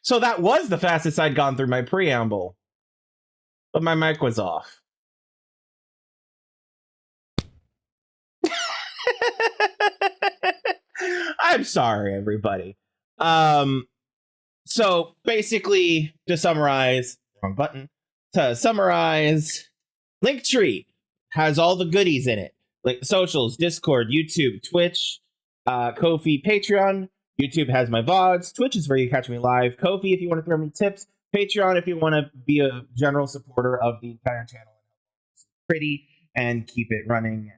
So that was the fastest I'd gone through my preamble. But my mic was off. I'm sorry, everybody. So basically, to summarize, wrong button. To summarize, Linktree has all the goodies in it. Like socials, Discord, YouTube, Twitch, Ko-fi, Patreon. YouTube has my VODs. Twitch is where you catch me live. Ko-fi if you want to throw me tips. Patreon if you want to be a general supporter of the entire channel. Pretty and keep it running.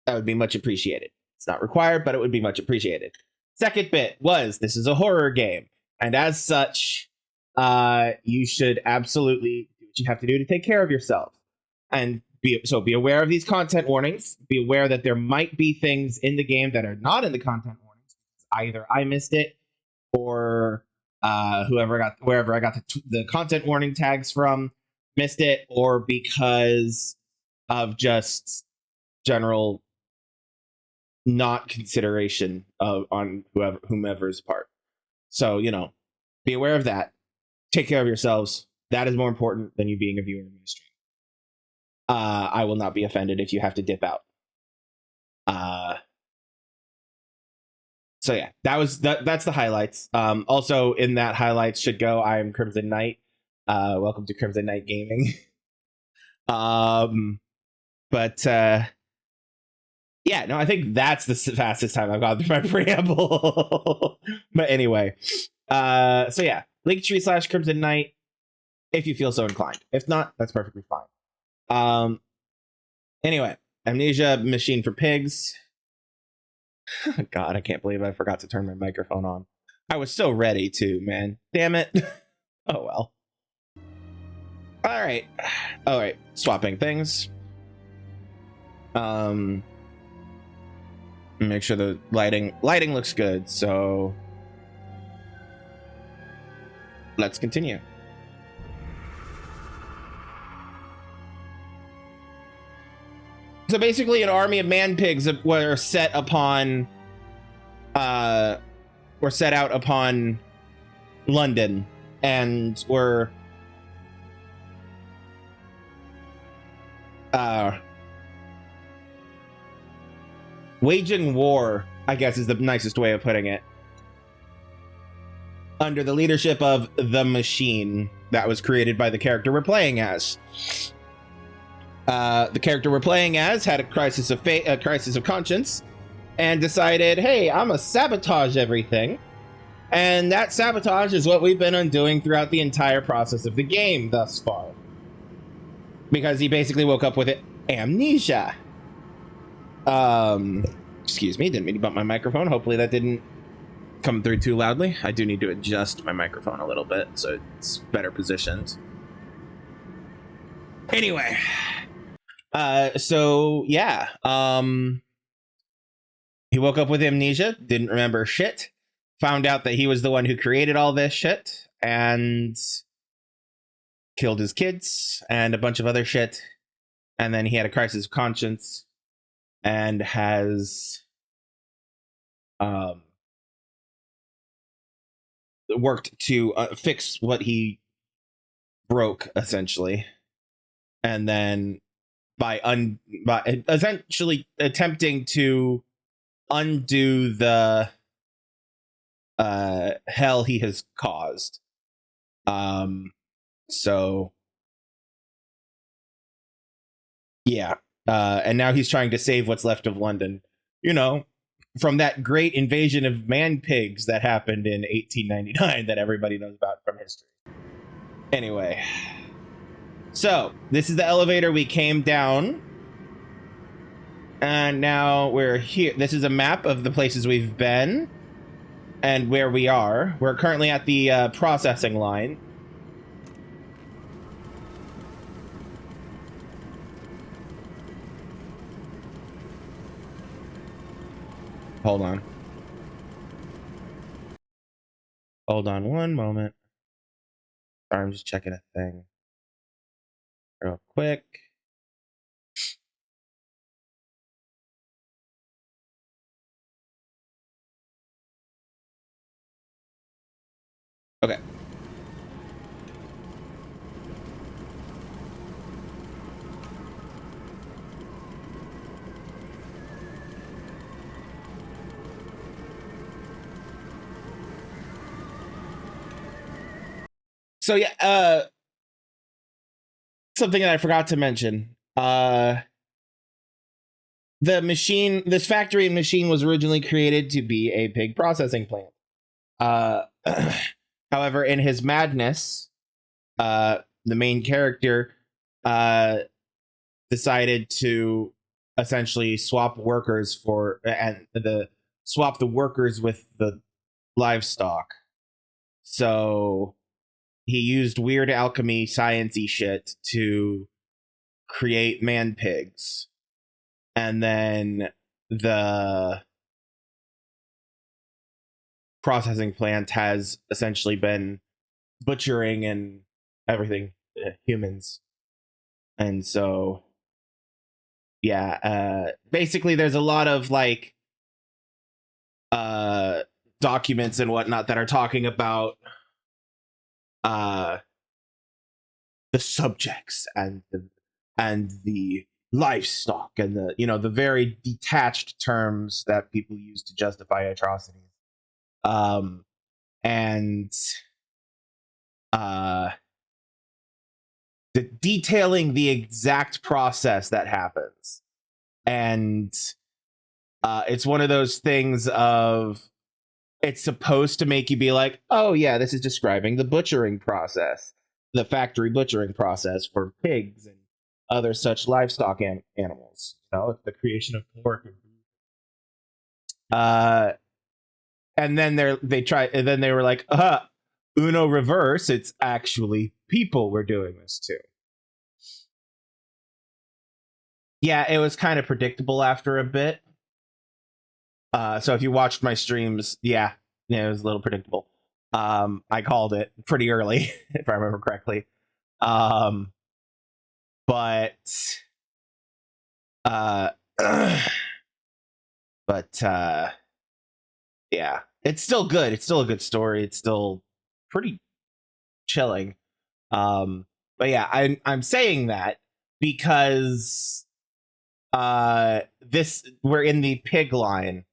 That would be much appreciated. It's not required, but it would be much appreciated. Second bit was, this is a horror game. And as such, you should absolutely do what you have to do to take care of yourself. And be aware of these content warnings. Be aware that there might be things in the game that are not in the content warnings. Either I missed it, or wherever I got the content warning tags from missed it, or because of just general not consideration on whomever's part. So, be aware of that. Take care of yourselves. That is more important than you being a viewer in my stream. I will not be offended if you have to dip out. So yeah, that's the highlights. Also in that highlights should go, I am Crimson Knight. Welcome to Crimson Knight Gaming. But yeah, no, I think that's the fastest time I've gone through my preamble. But anyway, so yeah, Linktree / Crimson Knight, if you feel so inclined. If not, that's perfectly fine. Anyway, Amnesia, Machine for Pigs. God, I can't believe I forgot to turn my microphone on. I was so ready to, man. Damn it. Oh well. All right. Swapping things. Make sure the lighting looks good. So let's continue. So basically, an army of man pigs were set out upon London, and were waging war, I guess is the nicest way of putting it, under the leadership of the Machine that was created by the character we're playing as. The character we're playing as had a crisis of conscience, and decided, hey, I'm gonna sabotage everything. And that sabotage is what we've been undoing throughout the entire process of the game thus far. Because he basically woke up with amnesia. Excuse me, didn't mean to bump my microphone. Hopefully that didn't come through too loudly. I do need to adjust my microphone a little bit so it's better positioned. Anyway. So yeah, he woke up with amnesia, didn't remember shit, found out that he was the one who created all this shit, and killed his kids and a bunch of other shit. And then he had a crisis of conscience and has worked to fix what he broke, essentially. And then by essentially attempting to undo the hell he has caused. So yeah, and now he's trying to save what's left of London, from that great invasion of man pigs that happened in 1899 that everybody knows about from history. Anyway, so this is the elevator we came down, and now we're here. This is a map of the places we've been and where we are. We're currently at the processing line. Hold on one moment. Sorry, I'm just checking a thing real quick. Okay. So yeah, something that I forgot to mention. This factory and machine was originally created to be a pig processing plant. Uh, however, in his madness, the main character uh, decided to essentially swap workers swap the workers with the livestock. So he used weird alchemy, sciencey shit to create man pigs, and then the processing plant has essentially been butchering and everything humans. And so yeah, basically there's a lot of like documents and whatnot that are talking about uh the subjects and the livestock and the very detached terms that people use to justify atrocities, um and uh detailing the exact process that happens. And it's one of those things of, it's supposed to make you be like, oh yeah, this is describing the butchering process, the factory butchering process for pigs and other such livestock animals. It's the creation of pork and beef. And then they were like, uno reverse, it's actually people we're doing this to. Yeah, it was kind of predictable after a bit. So if you watched my streams, yeah, it was a little predictable. I called it pretty early, if I remember correctly. But uh, but yeah, it's still good. It's still a good story. It's still pretty chilling. But yeah, I'm saying that because this we're in the pig line,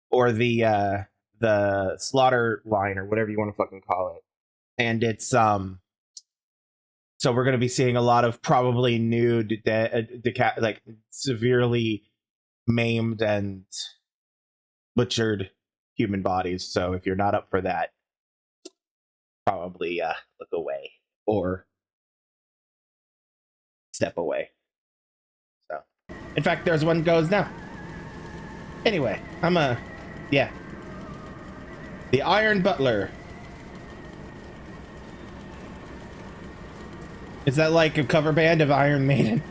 or the slaughter line, or whatever you want to fucking call it. And it's so we're going to be seeing a lot of probably nude like severely maimed and butchered human bodies. So if you're not up for that, probably look away or step away. So in fact, there's one goes now. Anyway, yeah, the Iron Butler. Is that like a cover band of Iron Maiden?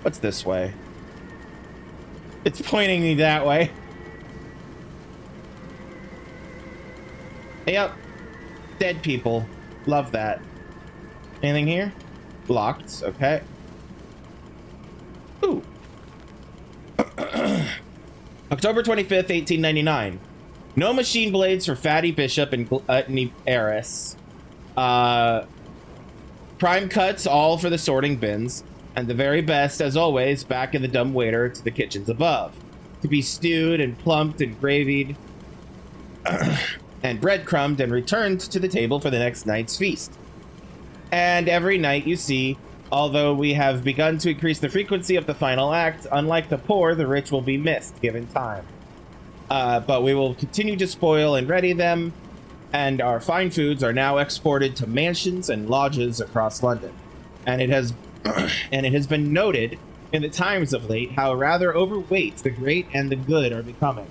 What's this way? It's pointing me that way. Yep. Dead people. Love that. Anything here? Locked. Okay. Ooh. October 25th, 1899. No machine blades for Fatty Bishop and Gluttony Heiress. Prime cuts all for the sorting bins. And the very best, as always, back in the dumb waiter to the kitchens above. To be stewed and plumped and gravied and breadcrumbed and returned to the table for the next night's feast. And every night, you see, although we have begun to increase the frequency of the final act, unlike the poor, the rich will be missed given time. But we will continue to spoil and ready them, and our fine foods are now exported to mansions and lodges across London. And it has been noted in the Times of late how rather overweight the great and the good are becoming,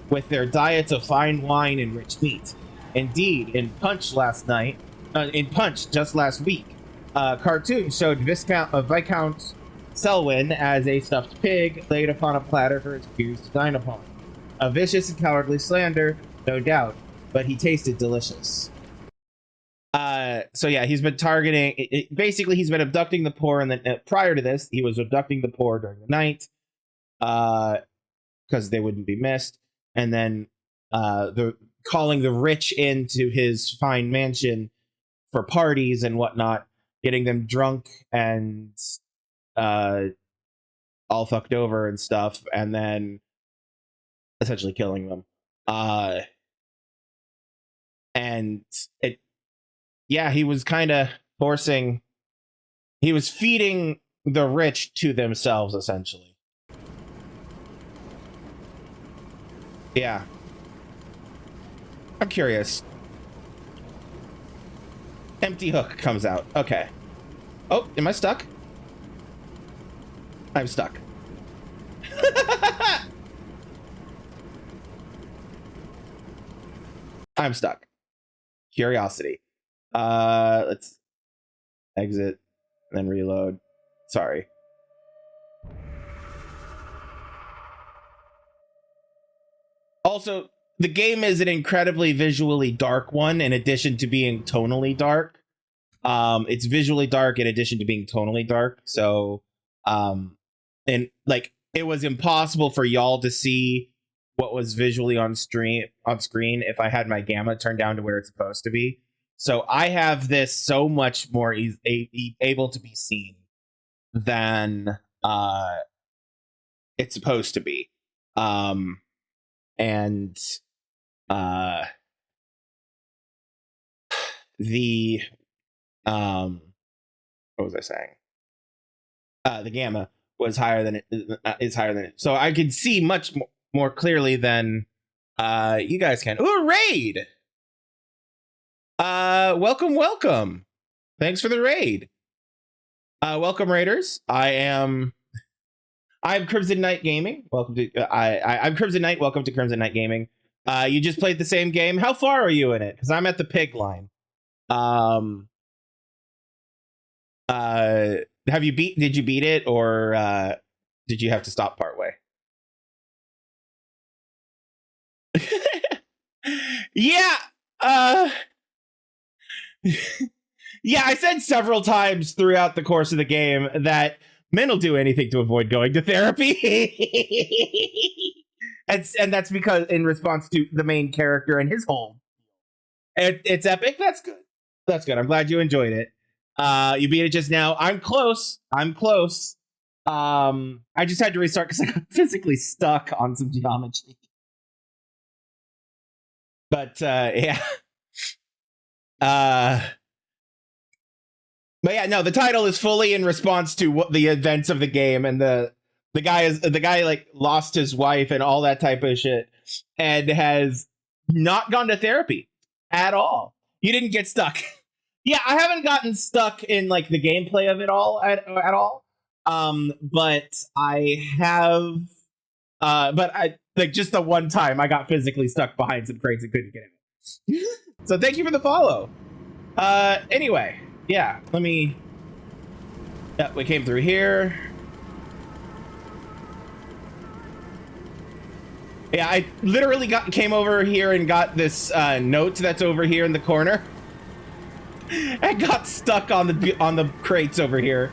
with their diets of fine wine and rich meat. Indeed, in Punch just last week, a cartoon showed Viscount Selwyn as a stuffed pig laid upon a platter for his peers to dine upon. A vicious and cowardly slander, no doubt, but he tasted delicious. So yeah, he's been targeting. Basically, he's been abducting the poor, and then prior to this, he was abducting the poor during the night, because they wouldn't be missed. And then calling the rich into his fine mansion for parties and whatnot, getting them drunk and all fucked over and stuff, and then essentially killing them. And it, yeah, he was kind of he was feeding the rich to themselves, essentially. Yeah. I'm curious. Empty hook comes out. Okay. Oh, am I stuck? I'm stuck. I'm stuck. Curiosity. Let's exit and then reload. Sorry. Also, the game is an incredibly visually dark one in addition to being tonally dark. It's visually dark in addition to being tonally dark. So, and like it was impossible for y'all to see what was visually on screen if I had my gamma turned down to where it's supposed to be. So I have this so much more able to be seen than it's supposed to be. And the what was I saying? The gamma was higher than it is higher than it, so I could see much more clearly than you guys can. Ooh, raid! Welcome. Thanks for the raid. Welcome, raiders. I'm Crimson Knight Gaming. Welcome to I'm Crimson Knight. Welcome to Crimson Knight Gaming. You just played the same game. How far are you in it? Because I'm at the pig line. Did you beat it, or did you have to stop partway? Yeah. Yeah, I said several times throughout the course of the game that men will do anything to avoid going to therapy. and that's because in response to the main character and his home. It's epic. That's good. I'm glad you enjoyed it. You beat it just now. I'm close. I just had to restart because I got physically stuck on some geometry. But yeah. But yeah, no, the title is fully in response to what the events of the game, and the guy like lost his wife and all that type of shit, and has not gone to therapy at all. You didn't get stuck. Yeah, I haven't gotten stuck in like the gameplay of it all at all. But I have. But I like just the one time I got physically stuck behind some crates and couldn't get in. So thank you for the follow. Anyway, yeah, let me. Yeah, we came through here. Yeah, I literally came over here and got this note that's over here in the corner. I got stuck on the crates over here.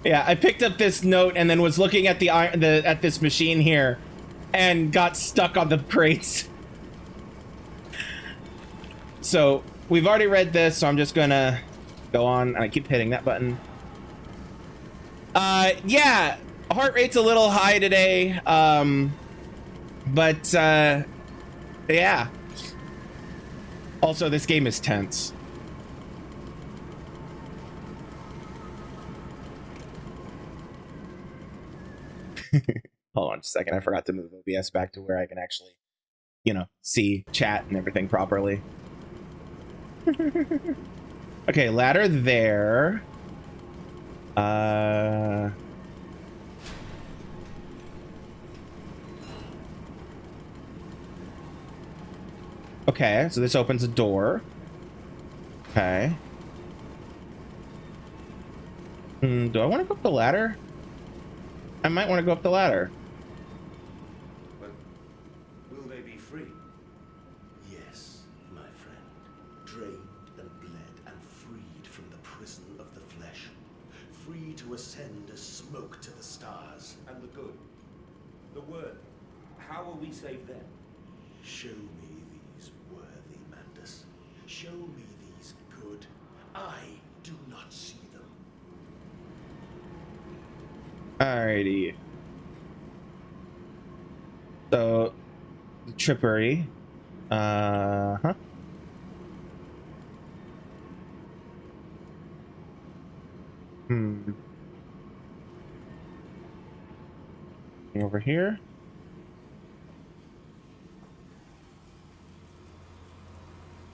Yeah, I picked up this note and then was looking at at this machine here, and got stuck on the crates. So we've already read this, so I'm just gonna go on, and I keep hitting that button. Yeah, heart rate's a little high today, but yeah. Also, this game is tense. Hold on just a second. I forgot to move OBS back to where I can actually, see chat and everything properly. Okay, ladder there. Okay, so this opens a door. Okay. Do I want to go up the ladder? I might want to go up the ladder. But will they be free? Yes, my friend. Drained and bled and freed from the prison of the flesh. Free to ascend as smoke to the stars. And the good. The worthy. How will we save them? Show me these worthy Mandus. Show me these good. I do not see them. Alrighty. So, the trippery. Huh. Over here.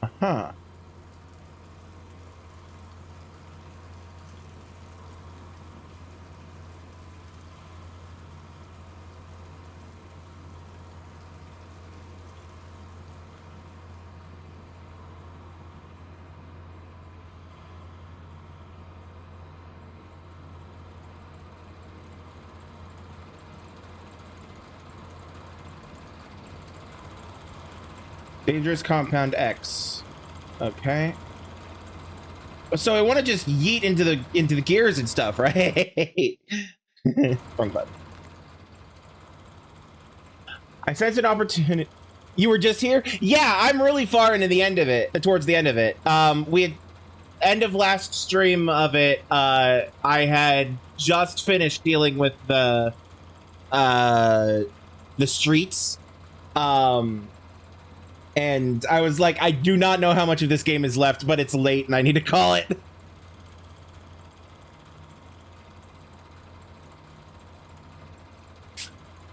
Uh-huh. Dangerous compound X. Okay. So I want to just yeet into the gears and stuff, right? Wrong button. I sense an opportunity. You were just here? Yeah, I'm really far into the end of it, towards the end of it. We had end of last stream of it. I had just finished dealing with the streets. And I was like, I do not know how much of this game is left, but it's late and I need to call it.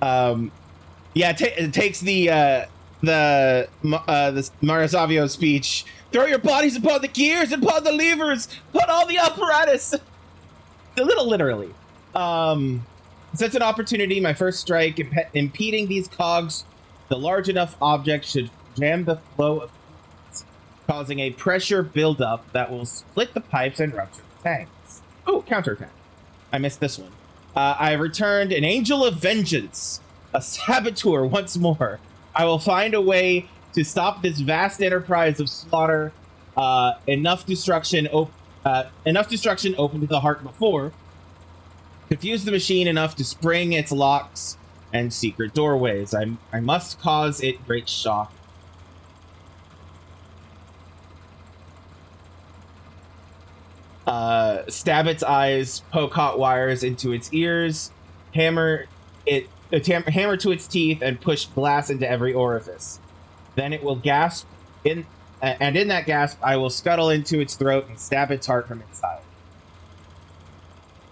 Yeah, it takes the Marisavio speech. Throw your bodies upon the gears and upon the levers. Put all the apparatus. A little literally. Since an opportunity, my first strike, impeding these cogs, the large enough object should jam the flow of fluids, causing a pressure buildup that will split the pipes and rupture the tanks. Oh, counterattack. I missed this one. I returned an angel of vengeance, a saboteur once more. I will find a way to stop this vast enterprise of slaughter. Enough destruction open to the heart before. Confuse the machine enough to spring its locks and secret doorways. I must cause it great shock. Stab its eyes, poke hot wires into its ears, hammer to its teeth, and push glass into every orifice. Then it will gasp, and in that gasp, I will scuttle into its throat and stab its heart from inside.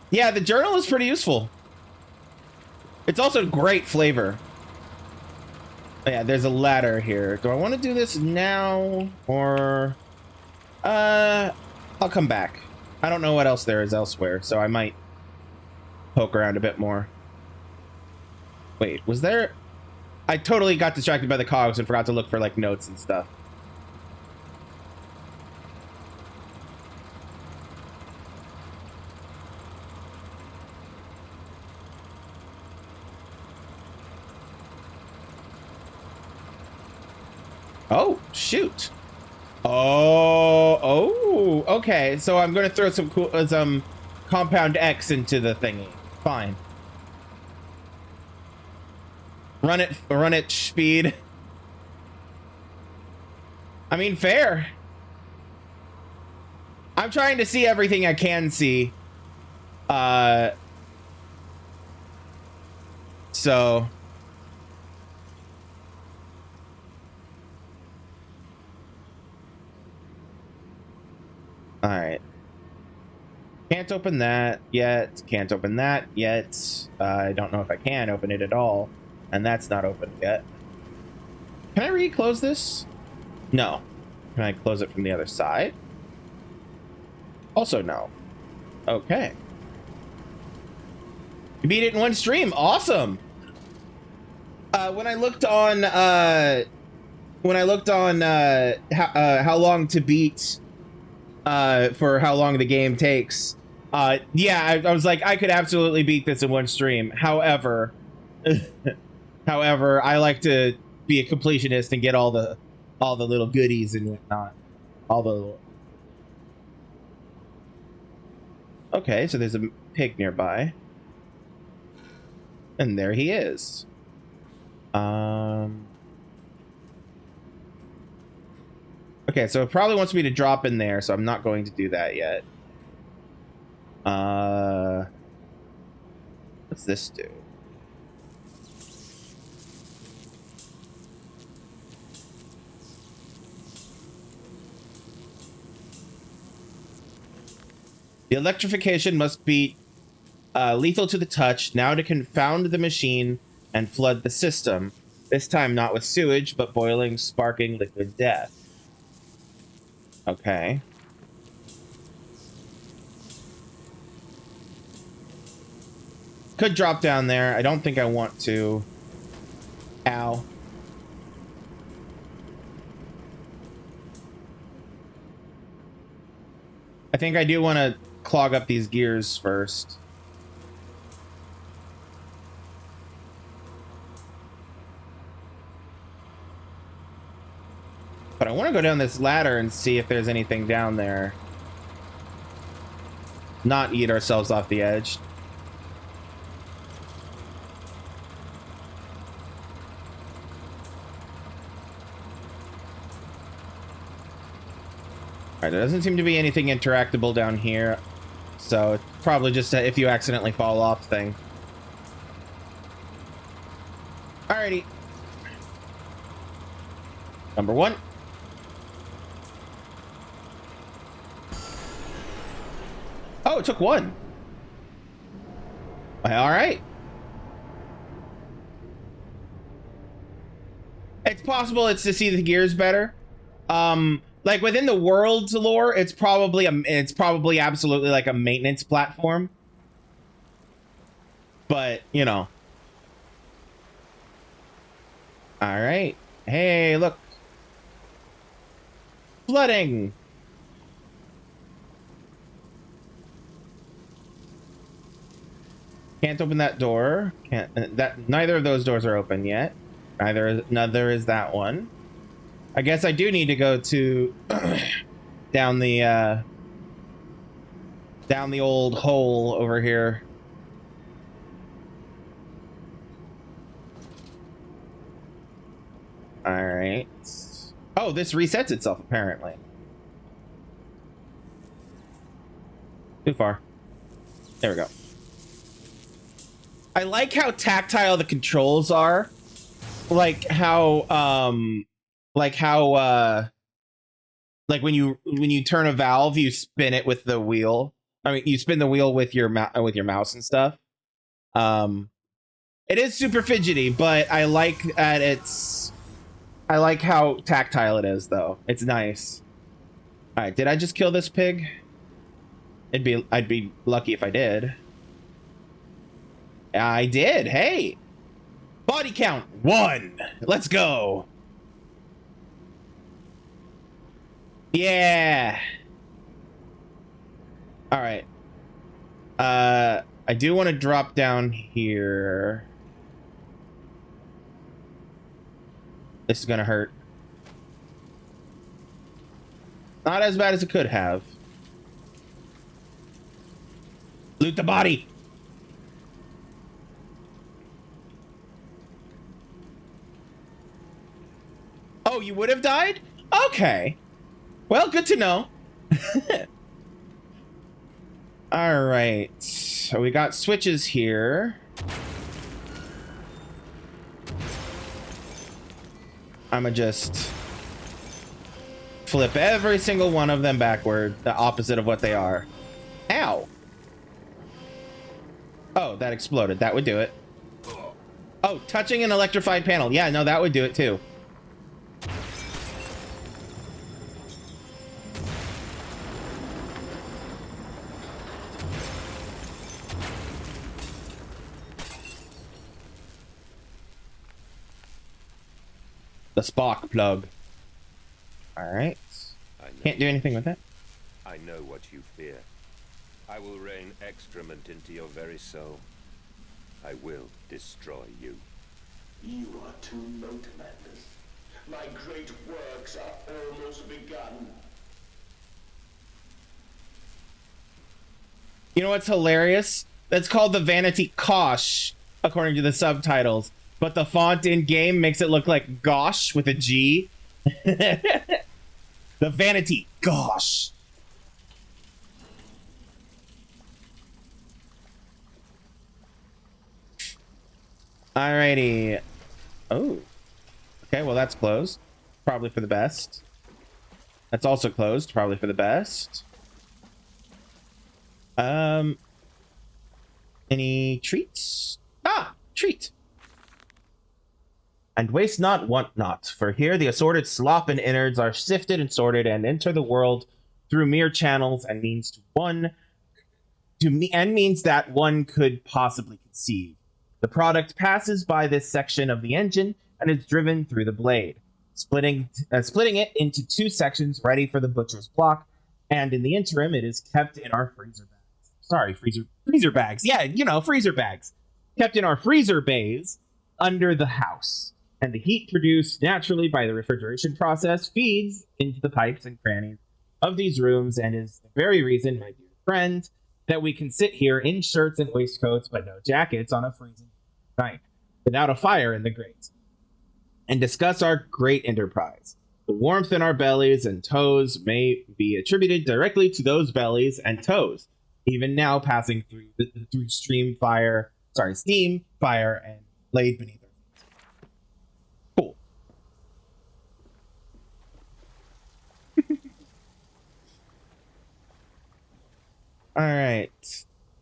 Yeah, the journal is pretty useful. It's also great flavor. Oh, yeah, there's a ladder here. Do I want to do this now, or I'll come back. I don't know what else there is elsewhere, so I might poke around a bit more. Wait, was there... I totally got distracted by the cogs and forgot to look for, like, notes and stuff. Oh, shoot. Oh, okay. So I'm going to throw some compound X into the thingy. Fine. Run it, speed. I mean, fair. I'm trying to see everything I can see. So... All right. Can't open that yet. Can't open that yet. I don't know if I can open it at all. And that's not open yet. Can I reclose this? No. Can I close it from the other side? Also no. Okay. You beat it in one stream. Awesome. When I looked on how long to beat for how long the game takes, yeah, I was like, I could absolutely beat this in one stream. However, I like to be a completionist and get all the little goodies and whatnot. Okay, so there's a pig nearby, and there he is. Okay, so it probably wants me to drop in there, so I'm not going to do that yet. What's this do? The electrification must be lethal to the touch, now to confound the machine and flood the system. This time not with sewage, but boiling, sparking liquid death. Okay. Could drop down there. I don't think I want to. Ow. I think I do want to clog up these gears first. But I want to go down this ladder and see if there's anything down there. Not eat ourselves off the edge. Alright, there doesn't seem to be anything interactable down here. So it's probably just a if you accidentally fall off thing. Alrighty. Number 1. Oh, it took 1. Alright. It's possible it's to see the gears better. Like within the world's lore, it's probably absolutely like a maintenance platform. But, you know. All right. Hey, look. Flooding. Can't open that door. Can't that neither of those doors are open yet. Neither is that one. I guess I do need to go to down the old hole over here. All right. Oh, this resets itself apparently. Too far. There we go. I like how tactile the controls are. Like when you turn a valve, you spin it with the wheel. I mean, you spin the wheel with your mouse and stuff. It is super fidgety, but I like that I like how tactile it is, though. It's nice. All right, did I just kill this pig? I'd be lucky if I did. I did. Hey, body count 1. Let's go. Yeah. All right. I do want to drop down here. This is gonna hurt. Not as bad as it could have. Loot the body. Oh, you would have died? Okay. Well, good to know. All right. So we got switches here. I'ma just flip every single one of them backward, the opposite of what they are. Ow. Oh, that exploded. That would do it. Oh, touching an electrified panel. Yeah, no, that would do it too. The spark plug. All right. Can't do anything with it. I know what you fear. I will rain excrement into your very soul. I will destroy you. You are too low, Commanders. My great works are almost begun. You know what's hilarious? That's called the Vanity Kosh, according to the subtitles. but the font in game makes it look like gosh with a G. The vanity, gosh. Alrighty. Oh. Okay, well that's closed. Probably for the best. That's also closed, probably for the best. Any treats? Ah, treat. And waste not, want not, for here the assorted slop and innards are sifted and sorted and enter the world through mere channels and means means that one could possibly conceive. The product passes by this section of the engine and is driven through the blade, splitting it into two sections ready for the butcher's block, and in the interim it is kept in our freezer bags. Sorry, freezer bags. Yeah, freezer bags. Kept in our freezer bays under the house. And the heat produced naturally by the refrigeration process feeds into the pipes and crannies of these rooms and is the very reason, my dear friend, that we can sit here in shirts and waistcoats but no jackets on a freezing night without a fire in the grate and discuss our great enterprise. The warmth in our bellies and toes may be attributed directly to those bellies and toes, even now passing through steam, fire, and laid beneath our feet. Cool. All right.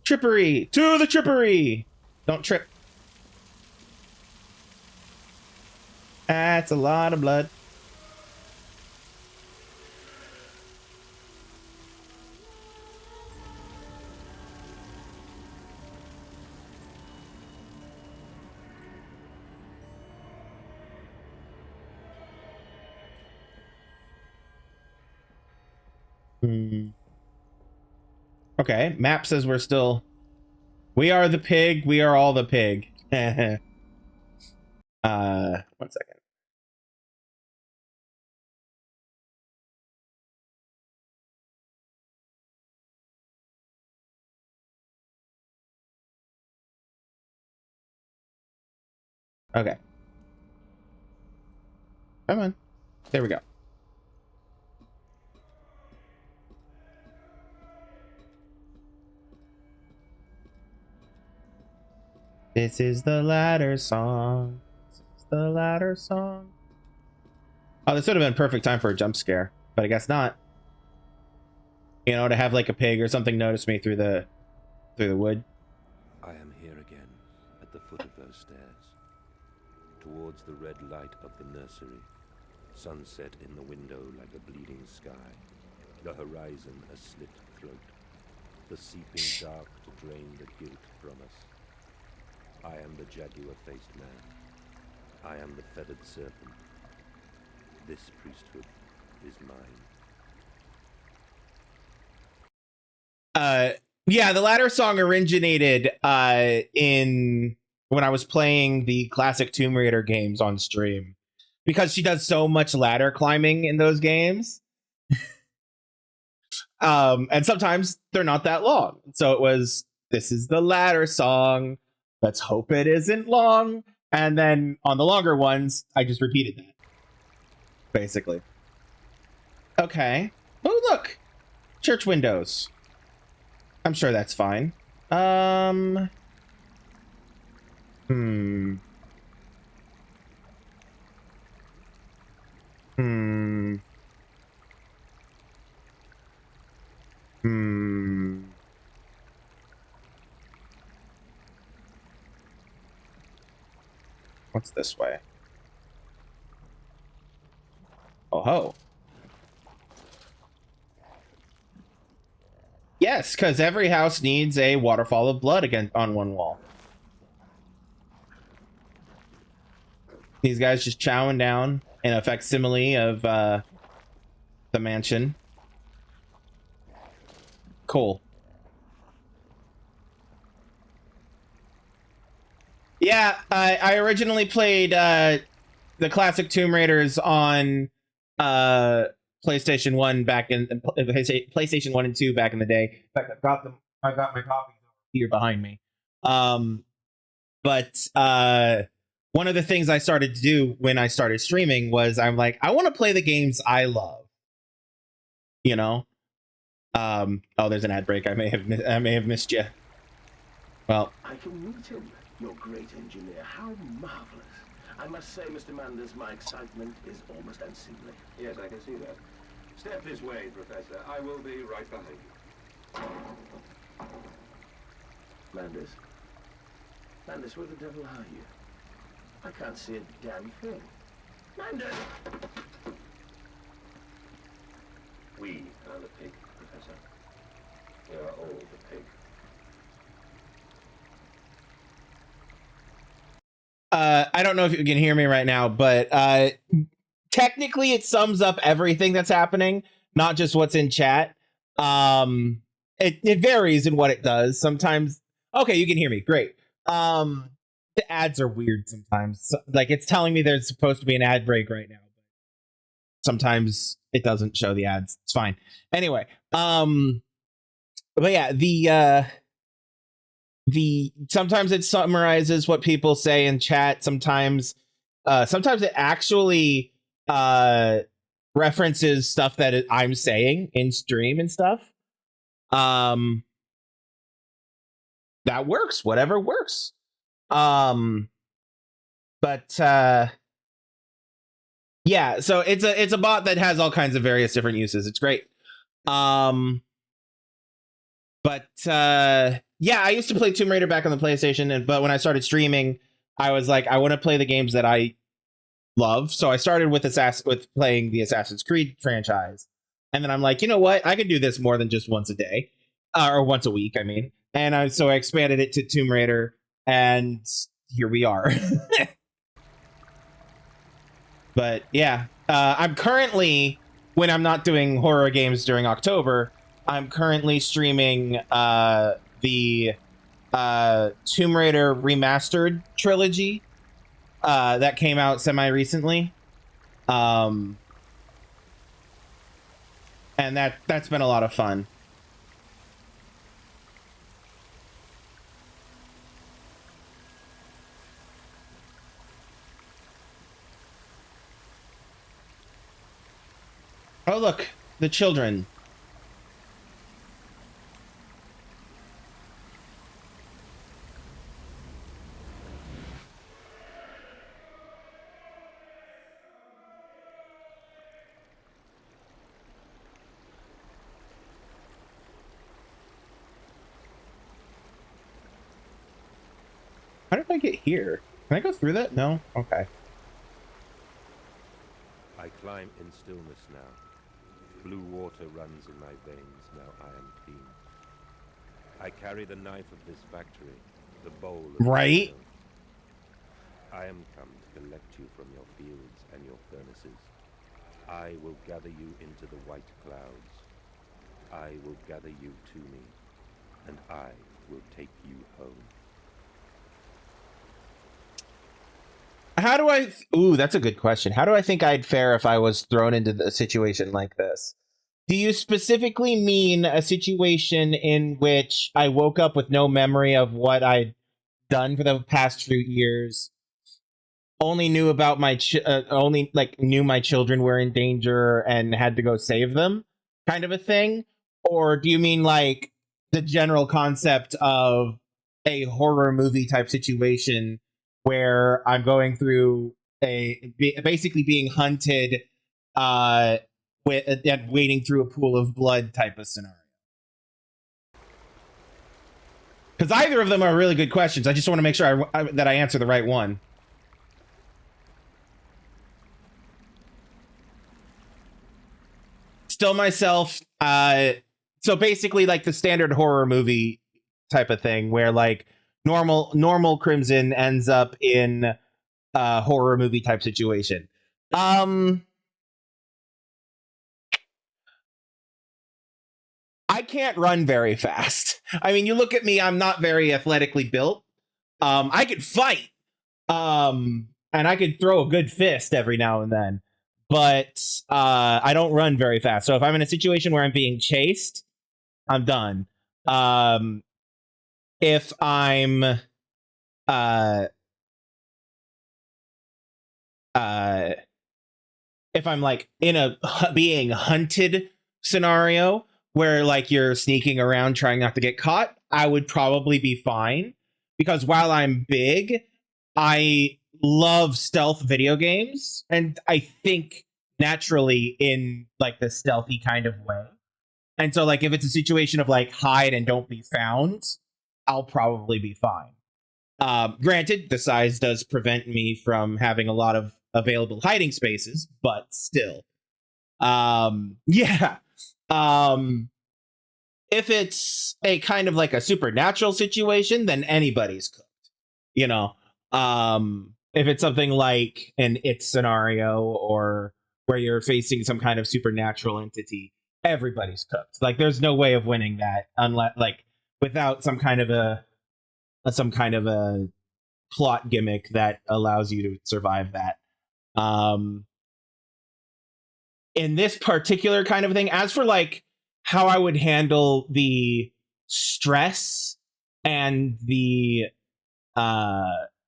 Trippery! To the trippery! Don't trip. That's a lot of blood. Okay, map says we are the pig, we are all the pig. 1 second. Okay. Come on. There we go. This is the ladder song. This is the ladder song. Oh, this would have been perfect time for a jump scare, but I guess not. To have like a pig or something notice me through the wood. I am here again, at the foot of those stairs, towards the red light of the nursery, sunset in the window like a bleeding sky, the horizon a slit throat, the seeping dark to drain the guilt from us. I am the jaguar-faced man. I am the feathered serpent. This priesthood is mine. Yeah, the ladder song originated in when I was playing the classic Tomb Raider games on stream, because she does so much ladder climbing in those games. And sometimes they're not that long. So it was, this is the ladder song. Let's hope it isn't long. And then on the longer ones, I just repeated that. Basically. Okay. Oh, look. Church windows. I'm sure that's fine. What's this way? Oh ho. Yes, because every house needs a waterfall of blood again on one wall. These guys just chowing down in a facsimile of the mansion. Cool. Yeah, I originally played the classic Tomb Raiders on PlayStation 1 back in PlayStation 1 and 2 back in the day. In fact, I got my copies here behind me. But one of the things I started to do when I started streaming was I'm like, I want to play the games I love. You know? Oh, there's an ad break. I may have missed you. Well, I can meet him, your great engineer. How marvelous. I must say, Mr. Manders, my excitement is almost unseemly. Yes, I can see that. Step this way, Professor. I will be right behind you. Manders? Manders, where the devil are you? I can't see a damn thing. Manders! We are the pig, Professor. We are all the pig. I don't know if you can hear me right now, but technically it sums up everything that's happening, not just what's in chat. It varies in what it does. Sometimes, okay, you can hear me. Great. The ads are weird sometimes. Like it's telling me there's supposed to be an ad break right now. Sometimes it doesn't show the ads. It's fine. Anyway, but yeah, the sometimes it summarizes what people say in chat. Sometimes it actually references stuff that I'm saying in stream and stuff. That works. Whatever works. But yeah, so it's a bot that has all kinds of various different uses. It's great. But yeah, I used to play Tomb Raider back on the PlayStation, but when I started streaming, I was like, I want to play the games that I love. So I started with playing the Assassin's Creed franchise, and then I'm like, you know what? I could do this more than just once a day, or once a week. I mean, and so I expanded it to Tomb Raider, and here we are. But yeah, I'm currently, when I'm not doing horror games during October, I'm currently streaming the Tomb Raider Remastered trilogy that came out semi-recently. And that's been a lot of fun. Oh, look, the children. How did I get here? Can I go through that? No? Okay. I climb in stillness now. Blue water runs in my veins, now I am clean. I carry the knife of this factory, the bowl of Right? I am come to collect you from your fields and your furnaces. I will gather you into the white clouds. I will gather you to me, and I will take you home. How do I... Ooh, that's a good question. How do I think I'd fare if I was thrown into a situation like this? Do you specifically mean a situation in which I woke up with no memory of what I'd done for the past few years? Only knew about knew my children were in danger and had to go save them, kind of a thing? Or do you mean like the general concept of a horror movie type situation where I'm going through basically being hunted, and wading through a pool of blood type of scenario? Because either of them are really good questions. I just want to make sure that I answer the right one. Still myself. So basically, like the standard horror movie type of thing, where like normal Crimson ends up in a horror movie type situation. I can't run very fast. I mean, you look at me; I'm not very athletically built. I could fight, and I could throw a good fist every now and then, but I don't run very fast. So if I'm in a situation where I'm being chased, I'm done. If I'm if I'm like in a being hunted scenario where like you're sneaking around trying not to get caught, I would probably be fine, because while I'm big, I love stealth video games, and I think naturally in like the stealthy kind of way. And so like if it's a situation of like hide and don't be found, I'll probably be fine. Granted, the size does prevent me from having a lot of available hiding spaces, but still. Yeah. If it's a kind of like a supernatural situation, then anybody's cooked. You know, if it's something like an It scenario or where you're facing some kind of supernatural entity, everybody's cooked. Like, there's no way of winning that unless, like, without some kind of a plot gimmick that allows you to survive that. In this particular kind of thing, as for like how I would handle the stress and the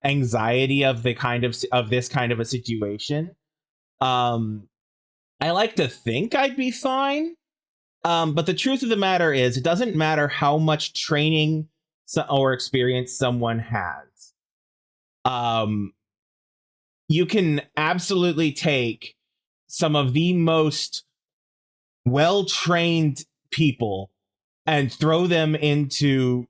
anxiety of this kind of a situation, I like to think I'd be fine. But the truth of the matter is, it doesn't matter how much training or experience someone has. You can absolutely take some of the most well-trained people and throw them into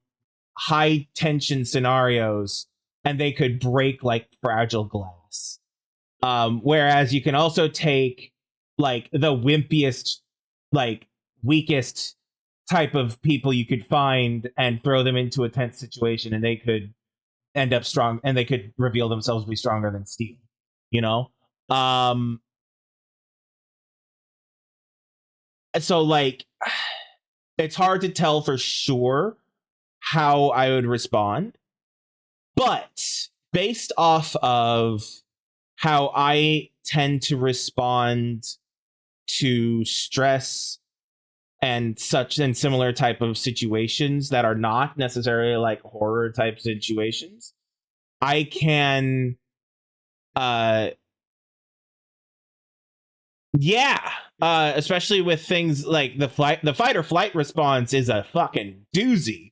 high tension scenarios, and they could break like fragile glass. Whereas you can also take like the wimpiest, like weakest type of people you could find and throw them into a tense situation, and they could end up strong, and they could reveal themselves to be stronger than steel. You know? So like, it's hard to tell for sure how I would respond, but based off of how I tend to respond to stress and such and similar type of situations that are not necessarily like horror type situations, I can especially with things like the fight or flight response is a fucking doozy.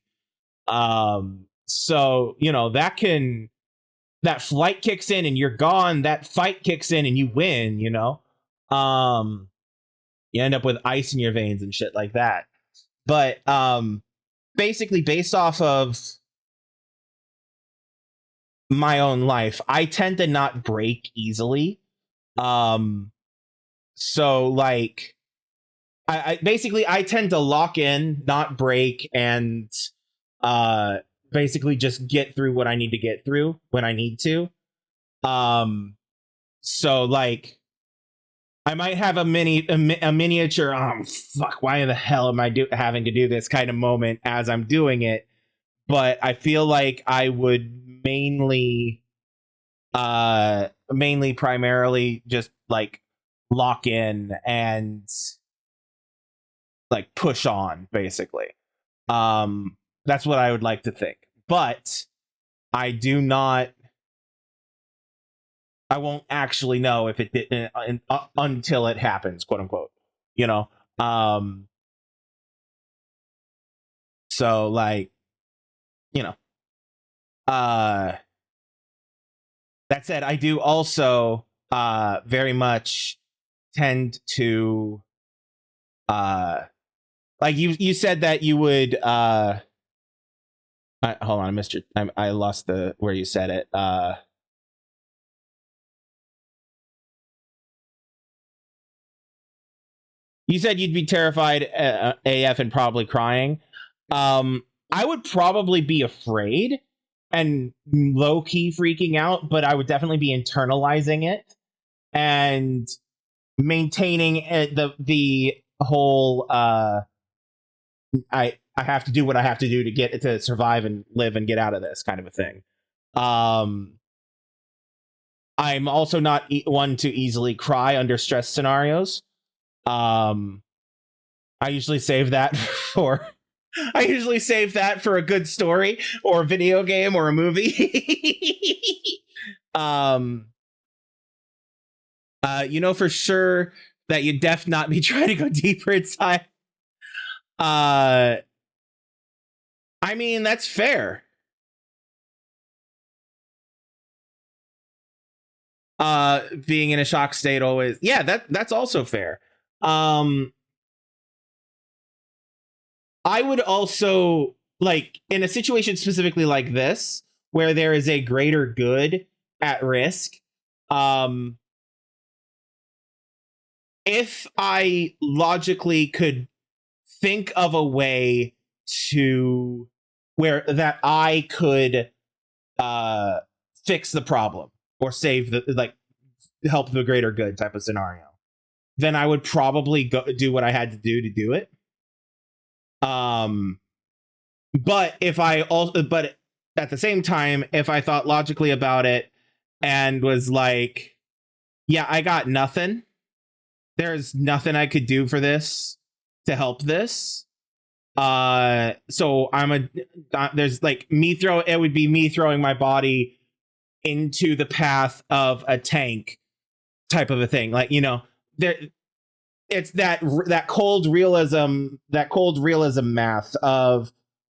So, you know, that flight kicks in and you're gone, that fight kicks in and you win, you know? You end up with ice in your veins and shit like that. But basically based off of my own life, I tend to not break easily. So like I basically I tend to lock in, not break, and basically just get through what I need to get through when I need to. So like I might have a miniature fuck, why the hell am I having to do this kind of moment as I'm doing it, but I feel like I would primarily just like lock in and like push on, basically. That's what I would like to think, but I won't actually know if it did until it happens, quote unquote, you know? So like, you know, that said, I do also very much tend to like you said that you would hold on, I lost the where you said it. You said you'd be terrified AF and probably crying. I would probably be afraid and low-key freaking out, but I would definitely be internalizing it and maintaining the whole I have to do what I have to do to survive and live and get out of this kind of a thing. I'm also not one to easily cry under stress scenarios. I usually save that for a good story or a video game or a movie. You know for sure that you def not be trying to go deeper inside. I mean, that's fair. Being in a shock state always, yeah, that's also fair. I would also, like, in a situation specifically like this, where there is a greater good at risk, if I logically could think of a way to where that I could fix the problem or save the, like, help the greater good type of scenario, then I would probably go do what I had to do it. But if I also, but at the same time, if I thought logically about it and was like, yeah, I got nothing, there's nothing I could do for this to help this. So there's like it would be me throwing my body into the path of a tank type of a thing. Like, you know, it's that cold realism math of,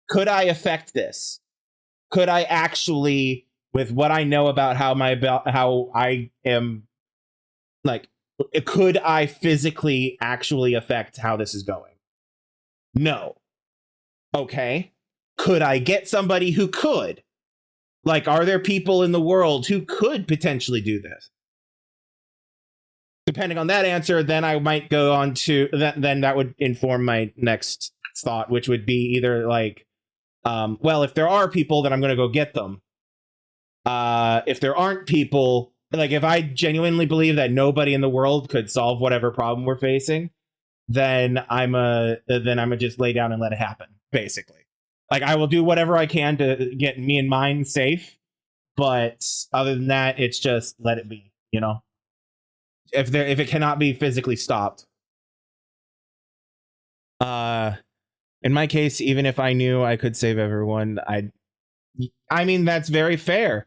could I affect this? Could I actually, with what I know about how I am, like, could I physically actually affect how this is going? No. Okay. Could I get somebody who could? Like, are there people in the world who could potentially do this? Depending on that answer, then I might go on to then that would inform my next thought, which would be either like, well, if there are people, then I'm going to go get them. If there aren't people, like, if I genuinely believe that nobody in the world could solve whatever problem we're facing, then I'm a just lay down and let it happen. Basically, like, I will do whatever I can to get me and mine safe, but other than that, it's just let it be. You know, if it cannot be physically stopped. In my case, even if I knew I could save everyone, I mean, that's very fair.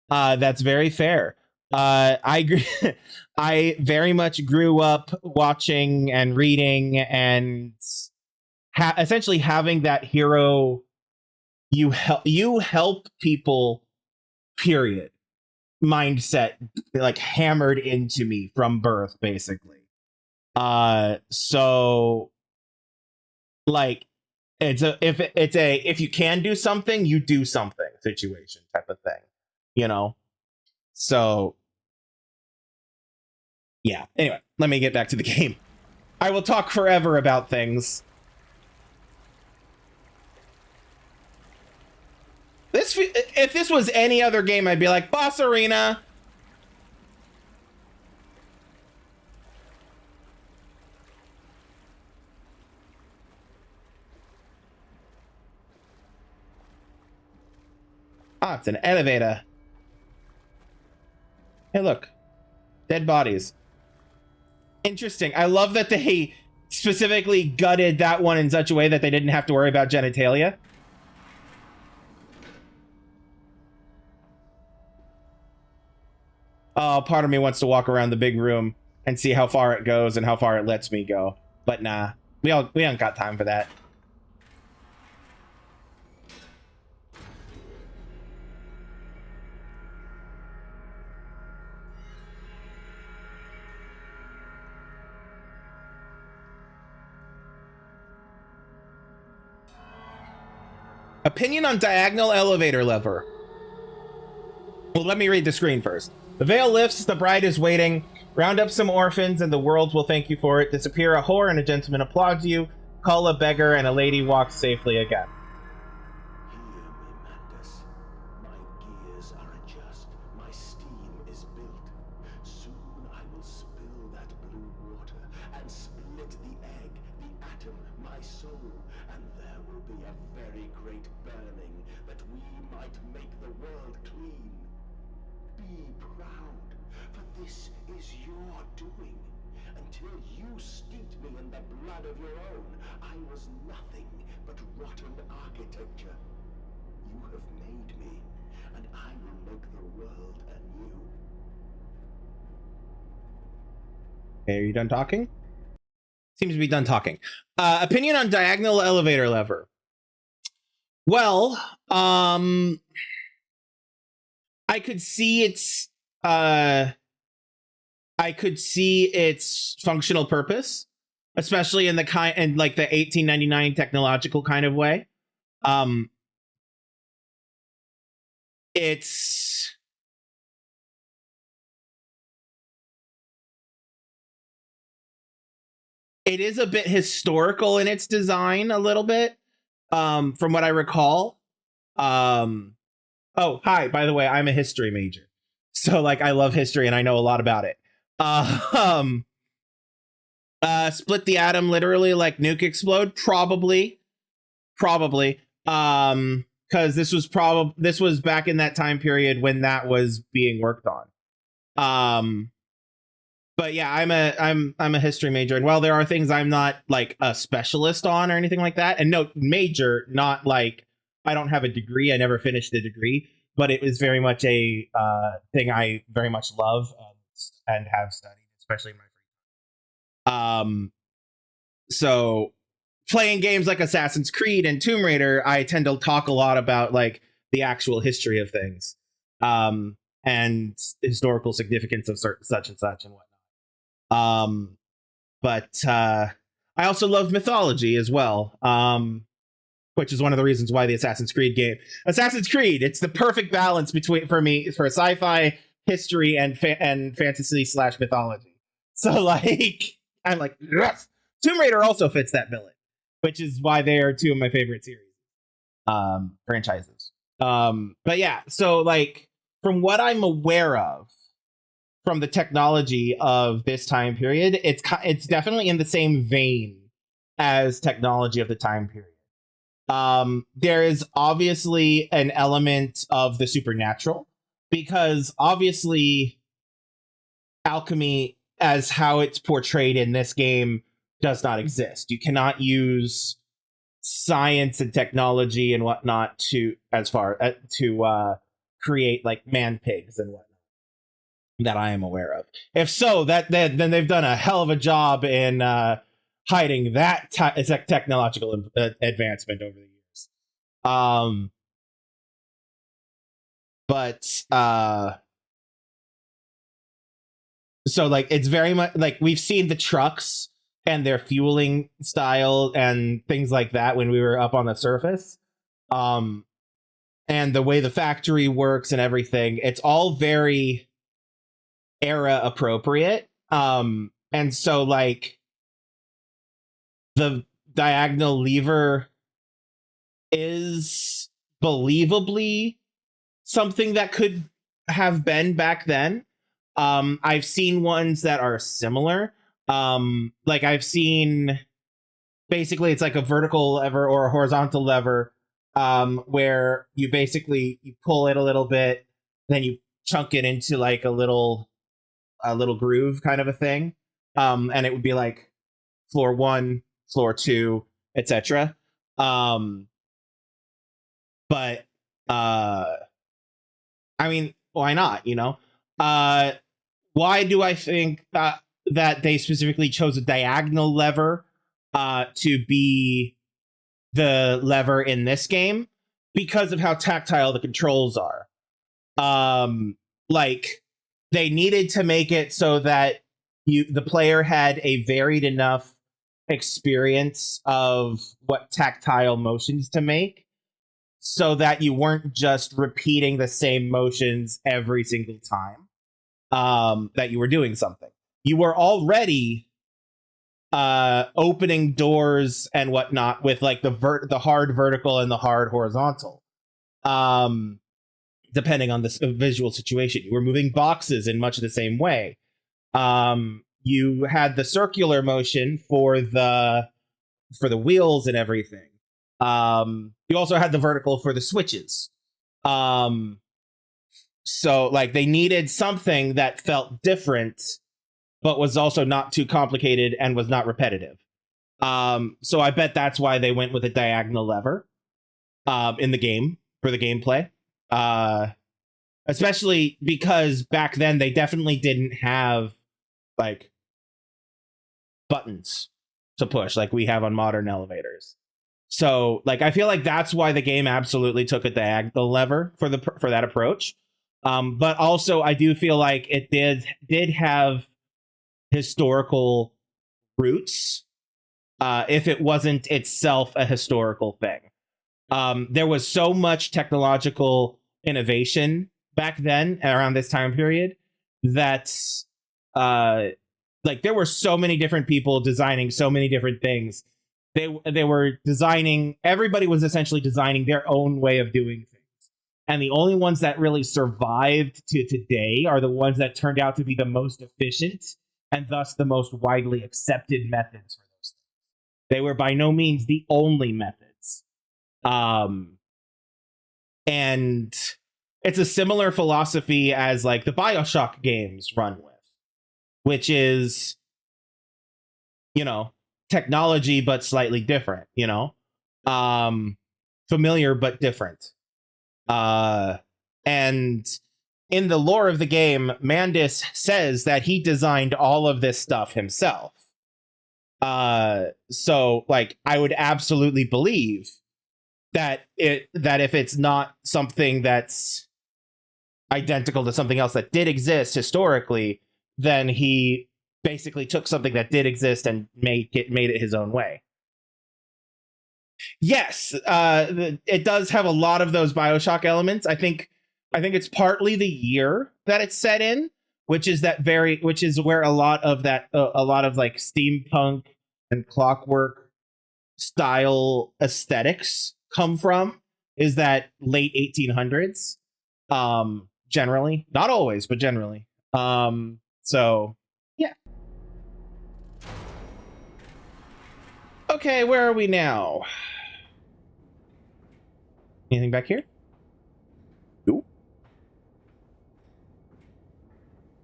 That's very fair. I agree. I very much grew up watching and reading and essentially having that hero. You help people, period, mindset, like, hammered into me from birth, basically. So, like, if you can do something, you do something situation type of thing, you know. So yeah, anyway, let me get back to the game. I will talk forever about things. If this was any other game, I'd be like, boss arena. Ah, it's an elevator. Hey, look. Dead bodies. Interesting. I love that they specifically gutted that one in such a way that they didn't have to worry about genitalia. Oh, part of me wants to walk around the big room and see how far it goes and how far it lets me go. But nah, we don't got time for that. Opinion on diagonal elevator lever. Well, let me read the screen first. The veil lifts, the bride is waiting. Round up some orphans and the world will thank you for it. Disappear a whore and a gentleman applauds you. Call a beggar and a lady walks safely again. Hear me, Mandus. My gears are adjust. My steam is built. Soon I will spill that blue water and split the egg, the atom, my soul, and there will be a very great burning that we might make the world clean. Be proud, for this is your doing. Until you steeped me in the blood of your own, I was nothing but rotten architecture. You have made me, and I will make the world anew. Okay, are you done talking? Seems to be done talking. Opinion on diagonal elevator lever. Well, I could see its functional purpose, especially in the like the 1899 technological kind of way. It is a bit historical in its design, a little bit, from what I recall. Oh, hi, by the way, I'm a history major. So, like, I love history and I know a lot about it. Split the atom literally like nuke explode? Probably. Because this was back in that time period when that was being worked on. But yeah, I'm a history major, and while there are things I'm not like a specialist on or anything like that, and no, major, not like I don't have a degree, I never finished a degree, but it was very much a thing I very much love and have studied, especially in my free time. So playing games like Assassin's Creed and Tomb Raider, I tend to talk a lot about like the actual history of things, and historical significance of such and such and whatnot. But I also love mythology as well, which is one of the reasons why the Assassin's Creed game. Assassin's Creed, it's the perfect balance for me for sci-fi, history, and fantasy / mythology. So like, I'm like, yes. Tomb Raider also fits that billet, which is why they are two of my favorite series, franchises. But yeah, so like from what I'm aware of, from the technology of this time period, it's definitely in the same vein as technology of the time period. There is obviously an element of the supernatural, because obviously alchemy, as how it's portrayed in this game, does not exist. You cannot use science and technology and whatnot to create like man pigs and whatnot, that I am aware of. If so, then they've done a hell of a job in hiding that technological advancement over the years. But so like it's very much like we've seen the trucks and their fueling style and things like that when we were up on the surface. And the way the factory works and everything, it's all very era appropriate. And so like the diagonal lever is believably something that could have been back then. I've seen ones that are similar. Like I've seen basically it's like a vertical lever or a horizontal lever, where you basically you pull it a little bit, then you chunk it into like a little groove kind of a thing. And it would be like floor 1, floor 2, etc. But I mean, why not, you know? Why do I think that they specifically chose a diagonal lever to be the lever in this game? Because of how tactile the controls are. Like they needed to make it so that the player had a varied enough experience of what tactile motions to make, so that you weren't just repeating the same motions every single time that you were doing something. You were already opening doors and whatnot with like the hard vertical and the hard horizontal. Depending on the visual situation, you were moving boxes in much the same way. You had the circular motion for the wheels and everything. You also had the vertical for the switches. So like they needed something that felt different, but was also not too complicated and was not repetitive. So I bet that's why they went with a diagonal lever in the game for the gameplay. Especially because back then they definitely didn't have like buttons to push like we have on modern elevators. So like I feel like that's why the game absolutely took a diagonal lever for that approach. But also I do feel like it did have historical roots, if it wasn't itself a historical thing. There was so much technological innovation back then around this time period that like there were so many different people designing so many different things. They were designing, everybody was essentially designing their own way of doing things. And the only ones that really survived to today are the ones that turned out to be the most efficient and thus the most widely accepted methods for those things. They were by no means the only methods. And it's a similar philosophy as like the BioShock games run with, which is, you know, technology but slightly different, you know, familiar but different. And in the lore of the game, Mandis says that he designed all of this stuff himself. So like I would absolutely believe that if it's not something that's identical to something else that did exist historically, then he basically took something that did exist and made it his own way. Yes, it does have a lot of those BioShock elements. I think it's partly the year that it's set in, which is where a lot of like steampunk and clockwork style aesthetics come from, is that late 1800s. Generally, not always, but generally. So yeah. Okay, where are we now? Anything back here? Nope.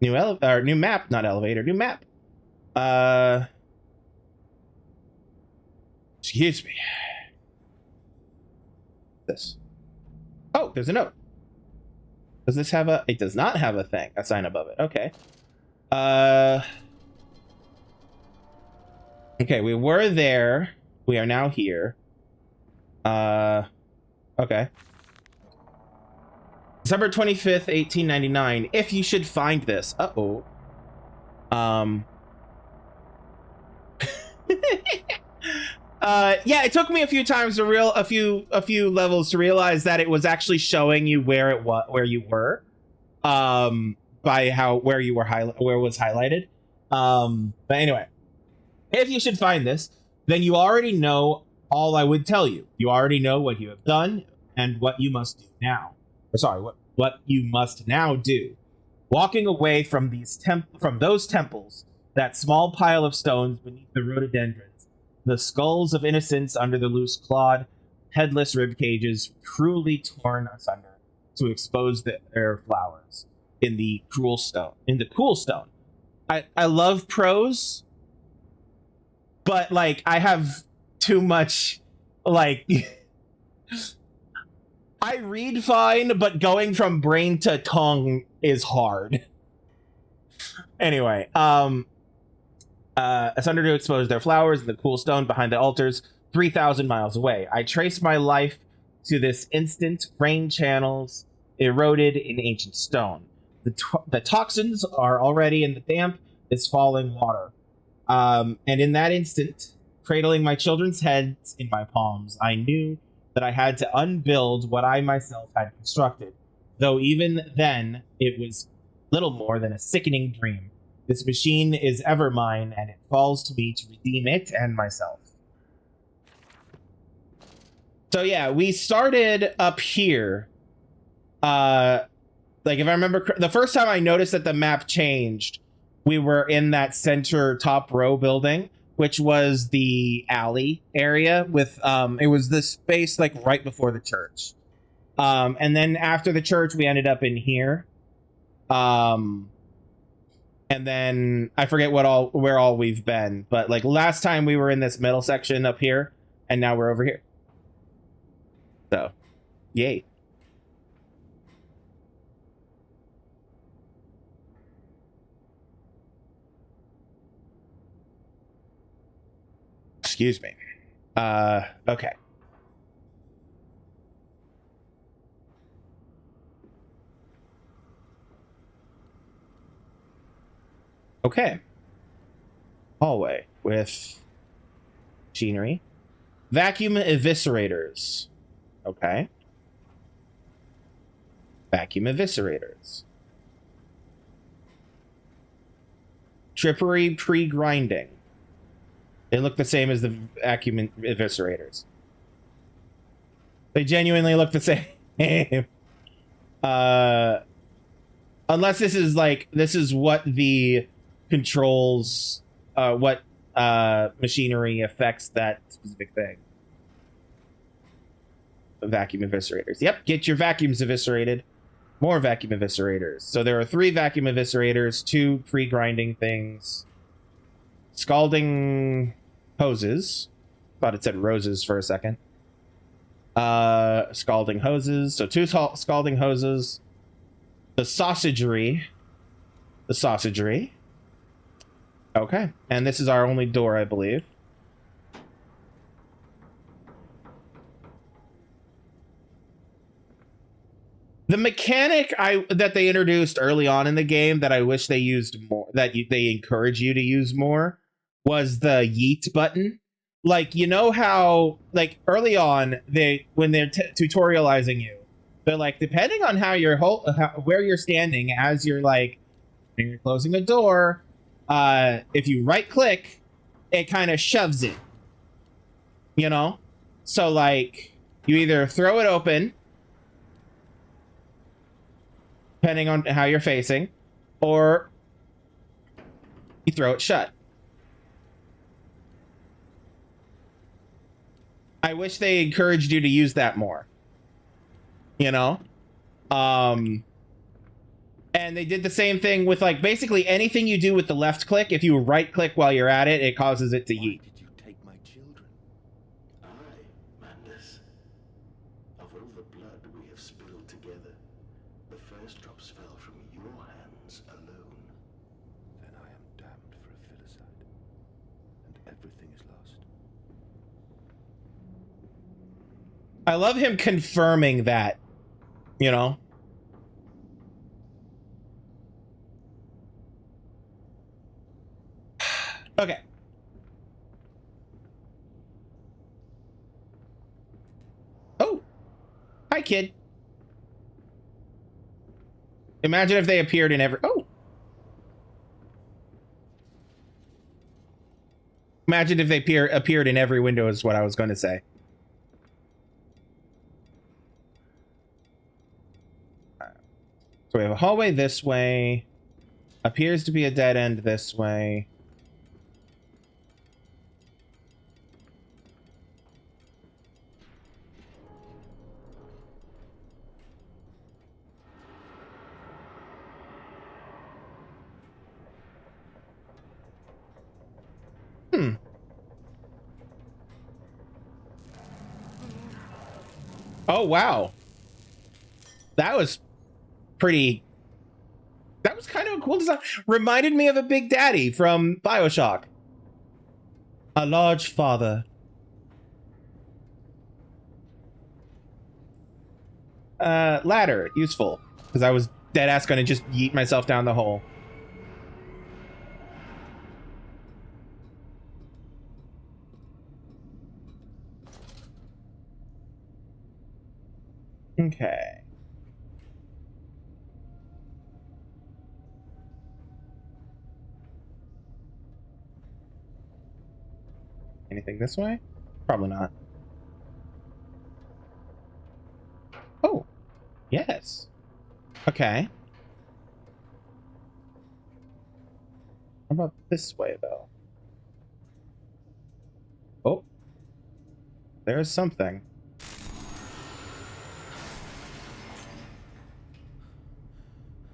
New map, not elevator, new map. Excuse me. This. Oh, there's a note. Does this have a... It does not have a sign above it. Okay. Okay, we were there. We are now here. Okay. December 25th, 1899. If you should find this. Uh-oh. Yeah, it took me a few times to a few levels to realize that it was actually showing you where you were, by where it was highlighted. But anyway, if you should find this, then you already know all I would tell you. You already know what you have done and what you must do now. Or sorry, what you must now do. Walking away from those temples, that small pile of stones beneath the rhododendrons, the skulls of innocents under the loose clod, headless rib cages cruelly torn asunder to expose their flowers in the cool stone. I love prose, but like I have too much like I read fine, but going from brain to tongue is hard. Anyway, asunder to expose their flowers in the cool stone behind the altars, 3,000 miles away. I trace my life to this instant, rain channels eroded in ancient stone. The toxins are already in the damp, this falling water. And in that instant, cradling my children's heads in my palms, I knew that I had to unbuild what I myself had constructed, though even then it was little more than a sickening dream. This machine is ever mine, and it falls to me to redeem it and myself. So yeah, we started up here. Like if I remember, the first time I noticed that the map changed, we were in that center top row building, which was the alley area with it was the space like right before the church. And then after the church, we ended up in here. And then I forget where all we've been, but like last time we were in this middle section up here, and now we're over here. So, yay. Excuse me. Okay. Okay. Hallway with machinery. Vacuum eviscerators. Okay. Vacuum eviscerators. Trippery pre-grinding. They look the same as the vacuum eviscerators. They genuinely look the same. Unless this is what the controls, what machinery affects that specific thing. Vacuum eviscerators. Yep, get your vacuums eviscerated. More vacuum eviscerators. So there are 3 vacuum eviscerators, 2 pre-grinding things. Scalding hoses. Thought it said roses for a second. Scalding hoses. So 2 scalding hoses. The sausagery. Okay. And this is our only door, I believe. The mechanic that they introduced early on in the game that I wish they used more, that they encourage you to use more, was the yeet button. Like, you know how, like, early on, when they're tutorializing you, they're like, depending on how you're where you're standing as you're like, when you're closing a door, if you right click, it kind of shoves it. You know? So like, you either throw it open, depending on how you're facing, or you throw it shut. I wish they encouraged you to use that more. You know? And they did the same thing with, like, basically anything you do with the left click, if you right click while you're at it, it causes it to yeet. Did you take my children? I, Mandus. Of all the blood we have spilled together, the first drops fell from your hands alone. Then I am damned for a filicide, and everything is lost. I love him confirming that, you know? Okay. Oh. Hi, kid. Imagine if they appeared in every... Oh. Imagine if they appeared in every window is what I was going to say. So we have a hallway this way. Appears to be a dead end this way. Oh, wow. That was pretty... That was kind of a cool design. Reminded me of a Big Daddy from BioShock. A large father. Ladder. Useful. Because I was deadass going to just yeet myself down the hole. Okay. Anything this way? Probably not. Oh, yes. Okay. How about this way, though? Oh. There's something.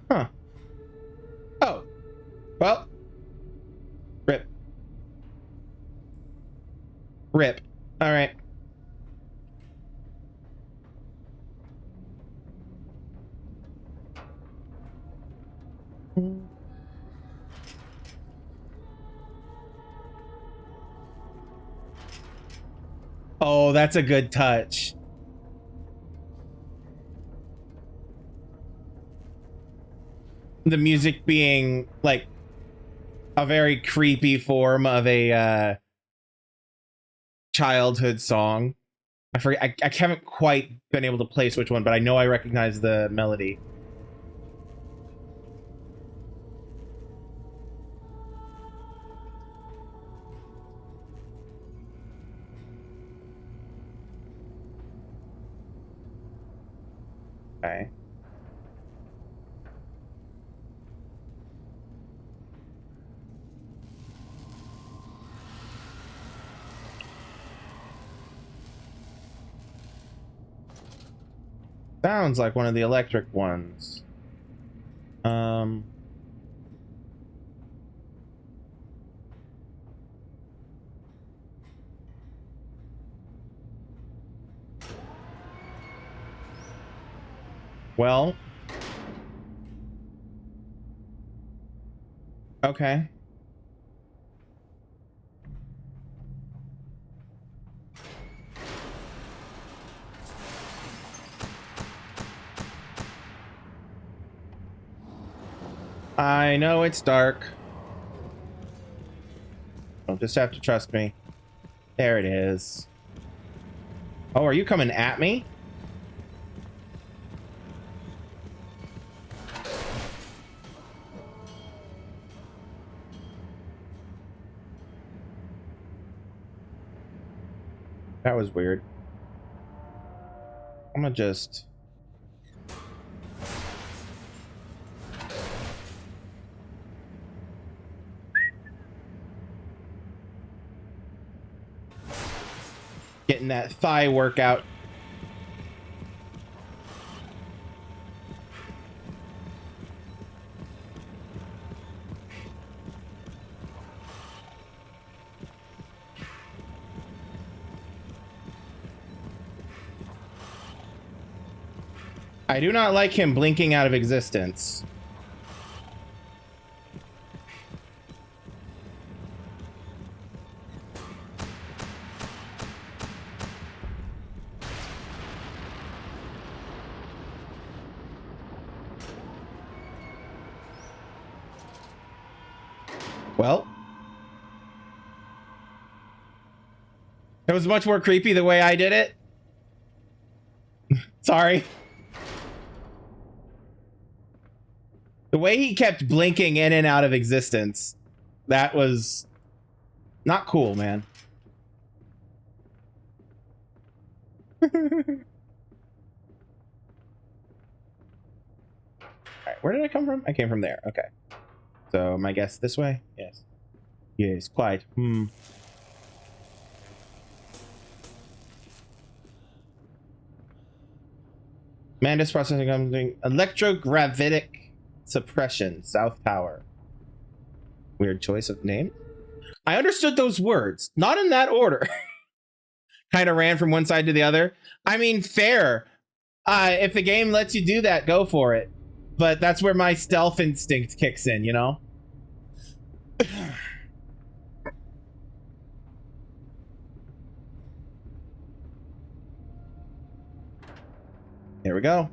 Huh. Oh. Well. Rip. Rip. All right. Oh, that's a good touch. The music being like a very creepy form of a childhood song. I forget. I haven't quite been able to place which one, but I know I recognize the melody. Okay. Sounds like one of the electric ones. Well. Okay. I know it's dark. You'll just have to trust me. There it is. Oh, are you coming at me? That was weird. I'm gonna just... getting that thigh workout. I do not like him blinking out of existence. Well, it was much more creepy the way I did it. Sorry. The way he kept blinking in and out of existence, that was not cool, man. Alright, where did I come from? I came from there. Okay. So, my guess this way? Yes. Yes, quite. Mandus processing something. Electrogravitic suppression. South Tower. Weird choice of name. I understood those words. Not in that order. Kind of ran from one side to the other. I mean, fair. If the game lets you do that, go for it. But that's where my stealth instinct kicks in, you know? Here we go.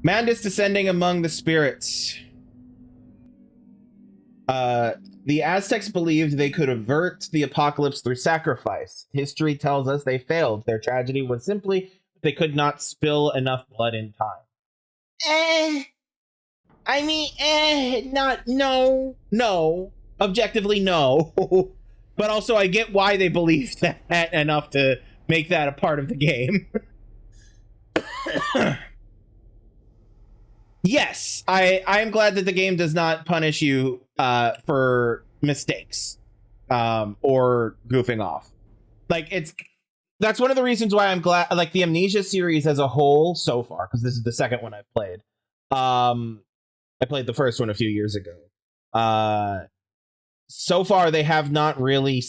Mandus descending among the spirits. The Aztecs believed they could avert the apocalypse through sacrifice. History tells us they failed. Their tragedy was simply they could not spill enough blood in time. No. Objectively, no. But also, I get why they believed that enough to make that a part of the game. Yes, I am glad that the game does not punish you for mistakes or goofing off. Like, that's one of the reasons why I'm glad, like, the Amnesia series as a whole so far, because this is the second one I've played. I played the first one a few years ago. So far, they have not really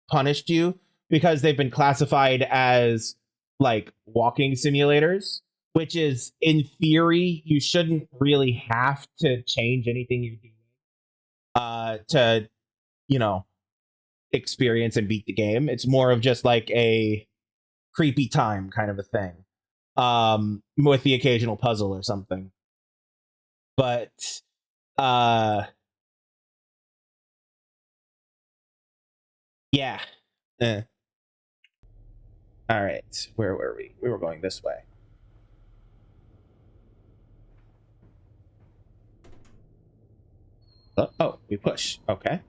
punished you because they've been classified as, like, walking simulators. Which is, in theory, you shouldn't really have to change anything you're doing to, you know, experience and beat the game. It's more of just like a creepy time kind of a thing, with the occasional puzzle or something. But yeah. All right, where were we? We were going this way. Oh, we push. Okay.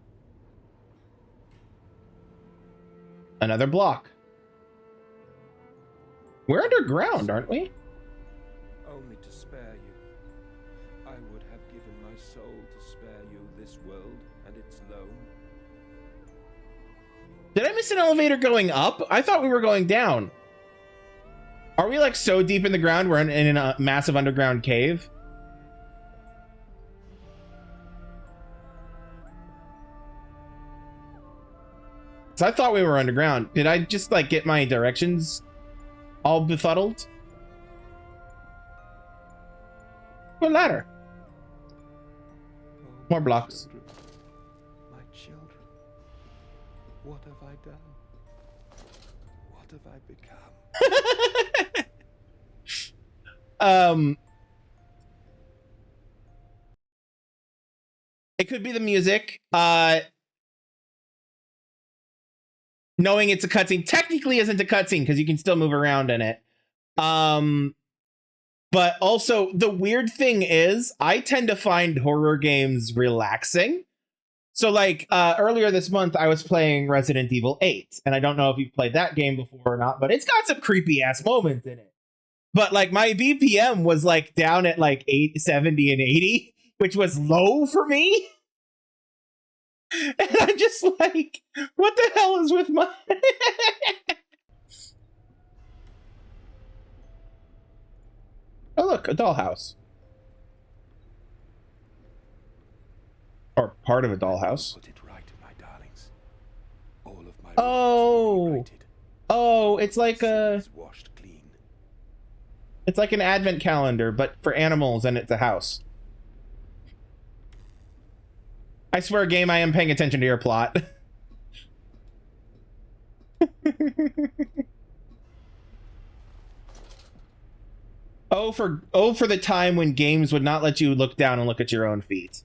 Another block. We're underground, aren't we? Only to spare you. I would have given my soul to spare you this world and its loam. Did I miss an elevator going up? I thought we were going down. Are we like so deep in the ground we're in a massive underground cave? So I thought we were underground. Did I just like get my directions all befuddled? What ladder? More blocks. My children, what have I done? What have I become? It could be the music. Knowing it's a cutscene technically isn't a cutscene because you can still move around in it. But also the weird thing is I tend to find horror games relaxing. So like earlier this month, I was playing Resident Evil 8, and I don't know if you've played that game before or not, but it's got some creepy ass moments in it. But like my BPM was like down at like 70 and 80, which was low for me. And I'm just like, what the hell is with my... Oh, look, a dollhouse. Or part of a dollhouse. Put it right, my darlings. All of my Oh, oh, it's like washed clean. it's like an advent calendar, but for animals, and it's a house. I swear, game, I am paying attention to your plot. Oh, for the time when games would not let you look down and look at your own feet.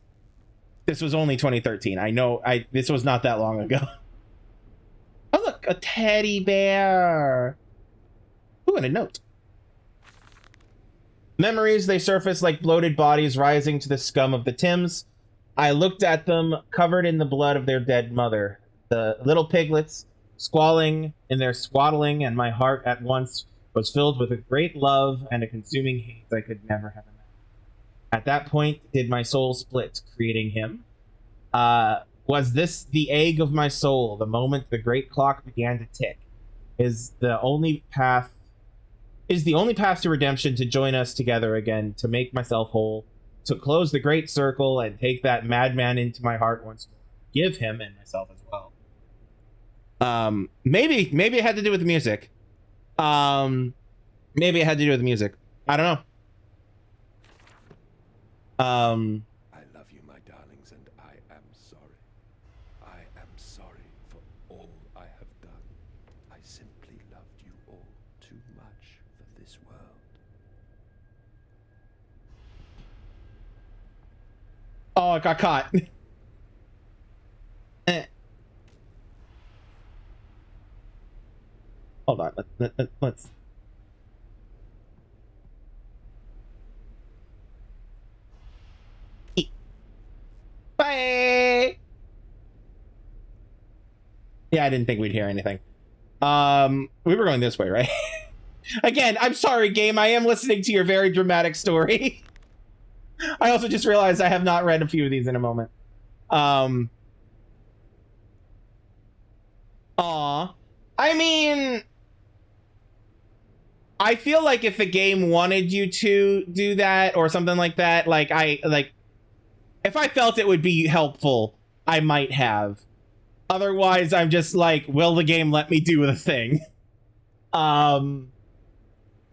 This was only 2013. I know. This was not that long ago. Oh, look, a teddy bear. Ooh, and a note. Memories, they surface like bloated bodies rising to the scum of the Thames. I looked at them, covered in the blood of their dead mother. The little piglets, squalling in their swaddling, and my heart at once was filled with a great love and a consuming hate I could never have imagined. At that point, did my soul split, creating him? Was this the egg of my soul, the moment the great clock began to tick? Is the only path to redemption to join us together again, to make myself whole, to close the great circle and take that madman into my heart once more. Give him and myself as well. Maybe it had to do with the music. Maybe it had to do with the music. I don't know. I love you, my darlings, and I am sorry. I am sorry for all I have done. I simply loved you all too much for this world. Oh, I got caught. Hold on. Let's. Bye. Yeah, I didn't think we'd hear anything. We were going this way, right? Again, I'm sorry, game. I am listening to your very dramatic story. I also just realized I have not read a few of these in a moment. Aw. I mean, I feel like if the game wanted you to do that or something like that, if I felt it would be helpful, I might have. Otherwise, I'm just like, will the game let me do the thing? I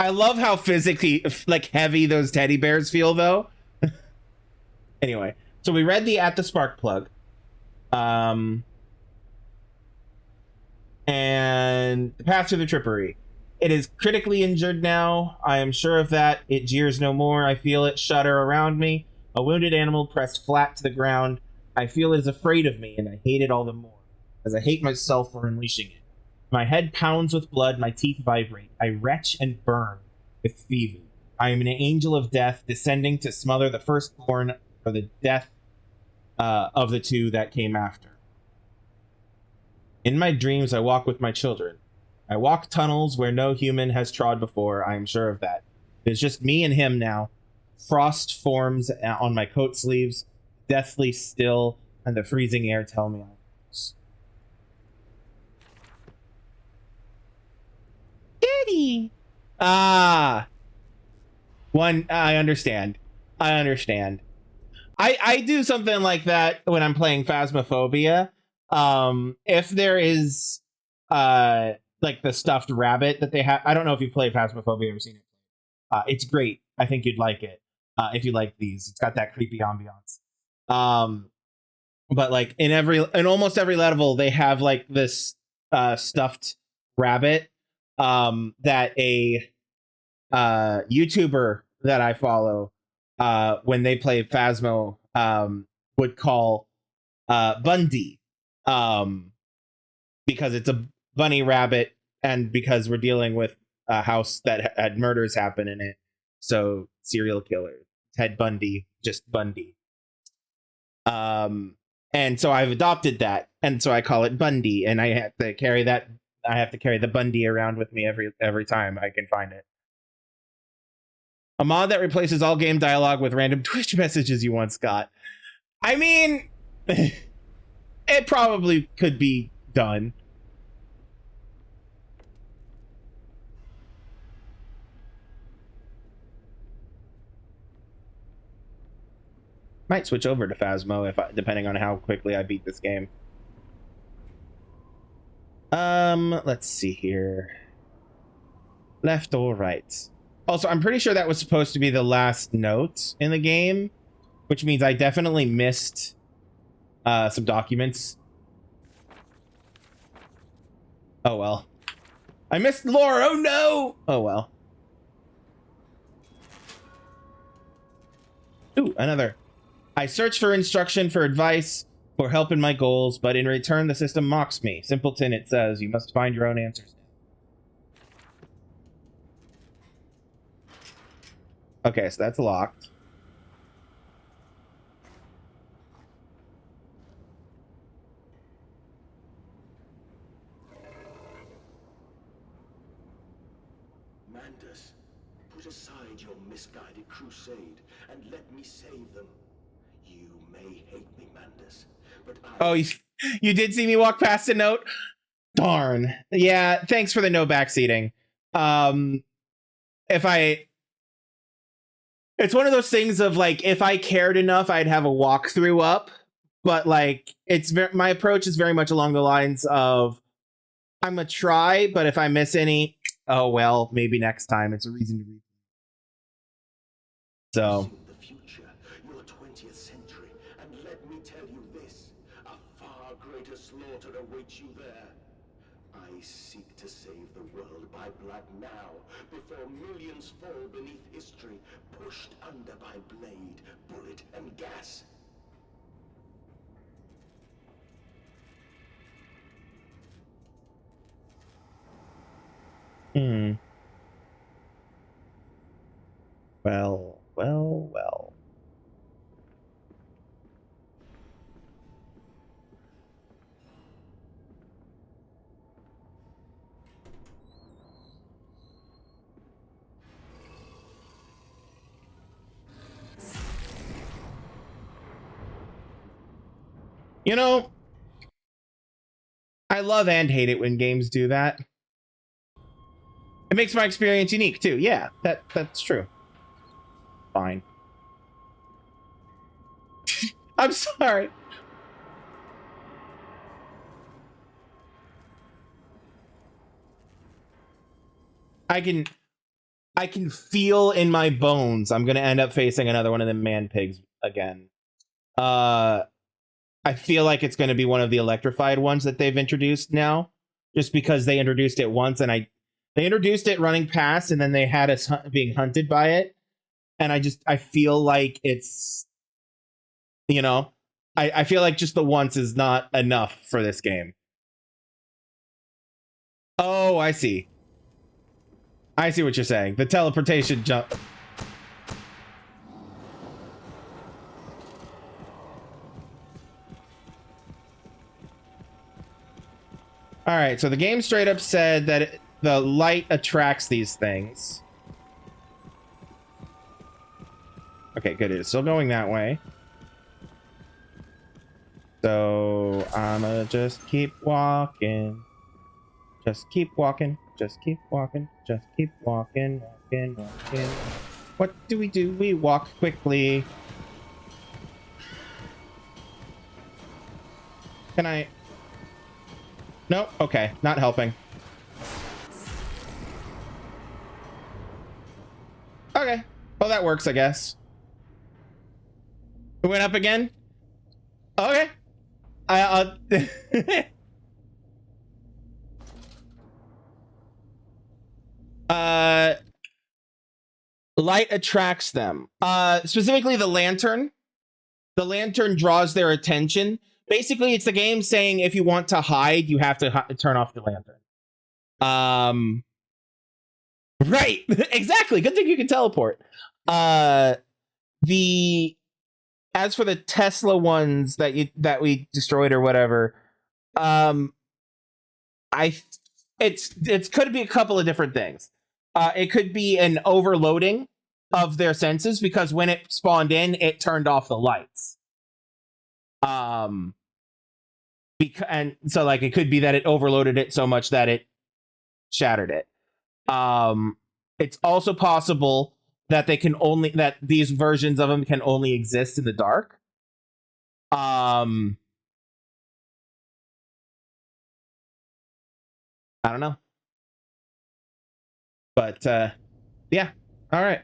love how physically heavy those teddy bears feel, though. Anyway, so we read the At the Spark plug. And the path to the trippery. It is critically injured now. I am sure of that. It jeers no more. I feel it shudder around me. A wounded animal pressed flat to the ground. I feel it is afraid of me, and I hate it all the more, as I hate myself for unleashing it. My head pounds with blood, my teeth vibrate. I retch and burn with fever. I am an angel of death, descending to smother the firstborn for the death of the two that came after. In my dreams, I walk with my children. I walk tunnels where no human has trod before, I am sure of that. It's just me and him now. Frost forms on my coat sleeves, deathly still, and the freezing air tell me I'm close. Daddy! I understand. I do something like that when I'm playing Phasmophobia. If there is like the stuffed rabbit that they have, I don't know if you've played Phasmophobia or seen it. It's great. I think you'd like it if you like these. It's got that creepy ambiance. But like in almost every level, they have like this stuffed rabbit that a YouTuber that I follow when they play Phasmo would call Bundy, because it's a bunny rabbit, and because we're dealing with a house that had murders happen in it, so serial killer Ted Bundy, just Bundy. And so I've adopted that, and so I call it Bundy, and I have to carry that. I have to carry the Bundy around with me every time I can find it. A mod that replaces all game dialogue with random Twitch messages you once got. I mean, it probably could be done. Might switch over to Phasmo depending on how quickly I beat this game. Let's see here. Left or right? Also, I'm pretty sure that was supposed to be the last note in the game, which means I definitely missed some documents. Oh well. I missed lore. Oh no. Oh well. Ooh, another. I search for instruction, for advice, for help in my goals, but in return the system mocks me. Simpleton, it says, you must find your own answers. Okay, so that's locked. Mandus, put aside your misguided crusade and let me save them. You may hate me, Mandus, but I... Oh, you did see me walk past a note? Darn. Yeah, thanks for the no backseating. It's one of those things of like, if I cared enough, I'd have a walkthrough up. But like, my approach is very much along the lines of, I'm gonna try, but if I miss any, oh well, maybe next time. It's a reason to read. So. The future, your 20th century, and let me tell you this: a far greater slaughter awaits you there. I seek to save the world by blood now, before millions fall beneath history, pushed under by blade, bullet, and gas. Well. You know, I love and hate it when games do that. It makes my experience unique too. Yeah, that's true. Fine. I'm sorry. I can feel in my bones I'm gonna end up facing another one of them man pigs again. I feel like it's gonna be one of the electrified ones that they've introduced now. just because they introduced it once, and they introduced it running past, and then they had us being hunted by it, and I feel like it's, you know, I feel like just the once is not enough for this game. Oh, I see. I see what you're saying. The teleportation jump. All right, so the game straight up said that the light attracts these things. Okay, good. It's still going that way. So I'ma just keep walking. Just keep walking. Just keep walking. Just keep walking. Walking. What do? We walk quickly. Can I? Nope. Okay, not helping. Okay. Well, that works, I guess. It went up again? Okay. Light attracts them. Specifically the lantern. The lantern draws their attention. Basically, it's the game saying if you want to hide, you have to turn off the lantern. Right. Exactly. Good thing you can teleport. As for the Tesla ones that we destroyed or whatever, it could be a couple of different things. It could be an overloading of their senses because when it spawned in, it turned off the lights. And so like it could be that it overloaded it so much that it shattered it. It's also possible that that these versions of them can only exist in the dark. I don't know. But yeah. All right.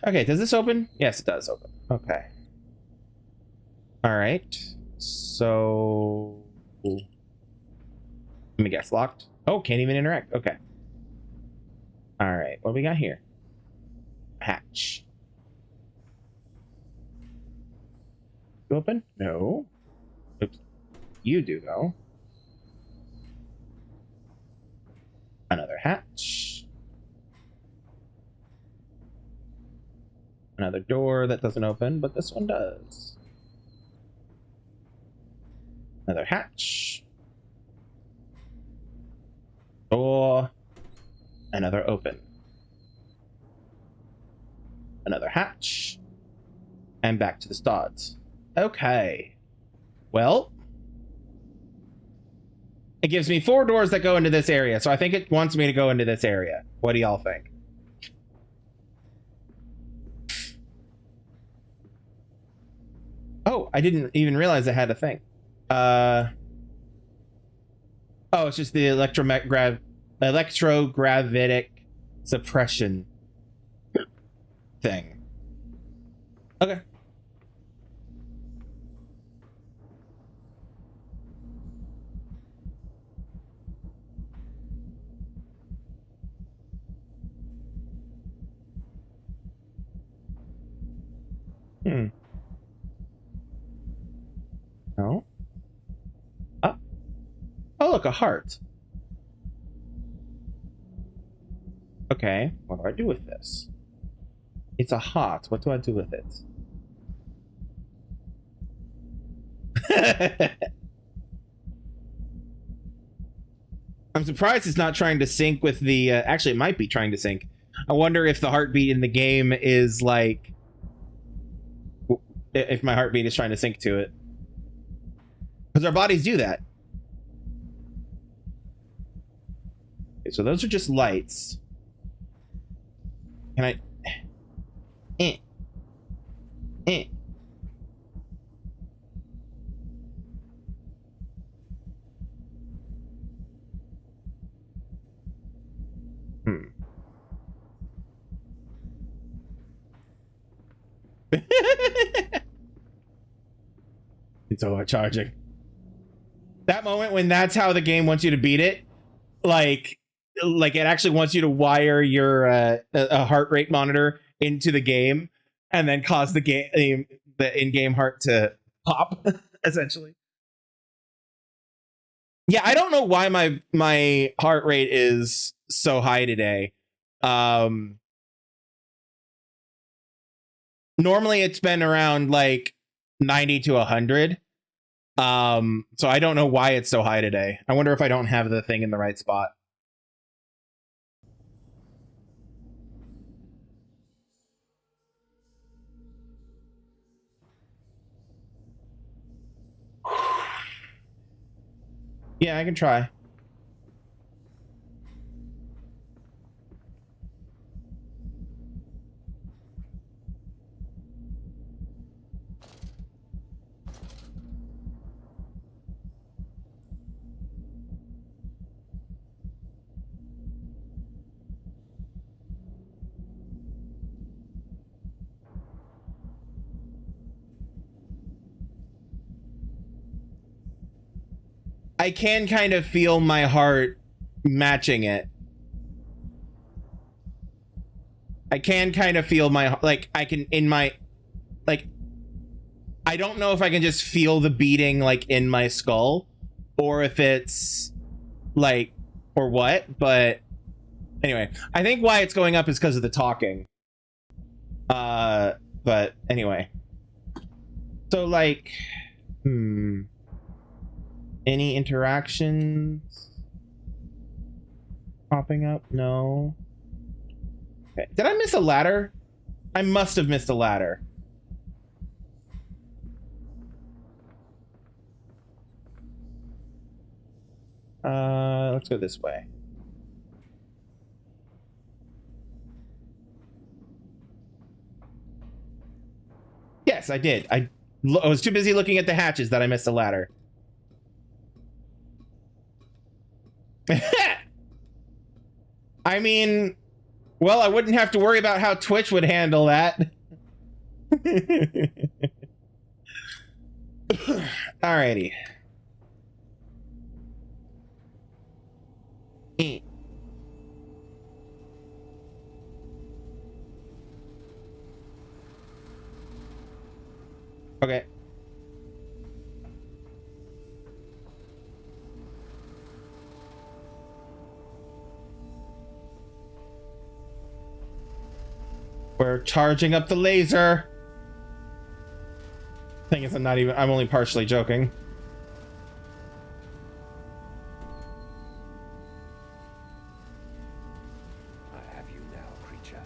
Okay, does this open? Yes, it does open. Okay. All right. So let me guess. Locked. Oh, can't even interact. Okay. All right. What do we got here? Hatch. You open? No. Oops. You do though. Another hatch. Another door that doesn't open, but this one does. Another hatch. Door. Another open. Another hatch. And back to the start. Okay. Well, it gives me 4 doors that go into this area, so I think it wants me to go into this area. What do y'all think? Oh, I didn't even realize I had a thing. Oh, it's just the electrogravitic suppression thing. Okay. No. Oh. Oh, look, a heart. Okay, what do I do with this? It's a heart. What do I do with it? I'm surprised it's not trying to sync with the... actually, it might be trying to sync. I wonder if the heartbeat in the game is like... if my heartbeat is trying to sync to it. Because our bodies do that. Okay, so those are just lights. Can I... It's overcharging. That moment when that's how the game wants you to beat it, like it actually wants you to wire your a heart rate monitor into the game and then cause the in-game heart to pop essentially. Yeah, I don't know why my heart rate is so high today. Normally it's been around like 90 to 100. So I don't know why it's so high today. I wonder if I don't have the thing in the right spot. Yeah, I can try. I can kind of feel my heart matching it. I can kind of feel my, like, I can in my, like, I don't know if I can just feel the beating like in my skull or if it's like, or what, but anyway, I think why it's going up is because of the talking. But anyway. So like, any interactions popping up? No. Okay. Did I miss a ladder? I must have missed a ladder. Let's go this way. Yes, I did. I was too busy looking at the hatches that I missed a ladder. I mean, well, I wouldn't have to worry about how Twitch would handle that. Alrighty. Okay. We're charging up the laser. Thing is, I'm only partially joking. I have you now, creature.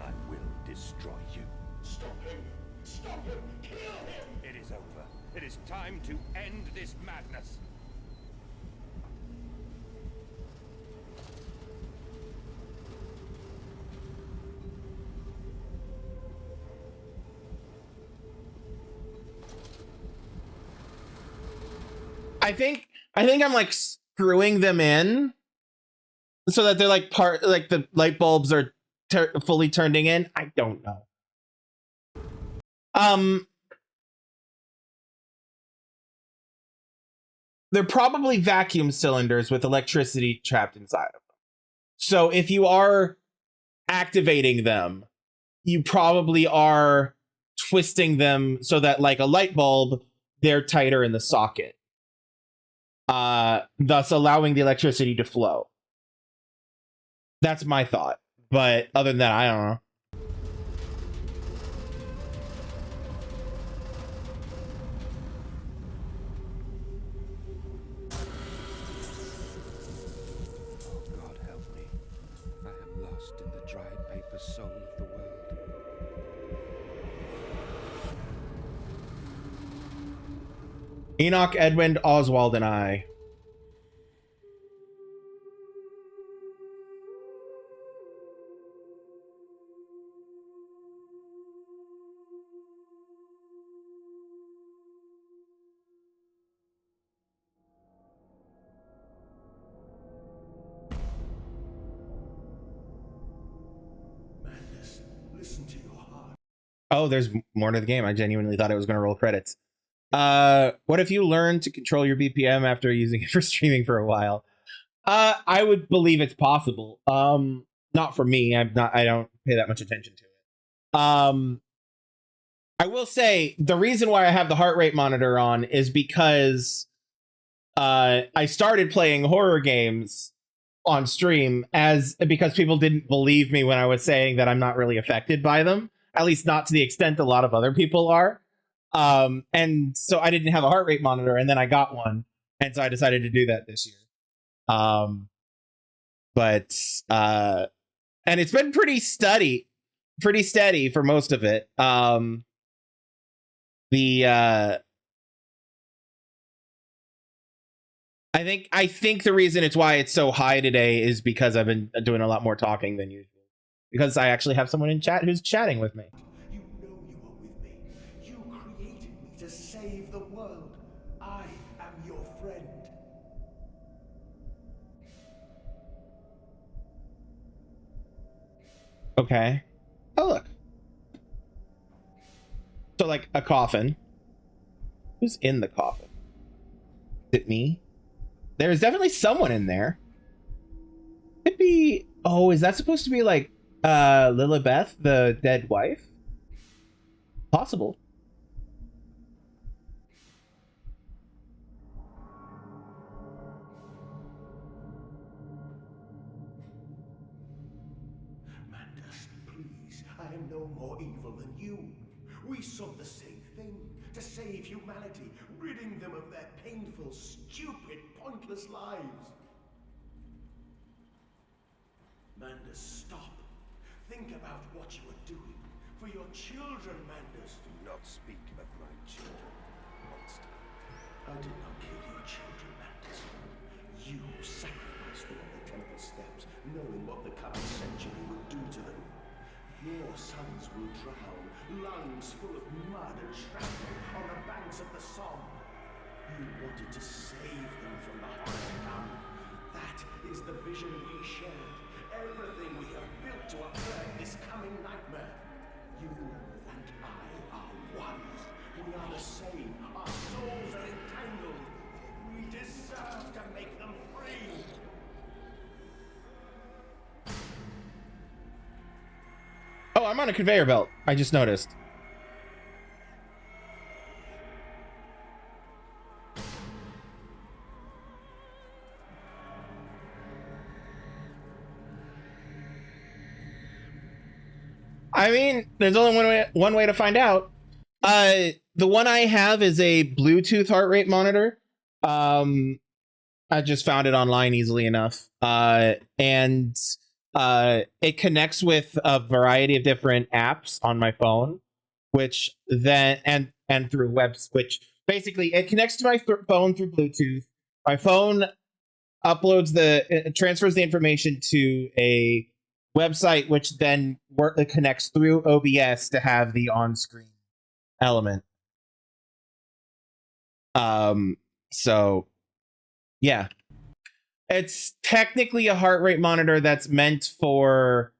I will destroy you. Stop him! Stop him! Kill him! It is over. It is time to end this madness. I think I'm like screwing them in so that they're like like the light bulbs are fully turning in. I don't know. They're probably vacuum cylinders with electricity trapped inside of them. So if you are activating them, you probably are twisting them so that, like a light bulb, they're tighter in the socket. Thus allowing the electricity to flow. That's my thought. But other than that, I don't know. Oh, God help me. I am lost in the dried paper soul of the world. Enoch, Edwin, Oswald, and I. Madness, listen to your heart. Oh, there's more to the game. I genuinely thought it was going to roll credits. What if you learn to control your BPM after using it for streaming for a while? I would believe it's possible. Not for me. I don't pay that much attention to it. I will say the reason why I have the heart rate monitor on is because I started playing horror games on stream because people didn't believe me when I was saying that I'm not really affected by them, at least not to the extent a lot of other people are. And so I didn't have a heart rate monitor, and then I got one, and so I decided to do that this year. But and it's been pretty steady for most of it. I think the reason it's why it's so high today is because I've been doing a lot more talking than usual. Because I actually have someone in chat who's chatting with me. You know you are with me. You created me to save the world. I am your friend. Okay. Oh, look. So, like, a coffin. Who's in the coffin? Is it me? There's definitely someone in there. Could be... Oh, is that supposed to be, like, Lilibeth, the dead wife? Possible. Mandas, please, I am no more evil than you. We sought the same thing, to save humanity, ridding them of their painful, stupid, pointless lives. Mandas, stop. Think about what you are doing. For your children, Mandas. Do not speak of my children, monster. I did not kill your children, Mandas. You sacrificed them on the temple steps, knowing what the coming century would do to them. Your sons will drown, lungs full of mud and shrapnel, on the banks of the Somme. You wanted to save them from the horror to come. That is the vision we shared. Everything we have built to avert this coming nightmare. You and I are one. We are the same. Our souls are entangled. We deserve to make them free. Oh, I'm on a conveyor belt. I just noticed. I mean, there's only one way to find out. The one I have is a Bluetooth heart rate monitor. I just found it online easily enough. And it connects with a variety of different apps on my phone, which then and through webs, which basically it connects to my phone through Bluetooth. My phone uploads it transfers the information to a website, which then connects through OBS to have the on-screen element. So yeah, it's technically a heart rate monitor that's meant for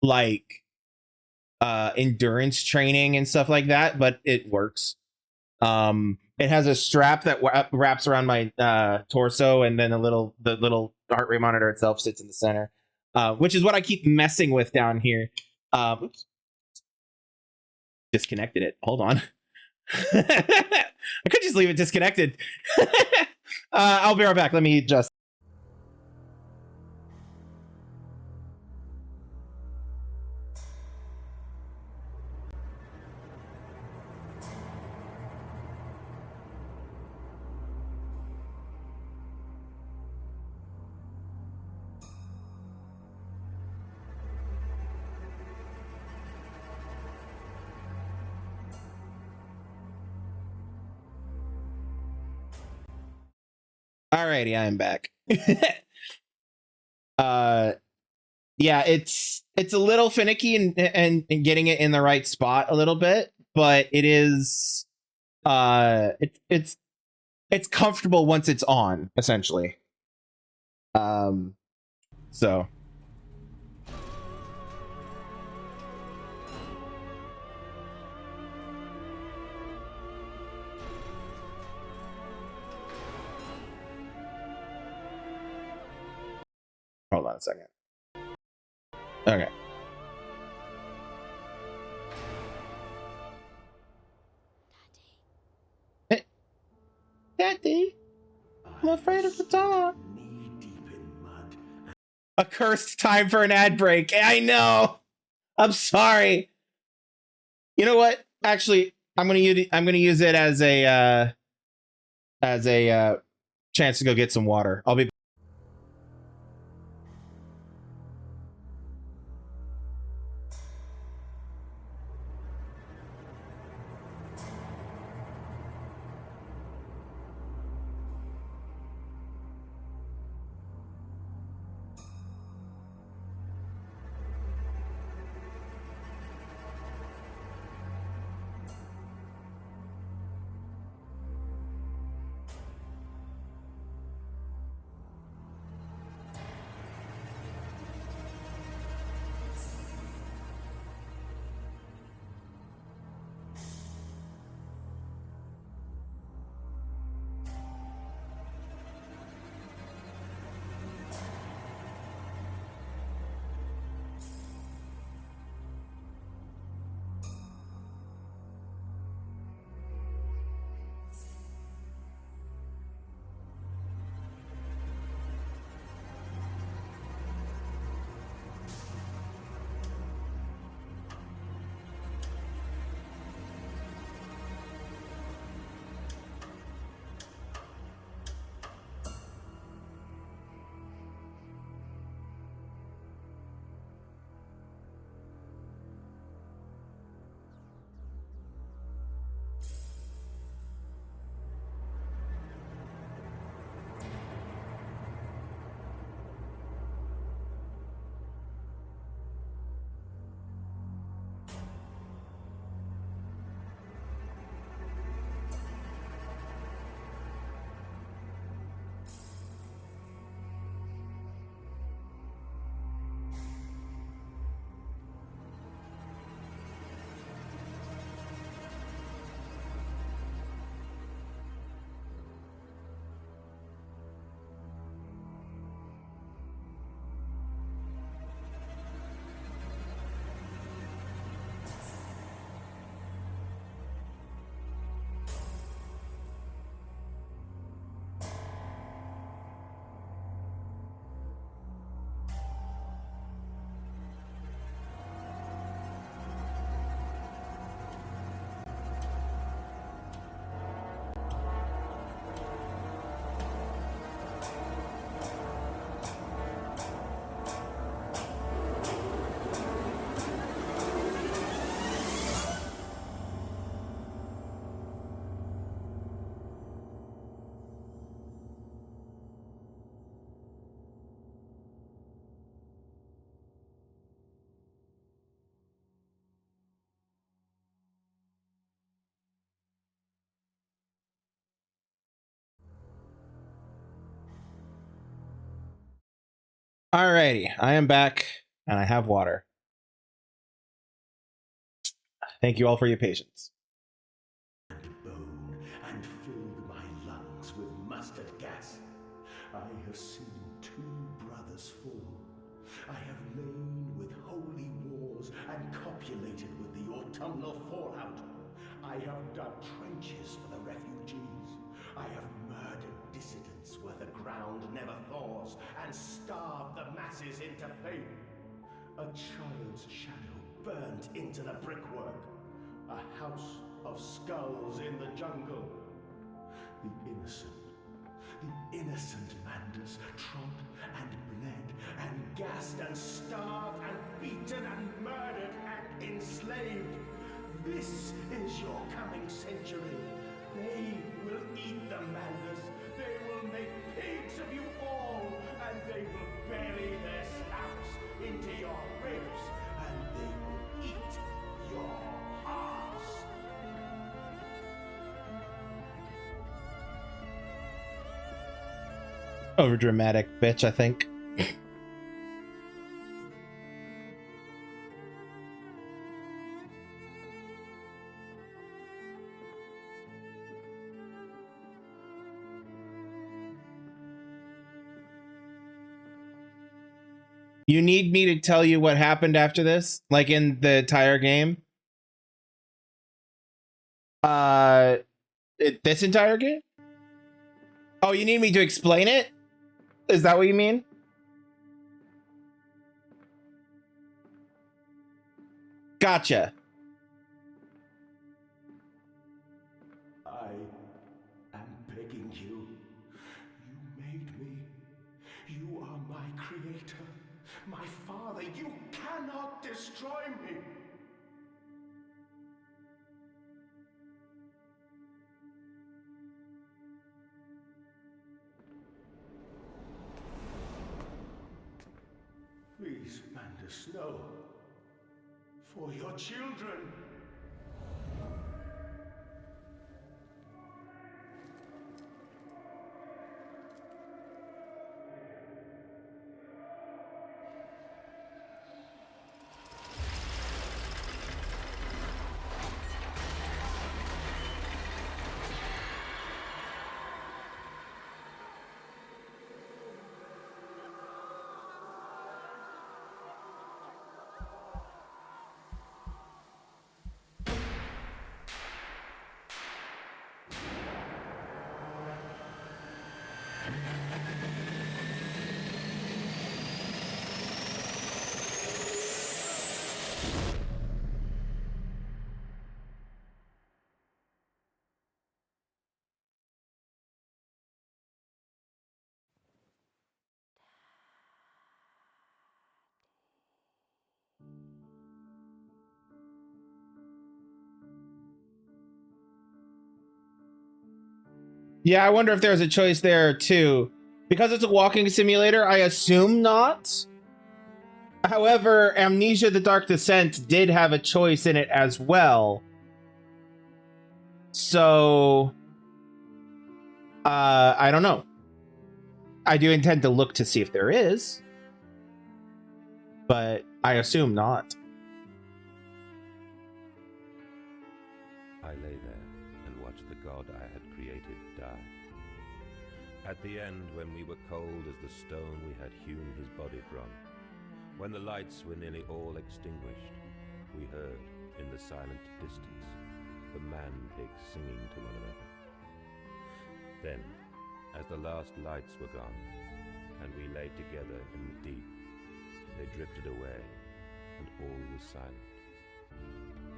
like endurance training and stuff like that, but it works. It has a strap that wraps around my torso, and then the little heart rate monitor itself sits in the center, which is what I keep messing with down here. Oops. Disconnected it. Hold on. I could just leave it disconnected. I'll be right back. Let me just. Alrighty, I'm back. Yeah, it's a little finicky and getting it in the right spot a little bit, but it is it's comfortable once it's on, essentially. So on a second. Okay. Hey, Daddy, I'm afraid of the dark. Knee-deep in mud. A cursed time for an ad break. I know. I'm sorry. You know what? Actually, I'm gonna use it as a chance to go get some water. I'll be. Alrighty, I am back and I have water. Thank you all for your patience. Bone and filled my lungs with mustard gas. I have seen two brothers fall. I have lain with holy wars and copulated with the autumnal fallout. I have dug trenches for the refugees. I have murdered dissidents where the ground never thaws and starved the masses into pain. A child's shadow burnt into the brickwork. A house of skulls in the jungle. The innocent Manders trod and bled and gassed and starved and beaten and murdered and enslaved. This is your coming century. They will eat the Manders. They will make pigs of you all, and they will bury their snouts into your ribs, and they will eat your hearts. Over dramatic bitch, I think. You need me to tell you what happened after this? Like in the entire game? This entire game? Oh, you need me to explain it? Is that what you mean? Gotcha. I am begging you. You made me. You are my creator, my father. You cannot destroy me. Please, Mandus, no. For your children. Yeah, I wonder if there's a choice there too. Because it's a walking simulator, I assume not. However, Amnesia: The Dark Descent did have a choice in it as well. So, I don't know. I do intend to look to see if there is, but I assume not. I lay there and watched the god I had created die. At the end, when we were cold as the stone we had hewn his body from, when the lights were nearly all extinguished, we heard, in the silent distance, the man-pigs singing to one another. Then, as the last lights were gone, and we lay together in the deep, they drifted away, and all was silent.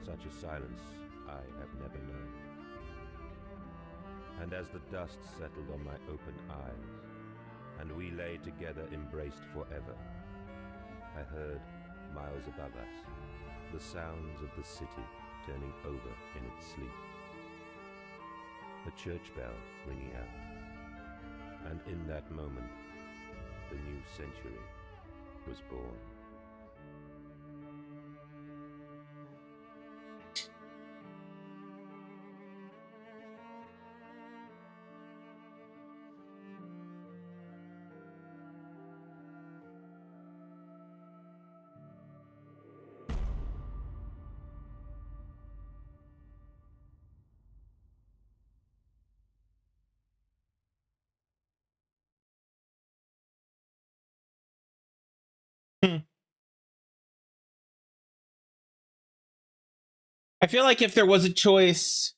Such a silence I have never known. And as the dust settled on my open eyes, and we lay together embraced forever, I heard, miles above us, the sounds of the city turning over in its sleep. A church bell ringing out, and in that moment, the new century was born. I feel like if there was a choice,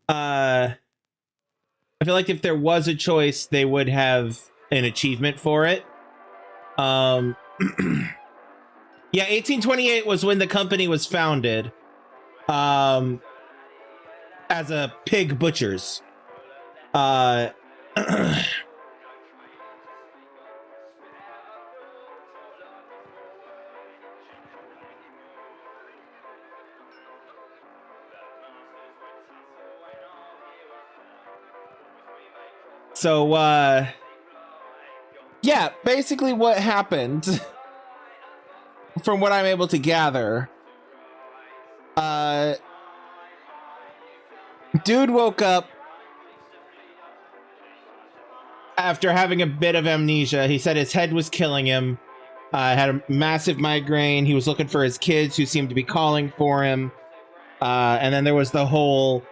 I feel like if there was a choice, they would have an achievement for it. Yeah, 1828 was when the company was founded. As a pig butcher's. So, yeah, basically what happened, from what I'm able to gather, dude woke up after having a bit of amnesia. He said his head was killing him. Had a massive migraine. He was looking for his kids who seemed to be calling for him. And then there was the whole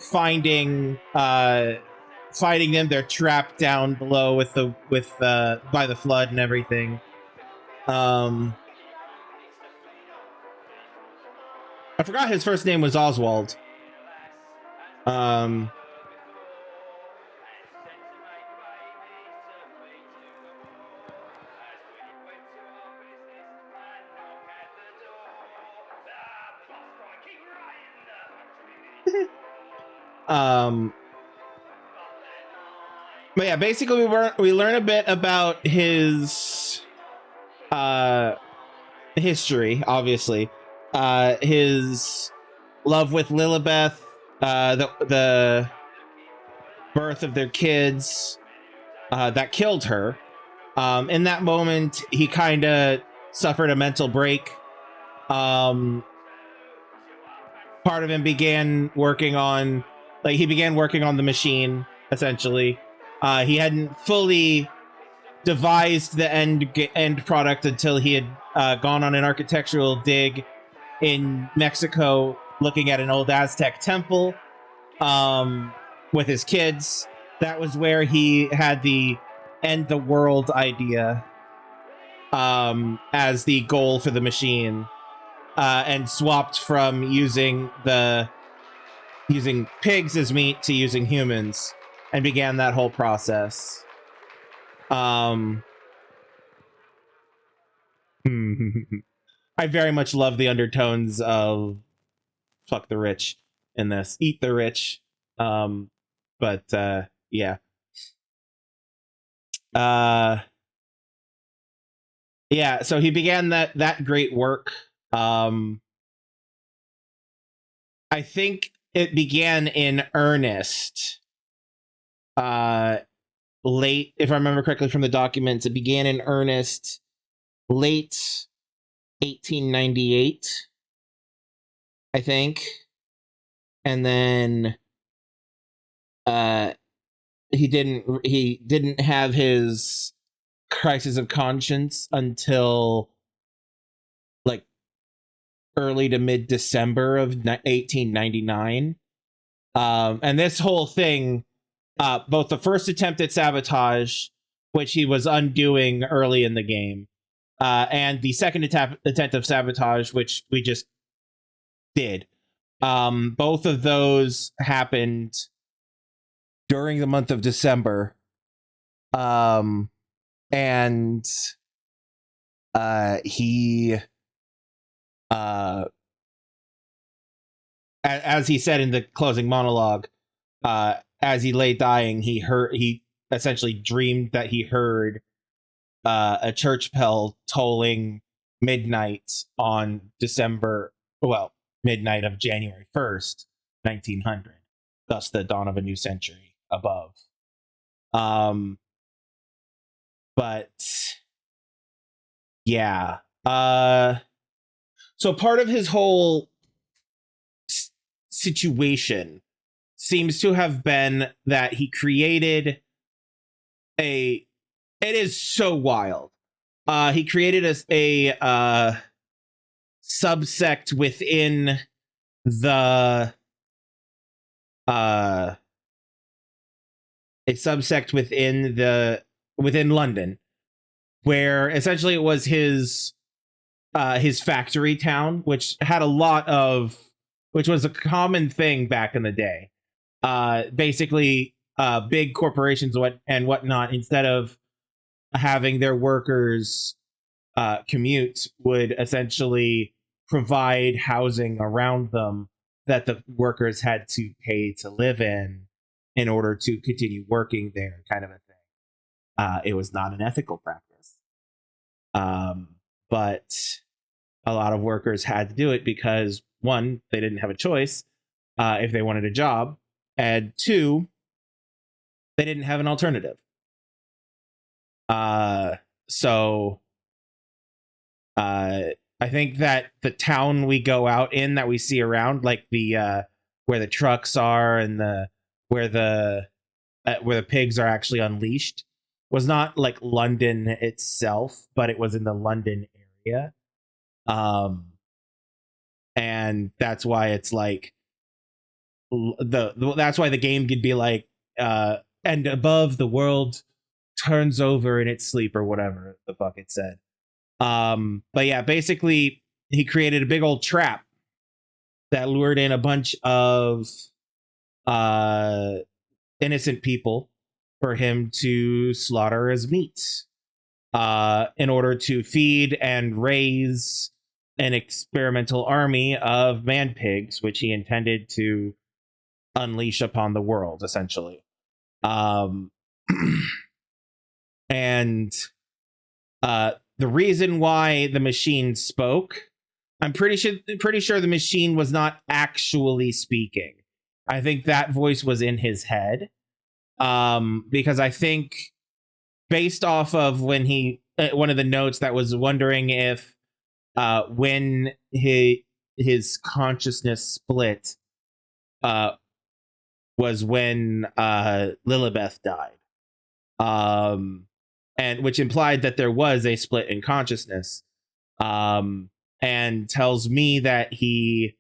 finding them. They're trapped down below by the flood and everything. I forgot his first name was Oswald. But yeah, basically we learn a bit about his history, obviously. His love with Lilibeth, the birth of their kids that killed her. In that moment, he kind of suffered a mental break. Part of him began working on, he began working on the machine, essentially. He hadn't fully devised the end product until he had gone on an architectural dig in Mexico, looking at an old Aztec temple with his kids. That was where he had the end the world idea as the goal for the machine, and swapped from using pigs as meat to using humans, and began that whole process. I very much love the undertones of fuck the rich in this. Eat the rich. But yeah. Yeah, so he began that great work. I think it began in earnest late, if I remember correctly from the documents, it began in earnest late 1898, I think. And then he didn't have his crisis of conscience until like early to mid December of 1899. And this whole thing, both the first attempt at sabotage, which he was undoing early in the game, and the second attempt of sabotage, which we just did, both of those happened during the month of December. And he as he said in the closing monologue, as he lay dying, he essentially dreamed that he heard a church bell tolling midnight on midnight of January 1st, 1900, thus the dawn of a new century above. But yeah. So part of his whole situation seems to have been that he created it is so wild. He created a subsect within the within London, where essentially it was his factory town, which was a common thing back in the day. Basically, big corporations and whatnot, instead of having their workers commute, would essentially provide housing around them that the workers had to pay to live in order to continue working there, kind of a thing. It was not an ethical practice. But a lot of workers had to do it because, one, they didn't have a choice if they wanted a job, and two, they didn't have an alternative. So I think that the town we go out in, that we see around, like the where the trucks are and where the pigs are actually unleashed, was not like London itself, but it was in the London area. And that's why it's like that's why the game could be like and above the world turns over in its sleep, or whatever the fuck it said. But yeah, basically he created a big old trap that lured in a bunch of innocent people for him to slaughter as meat in order to feed and raise an experimental army of man pigs, which he intended to unleash upon the world, essentially. And the reason why the machine spoke, I'm pretty sure the machine was not actually speaking. I think that voice was in his head. Because I think based off of when he one of the notes that was wondering if when his consciousness split was when Lilibeth died. And which implied that there was a split in consciousness. And tells me that he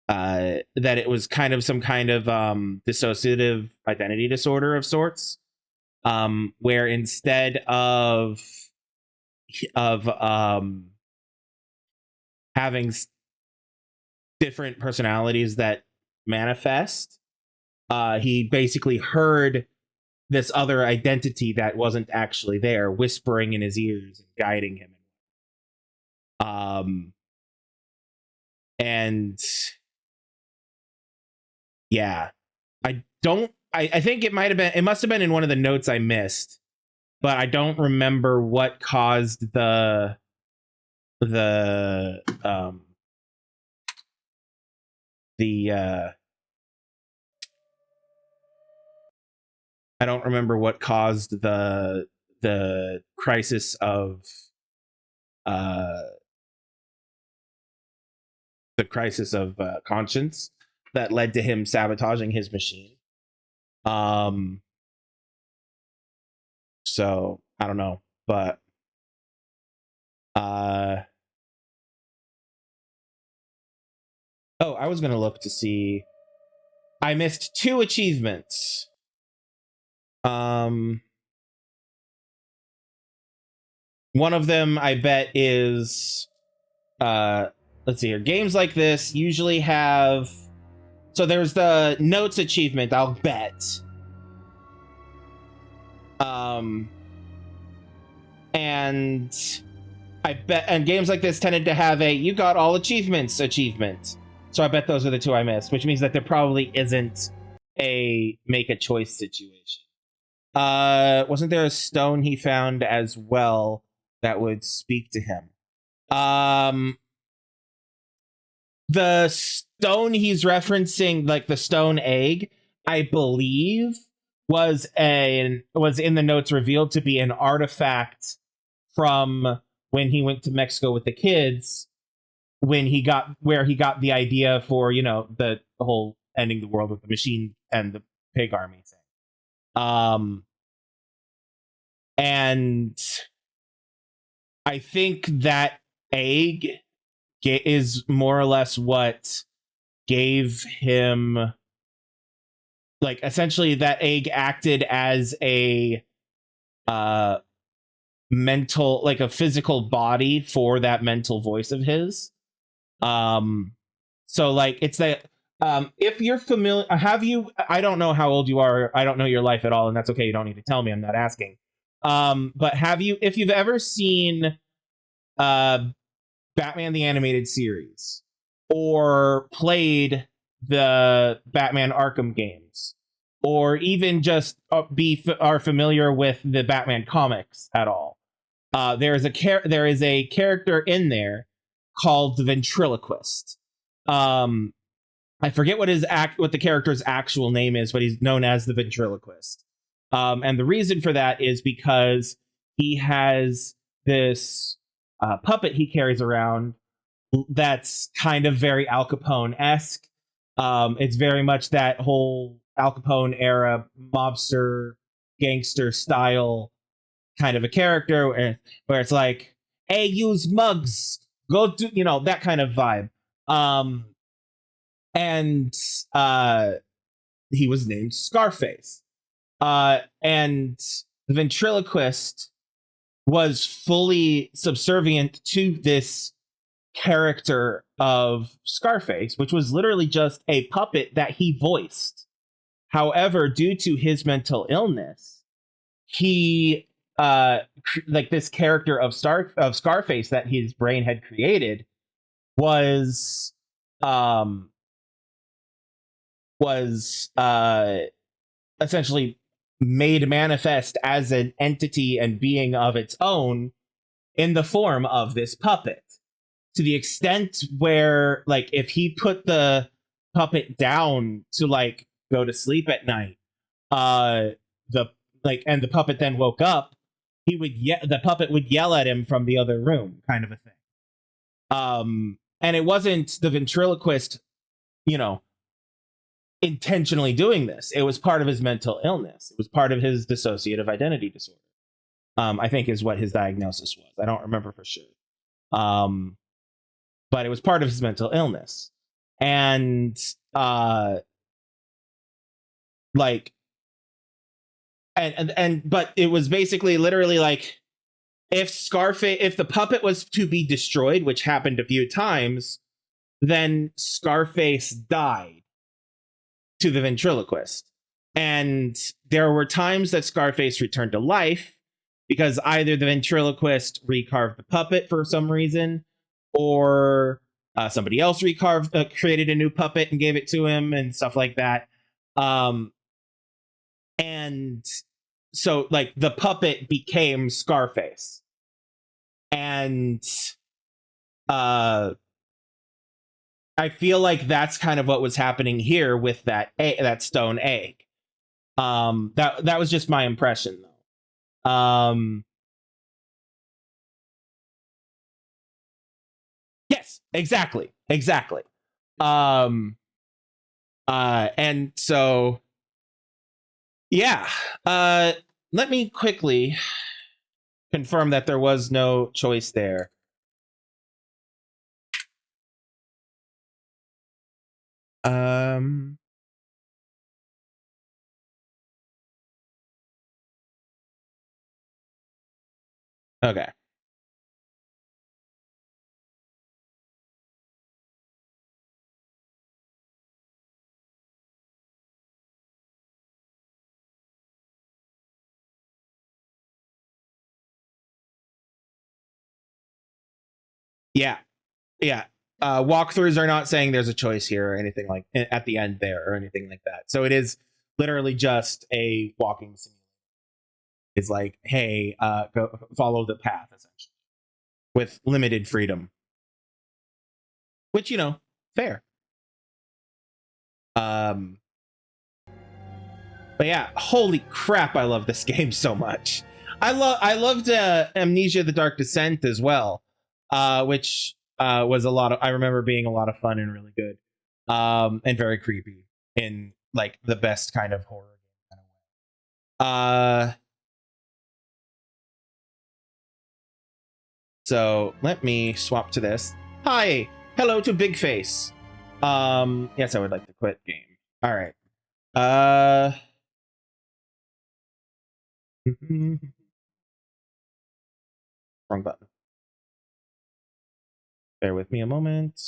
that it was kind of some kind of dissociative identity disorder of sorts, where instead of having different personalities that manifest, he basically heard this other identity that wasn't actually there, whispering in his ears and guiding him. And yeah, I think it must have been in one of the notes I missed, but I don't remember what caused the I don't remember what caused the crisis of conscience that led to him sabotaging his machine. So I don't know, but oh, I was gonna look to see. I missed 2 achievements. One of them I bet is let's see here. Games like this usually have, so there's the notes achievement, I'll bet. And I bet, and games like this tended to have a you got all achievements achievement. So I bet those are the 2 I missed, which means that there probably isn't a make a choice situation. Wasn't there a stone he found as well that would speak to him? The stone he's referencing, like the stone egg, I believe was in the notes revealed to be an artifact from when he went to Mexico with the kids, when he got the idea for, the whole ending the world with the machine and the pig army thing. And I think that egg is more or less what gave him, like, essentially that egg acted as a mental, like a physical body for that mental voice of his. So like it's that if you're familiar, I don't know how old you are, I don't know your life at all, and that's okay, you don't need to tell me, I'm not asking. But if you've ever seen Batman the Animated Series, or played the Batman Arkham games, or even just are familiar with the Batman comics at all, there is a character in there called the Ventriloquist. I forget what the character's actual name is, but he's known as the Ventriloquist. And the reason for that is because he has this puppet he carries around that's kind of very Al Capone-esque. It's very much that whole Al Capone era mobster gangster style kind of a character where it's like, hey, use mugs, go do, that kind of vibe. And he was named Scarface. And the ventriloquist was fully subservient to this character of Scarface, which was literally just a puppet that he voiced. However, due to his mental illness, he like this character of Scarface that his brain had created was essentially made manifest as an entity and being of its own in the form of this puppet, to the extent where, like, if he put the puppet down to like go to sleep at night, and the puppet then woke up, the puppet would yell at him from the other room, kind of a thing. And it wasn't the ventriloquist, intentionally doing this. It was part of his mental illness. It was part of his dissociative identity disorder. I think is what his diagnosis was. I don't remember for sure. But it was part of his mental illness. And but it was basically literally like, if the puppet was to be destroyed, which happened a few times, then Scarface died to the ventriloquist. And there were times that Scarface returned to life because either the ventriloquist recarved the puppet for some reason, or somebody else created a new puppet and gave it to him and stuff like that. And so, like, the puppet became Scarface. And I feel like that's kind of what was happening here with that stone egg. That was just my impression, though. Yes, exactly. And so, yeah. Let me quickly confirm that there was no choice there. Okay. Yeah. Walkthroughs are not saying there's a choice here or anything like at the end there or anything like that. So it is literally just a walking simulator. It's like, hey, go follow the path, essentially, with limited freedom, which, fair. But yeah, holy crap, I love this game so much. I loved Amnesia: The Dark Descent as well, which was I remember being a lot of fun and really good, and very creepy in like the best kind of horror kind of way. So let me swap to this. Hi, hello to Big Face. Yes, I would like to quit game. All right. Wrong button. Bear with me a moment.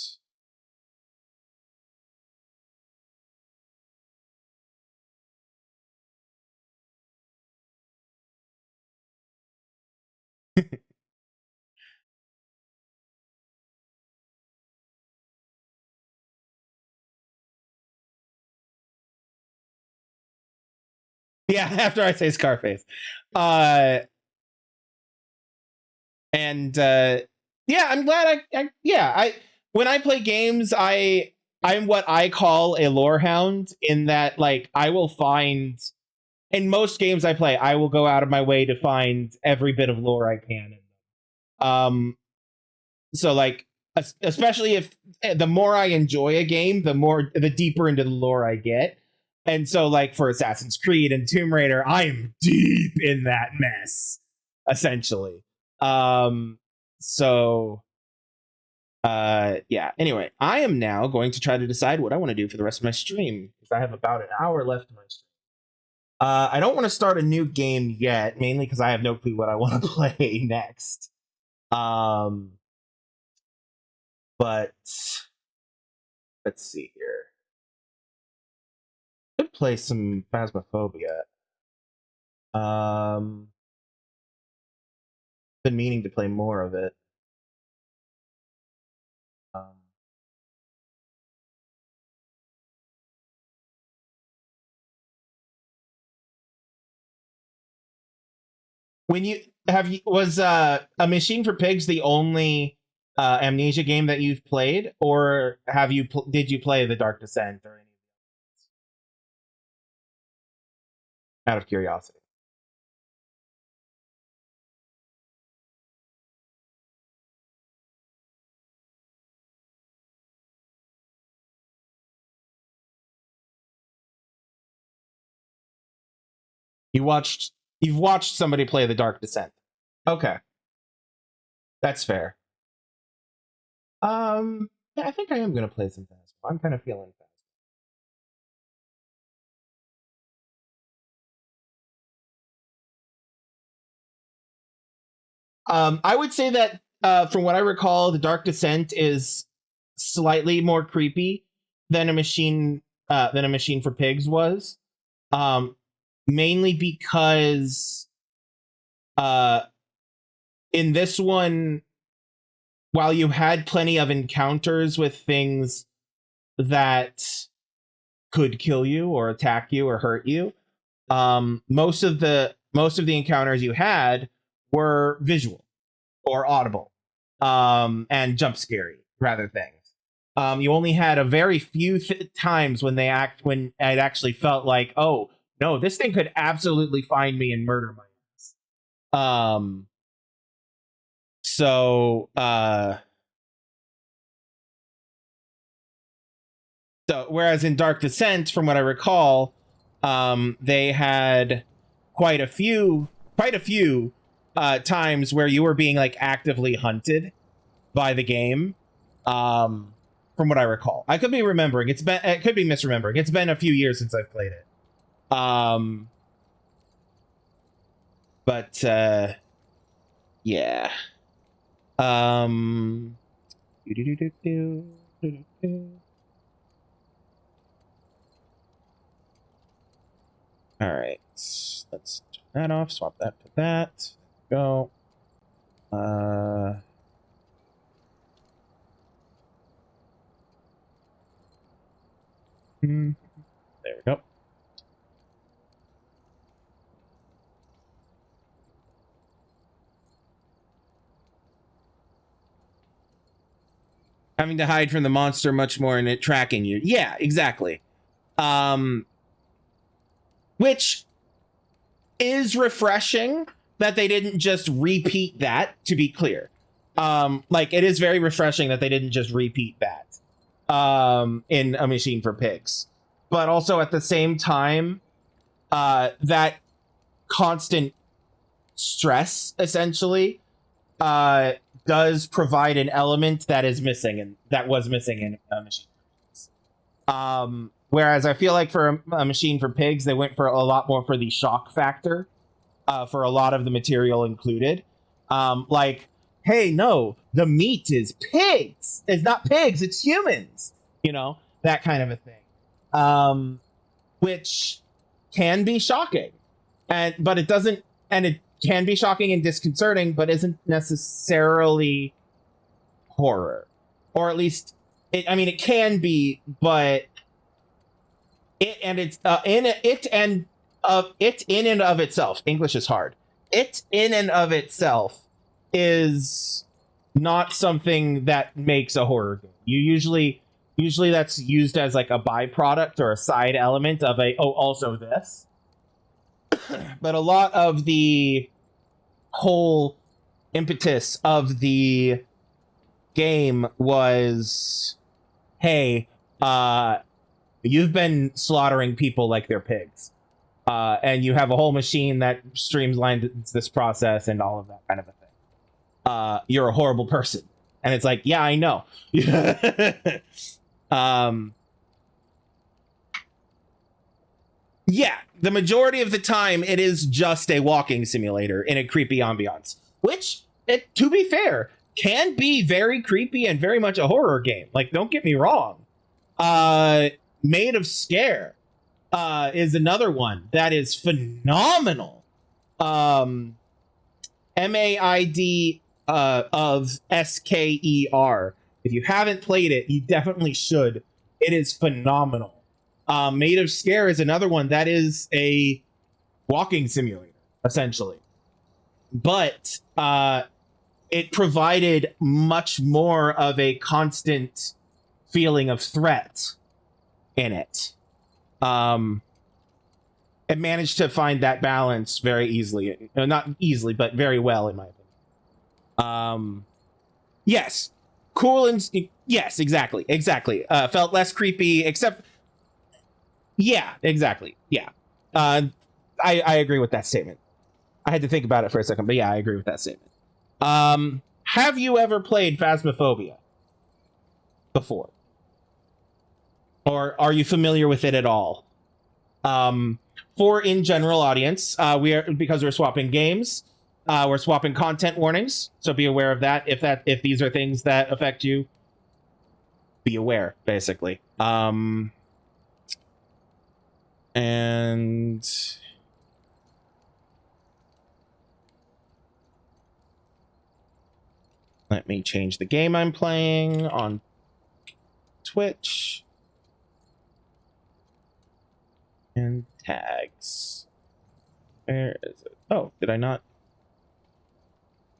Yeah, after I say Scarface. Yeah, I'm glad I when I play games, I'm what I call a lore hound, in that, like, I will find, in most games I play, I will go out of my way to find every bit of lore I can. So, like, especially if the more I enjoy a game, the deeper into the lore I get. And so, like, for Assassin's Creed and Tomb Raider, I am deep in that mess, essentially. Yeah. Anyway, I am now going to try to decide what I want to do for the rest of my stream, because I have about an hour left in my stream. I don't want to start a new game yet, mainly because I have no clue what I want to play next. But let's see here. Could play some Phasmophobia. Been meaning to play more of it. When you was A Machine for Pigs the only Amnesia game that you've played, or did you play The Dark Descent or any? Out of curiosity. You've watched somebody play The Dark Descent. Okay. That's fair. Yeah, I think I am gonna play some Phasmo. I'm kind of feeling Phasmo. I would say that from what I recall, The Dark Descent is slightly more creepy than a Machine for Pigs was. Mainly because in this one, while you had plenty of encounters with things that could kill you or attack you or hurt you, most of the encounters you had were visual or audible, and jump scary rather things. You only had a very few times when it actually felt like, oh no, this thing could absolutely find me and murder my ass. So whereas in Dark Descent, from what I recall, they had quite a few times where you were being like actively hunted by the game. From what I recall, I could be remembering. It could be misremembering. It's been a few years since I've played it. But yeah. All right, let's turn that off. Swap that to that. Go. There we go. Having to hide from the monster much more and it tracking you. Yeah, exactly. Which is refreshing that they didn't just repeat that, to be clear. Like, it is very refreshing that they didn't just repeat that in A Machine for Pigs. But also at the same time, that constant stress, essentially, does provide an element that is missing and that was missing in A Machine for Pigs. Whereas I feel like for A Machine for Pigs, they went for a lot more for the shock factor for a lot of the material included. Like, hey, no, the meat is pigs. It's not pigs, it's humans. You know, that kind of a thing. Which can be shocking. But it doesn't, and it can be shocking and disconcerting, but isn't necessarily horror. Or at least, it can be, but it in and of itself, English is hard. It in and of itself is not something that makes a horror game. Usually that's used as like a byproduct or a side element of also this. But a lot of the whole impetus of the game was, hey, you've been slaughtering people like they're pigs. And you have a whole machine that streamlines this process and all of that kind of a thing. You're a horrible person. And it's like, yeah, I know. Yeah, the majority of the time it is just a walking simulator in a creepy ambiance, which, to be fair, can be very creepy and very much a horror game. Like, don't get me wrong. Made of Scare is another one that is phenomenal. MAID of SKER. If you haven't played it, you definitely should. It is phenomenal. Made of Scare is another one that is a walking simulator, essentially. But it provided much more of a constant feeling of threat in it. It managed to find that balance very easily. Not easily, but very well, in my opinion. Yes. Cool and... Yes, exactly. Felt less creepy, except... Yeah, exactly. Yeah. I agree with that statement. I had to think about it for a second, but yeah, I agree with that statement. Have you ever played Phasmophobia before? Or are you familiar with it at all? For in general audience, because we're swapping games, we're swapping content warnings, so be aware of that. If these are things that affect you, be aware, basically. And let me change the game I'm playing on Twitch. And tags. Where is it? Oh, did I not?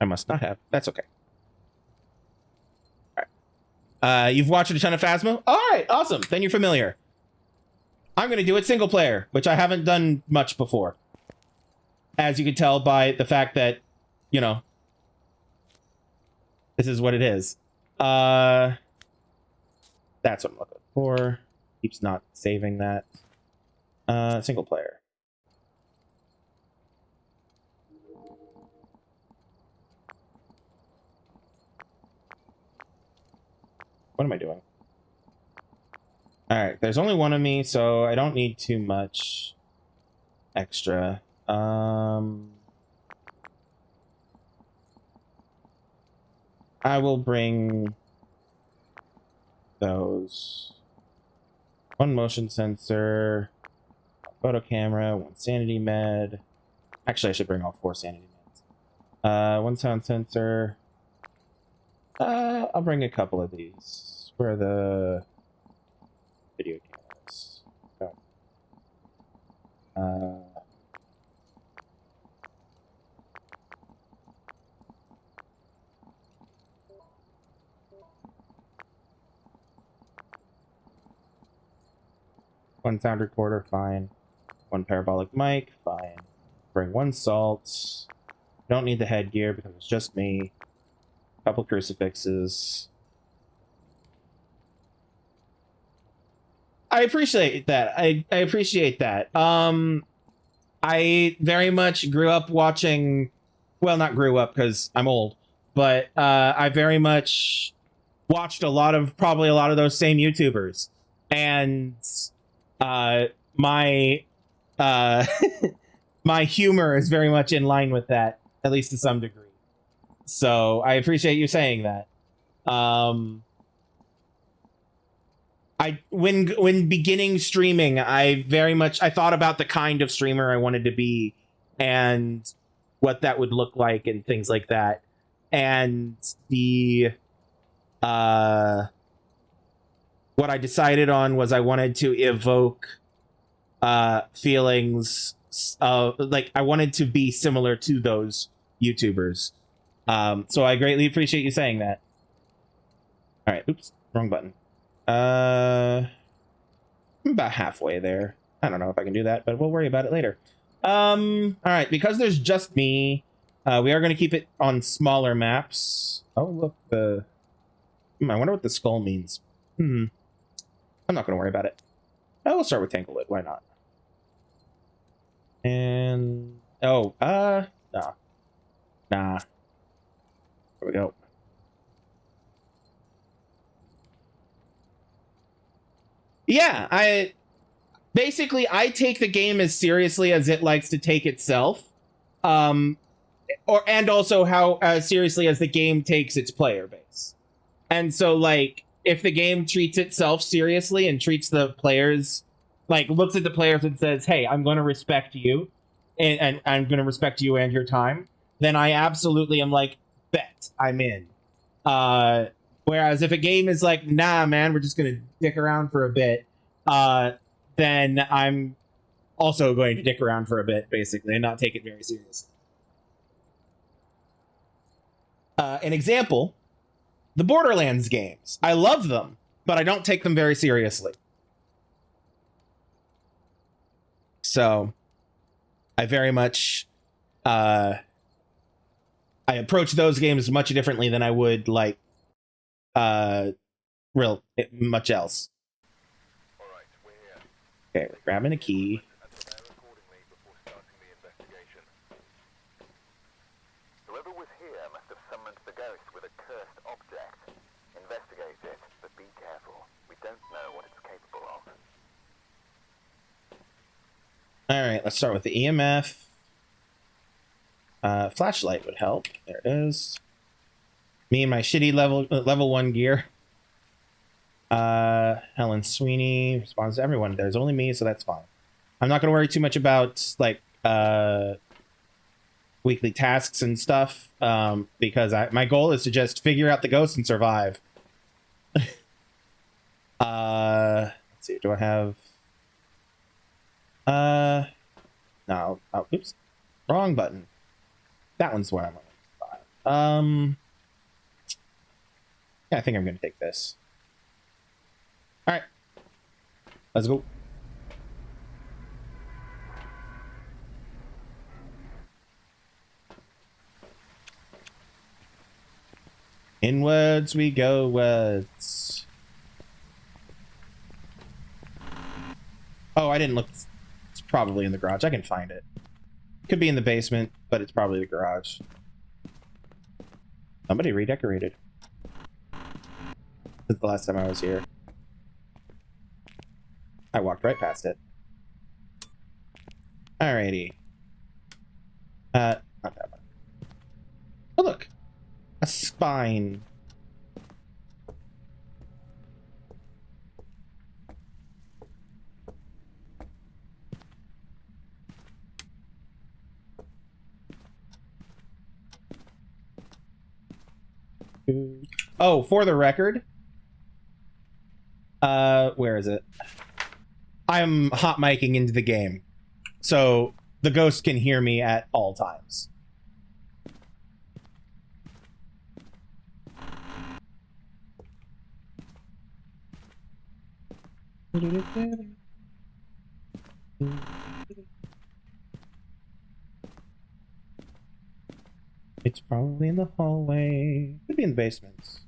I must not have. That's okay. All right. You've watched a ton of Phasmo? All right, awesome. Then you're familiar. I'm going to do it single player, which I haven't done much before. As you can tell by the fact that, you know, this is what it is. That's what I'm looking for. Keeps not saving that. Single player. What am I doing? All right, there's only one of me, so I don't need too much extra. I will bring those. One motion sensor, photo camera, one sanity med. Actually, I should bring all 4 sanity meds. One sound sensor. I'll bring a couple of these. Where are the video cameras? Oh. One sound recorder, fine. One parabolic mic, fine. Bring 1 salt. Don't need the headgear because it's just me. Couple crucifixes. I appreciate that. I appreciate that. I very much grew up watching... Well, not grew up because I'm old. But I very much watched probably a lot of those same YouTubers. And my my humor is very much in line with that, at least to some degree. So I appreciate you saying that. When beginning streaming, I thought about the kind of streamer I wanted to be and what that would look like and things like that. And what I decided on was I wanted to evoke feelings of, like, I wanted to be similar to those YouTubers. So I greatly appreciate you saying that. All right, oops, wrong button. I'm about halfway there. I don't know if I can do that, but we'll worry about it later. All right, because there's just me, we are going to keep it on smaller maps. Oh, look, I wonder what the skull means. I'm not going to worry about it. We'll start with Tanglewood. Why not? And... Oh, nah. There we go. Yeah, basically, I take the game as seriously as it likes to take itself, and also how as seriously as the game takes its player base. And so, like, if the game treats itself seriously and treats the players, like, looks at the players and says, "Hey, I'm going to respect you, and I'm going to respect you and your time," then I absolutely am like, "Bet I'm in." Whereas if a game is like, "Nah, man, we're just going to dick around for a bit," then I'm also going to dick around for a bit, basically, and not take it very seriously. An example, the Borderlands games. I love them, but I don't take them very seriously. So I very much I approach those games much differently than I would like much else. Okay, we're grabbing a key. Whoever was here must have summoned the ghost with a cursed object. Investigate it, but be careful. We don't know what it's capable of. All right, let's start with the EMF. Flashlight would help. There it is. Me and my shitty level 1 gear. Helen Sweeney responds to everyone. There's only me, so that's fine. I'm not going to worry too much about like weekly tasks and stuff because my goal is to just figure out the ghost and survive. Let's see. Do I have? No. Oh, oops. Wrong button. That one's where I'm on. Yeah, I think I'm going to take this. All right. Let's go. Inwards we go wards. Oh, I didn't look. It's probably in the garage. I can find it. Could be in the basement, but it's probably the garage. Somebody redecorated. Since the last time I was here. I walked right past it. Alrighty. Not that one. Oh, look. A spine. Oh, for the record. Where is it? I'm hot micing into the game. So the ghost can hear me at all times. It's probably in the hallway. Could be in the basements.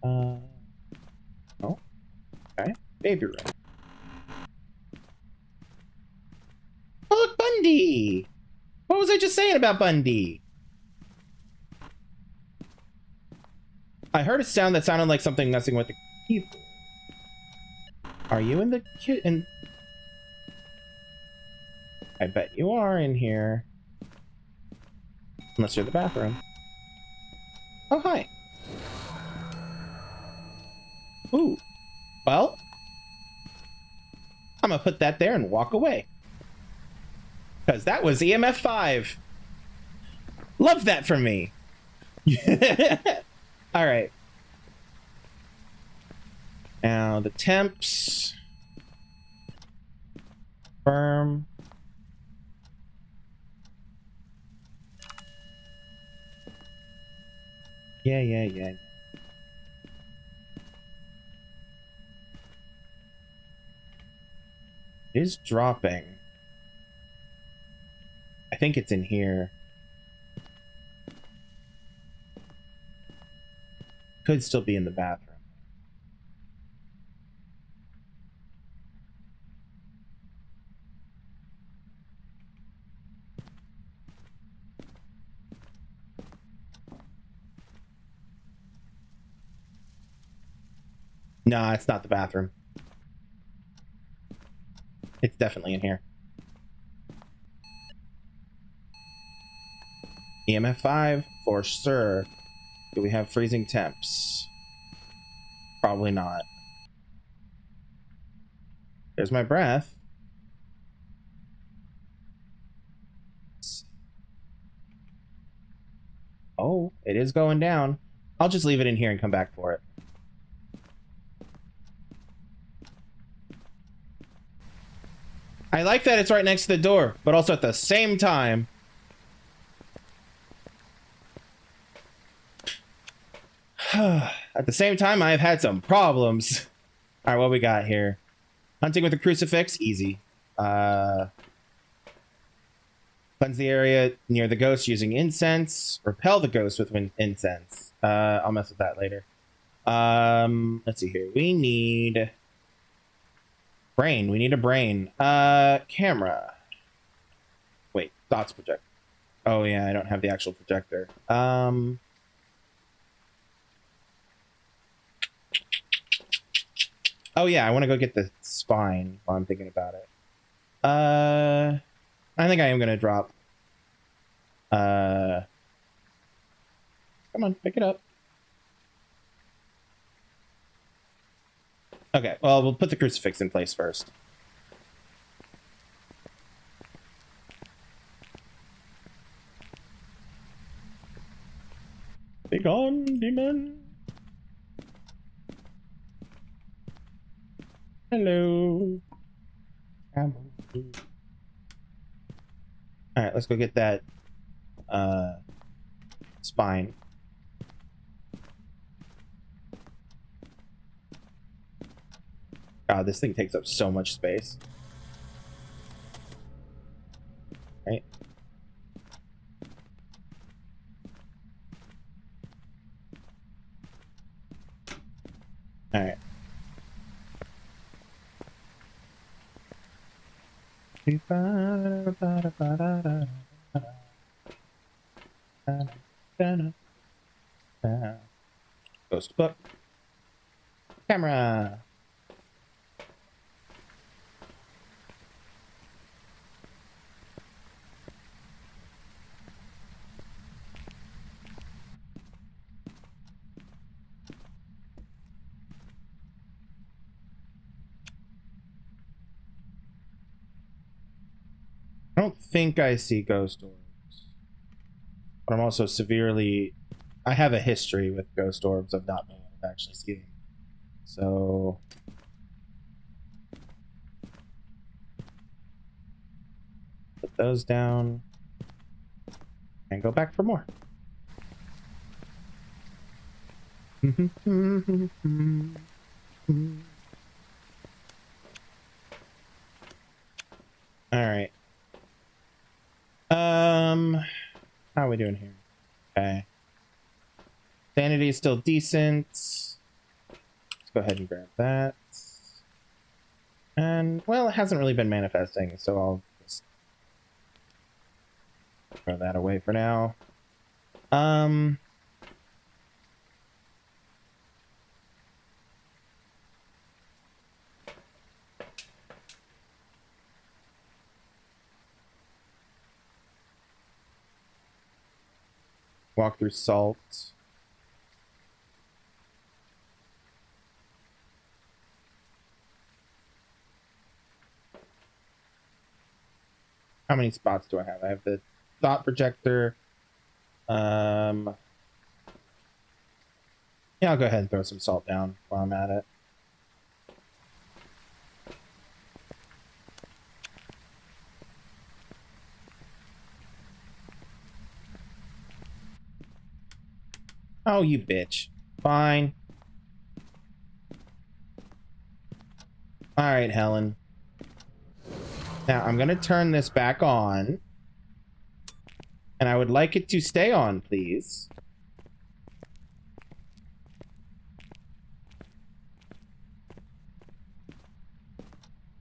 Oh. Okay. Baby room. Oh, look, Bundy! What was I just saying about Bundy? I heard a sound that sounded like something messing with the keyboard. Are you in the kitchen? I bet you are in here. Unless you're in the bathroom. Oh, hi. Ooh. Well, I'm gonna put that there and walk away. Because that was EMF 5. Love that from me. All right. Now the temps. Firm. Yeah. It is dropping. I think it's in here. Could still be in the bathroom. No, it's not the bathroom. it's definitely in here. EMF 5 for sure. Do we have freezing temps? Probably not. There's my breath. Oh, it is going down. I'll just leave it in here and come back for it. I like that it's right next to the door, but also at the same time, I've had some problems. All right, what we got here? Hunting with a crucifix, easy. Cleanse the area near the ghost using incense. Repel the ghost with incense. I'll mess with that later. Let's see here. We need brain. We need a brain. Camera. Wait, dots projector. Oh yeah, I don't have the actual projector. Oh yeah, I want to go get the spine while I'm thinking about it. I think I am gonna drop. Come on, pick it up. Okay, well, we'll put the crucifix in place first. Be gone, demon. Hello. Alright, let's go get that spine. God, this thing takes up so much space. Right? Alright. Ghost book. Camera. I don't think I see ghost orbs. But I'm also severely... I have a history with ghost orbs of not being able to actually see them. So... put those down. And go back for more. Alright. How are we doing here? Okay. Sanity is still decent. Let's go ahead and grab that. And, well, it hasn't really been manifesting, so I'll just throw that away for now. Walk through salt. How many spots do I have? I have the dot projector. Yeah, I'll go ahead and throw some salt down while I'm at it. Oh, you bitch. Fine. Alright, Helen. Now, I'm gonna turn this back on. And I would like it to stay on, please.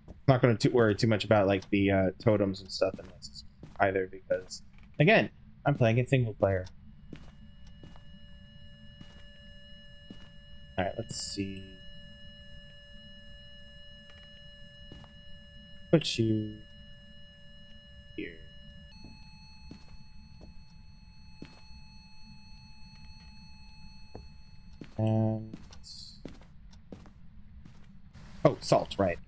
I'm not gonna worry too much about, like, the totems and stuff in this either, because, again, I'm playing a single player. Alright, let's see. Put you here. And oh, salt, right.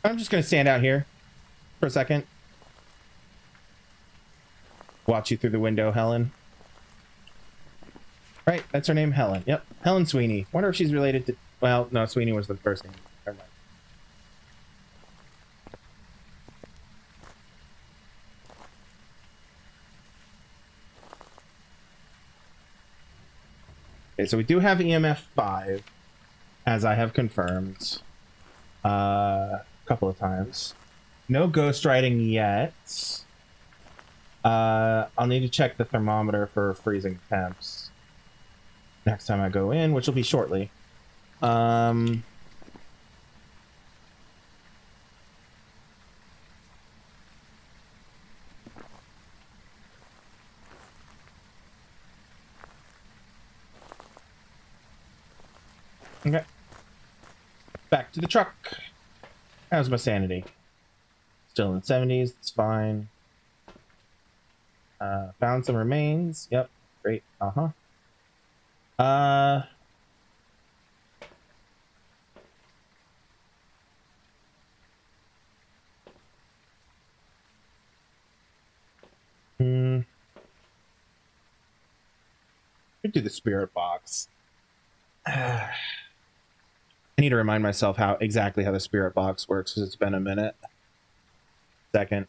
I'm just gonna stand out here for a second. Watch you through the window, Helen. Right, that's her name, Helen. Yep, Helen Sweeney. Wonder if she's related to... Well, no, Sweeney was the first name. Never mind. Okay, so we do have EMF 5, as I have confirmed a couple of times. No ghostwriting yet. I'll need to check the thermometer for freezing temps next time I go in, which will be shortly. Okay. Back to the truck. How's my sanity? Still in the 70s. It's fine. Found some remains. Yep. Great. Could do the spirit box. I need to remind myself exactly how the spirit box works because it's been a minute. Second.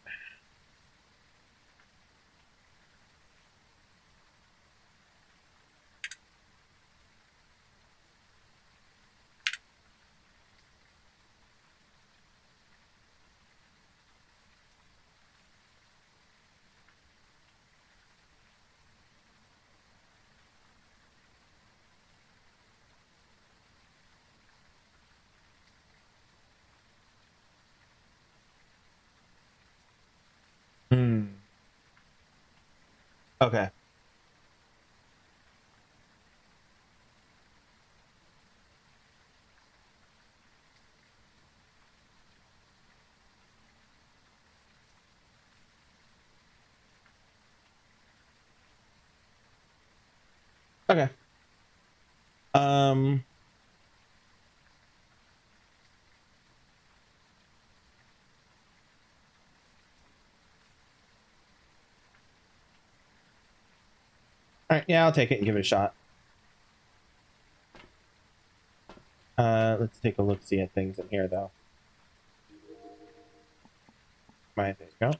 Okay. Okay. All right, yeah, I'll take it and give it a shot. Let's take a look-see at things in here, though. There you go.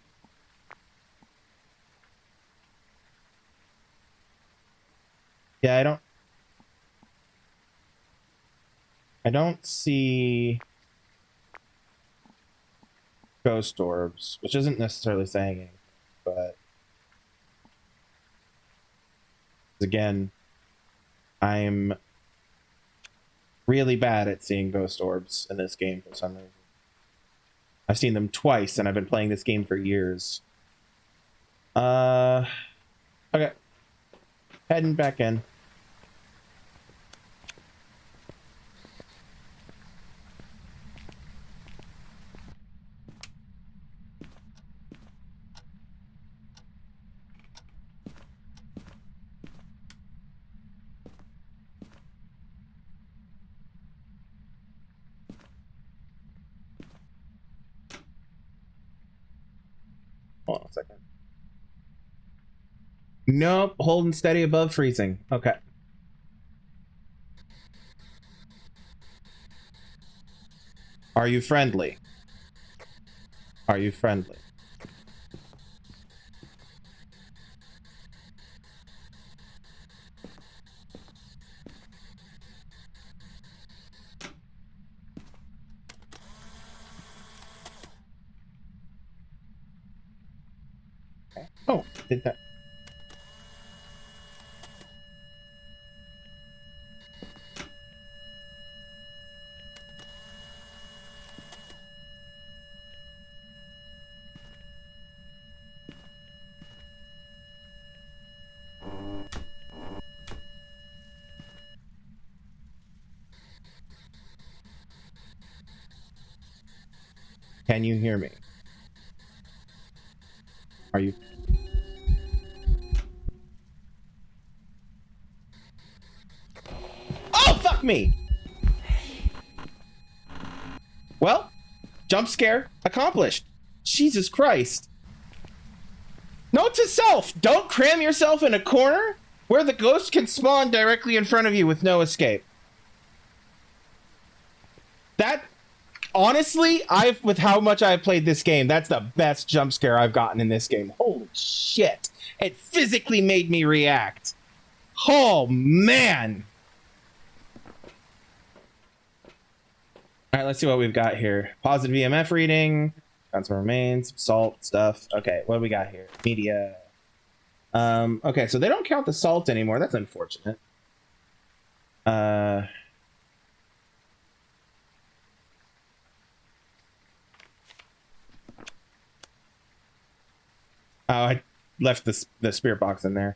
Yeah, I don't see ghost orbs, which isn't necessarily saying anything, but again, I'm really bad at seeing ghost orbs in this game for some reason. I've seen them twice, and I've been playing this game for years. Okay. Heading back in. Hold on a second. Nope, holding steady above freezing. Okay. Are you friendly? Are you friendly? Okay. Oh, did that. Can you hear me? Are you? Oh, fuck me! Well, jump scare accomplished. Jesus Christ. Note to self, don't cram yourself in a corner where the ghost can spawn directly in front of you with no escape. That, honestly, with how much I've played this game, that's the best jump scare I've gotten in this game. Holy shit. It physically made me react. Oh, man. All right, let's see what we've got here. Positive EMF reading. Got some remains, salt stuff. Okay, what do we got here? Media. Okay, so they don't count the salt anymore. That's unfortunate. Oh, I left the spirit box in there.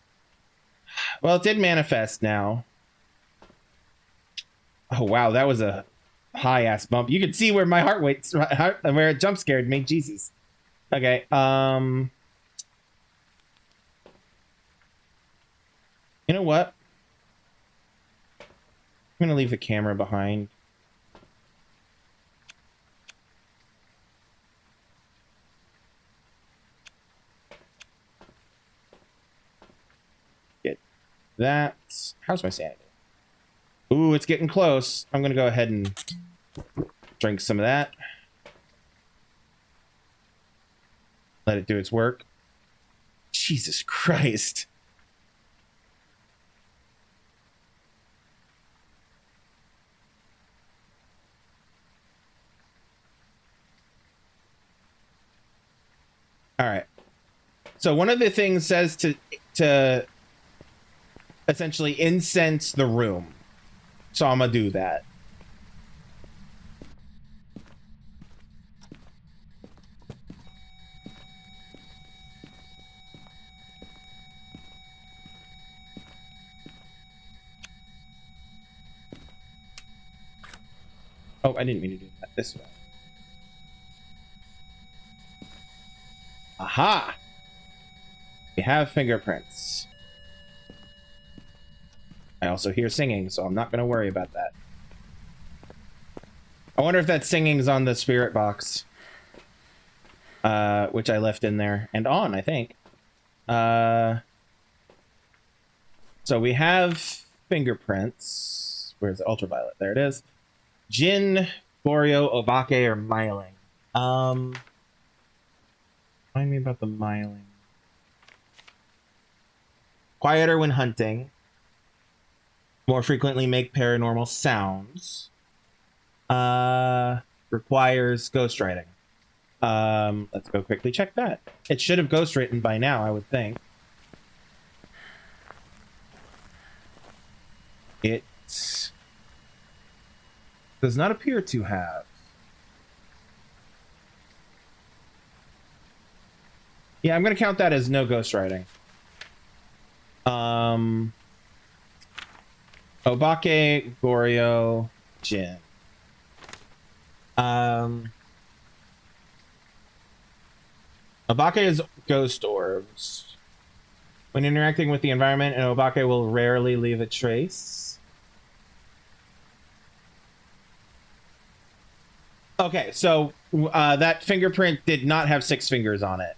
Well, it did manifest now. Oh wow, that was a high ass bump. You can see where my where it jump scared me. Jesus. Okay. You know what? I'm gonna leave the camera behind. Get that. How's my sanity? Ooh, it's getting close. I'm gonna go ahead and drink some of that. Let it do its work. Jesus Christ. All right. So one of the things says to essentially incense the room. So I'm gonna do that. Oh, I didn't mean to do that this way. Aha! We have fingerprints. I also hear singing, so I'm not going to worry about that. I wonder if that singing's on the spirit box. Which I left in there. And on, I think. So we have fingerprints. Where's the ultraviolet? There it is. Jin, Borio, Obake, or Myling. Remind me about the Myling. Quieter when hunting. More frequently make paranormal sounds. Requires ghostwriting. Let's go quickly check that. It should have ghostwritten by now, I would think. It does not appear to have. Yeah, I'm going to count that as no ghostwriting. Obake, Gorio, Jin. Obake is ghost orbs. When interacting with the environment, an Obake will rarely leave a trace. Okay, so that fingerprint did not have 6 fingers on it.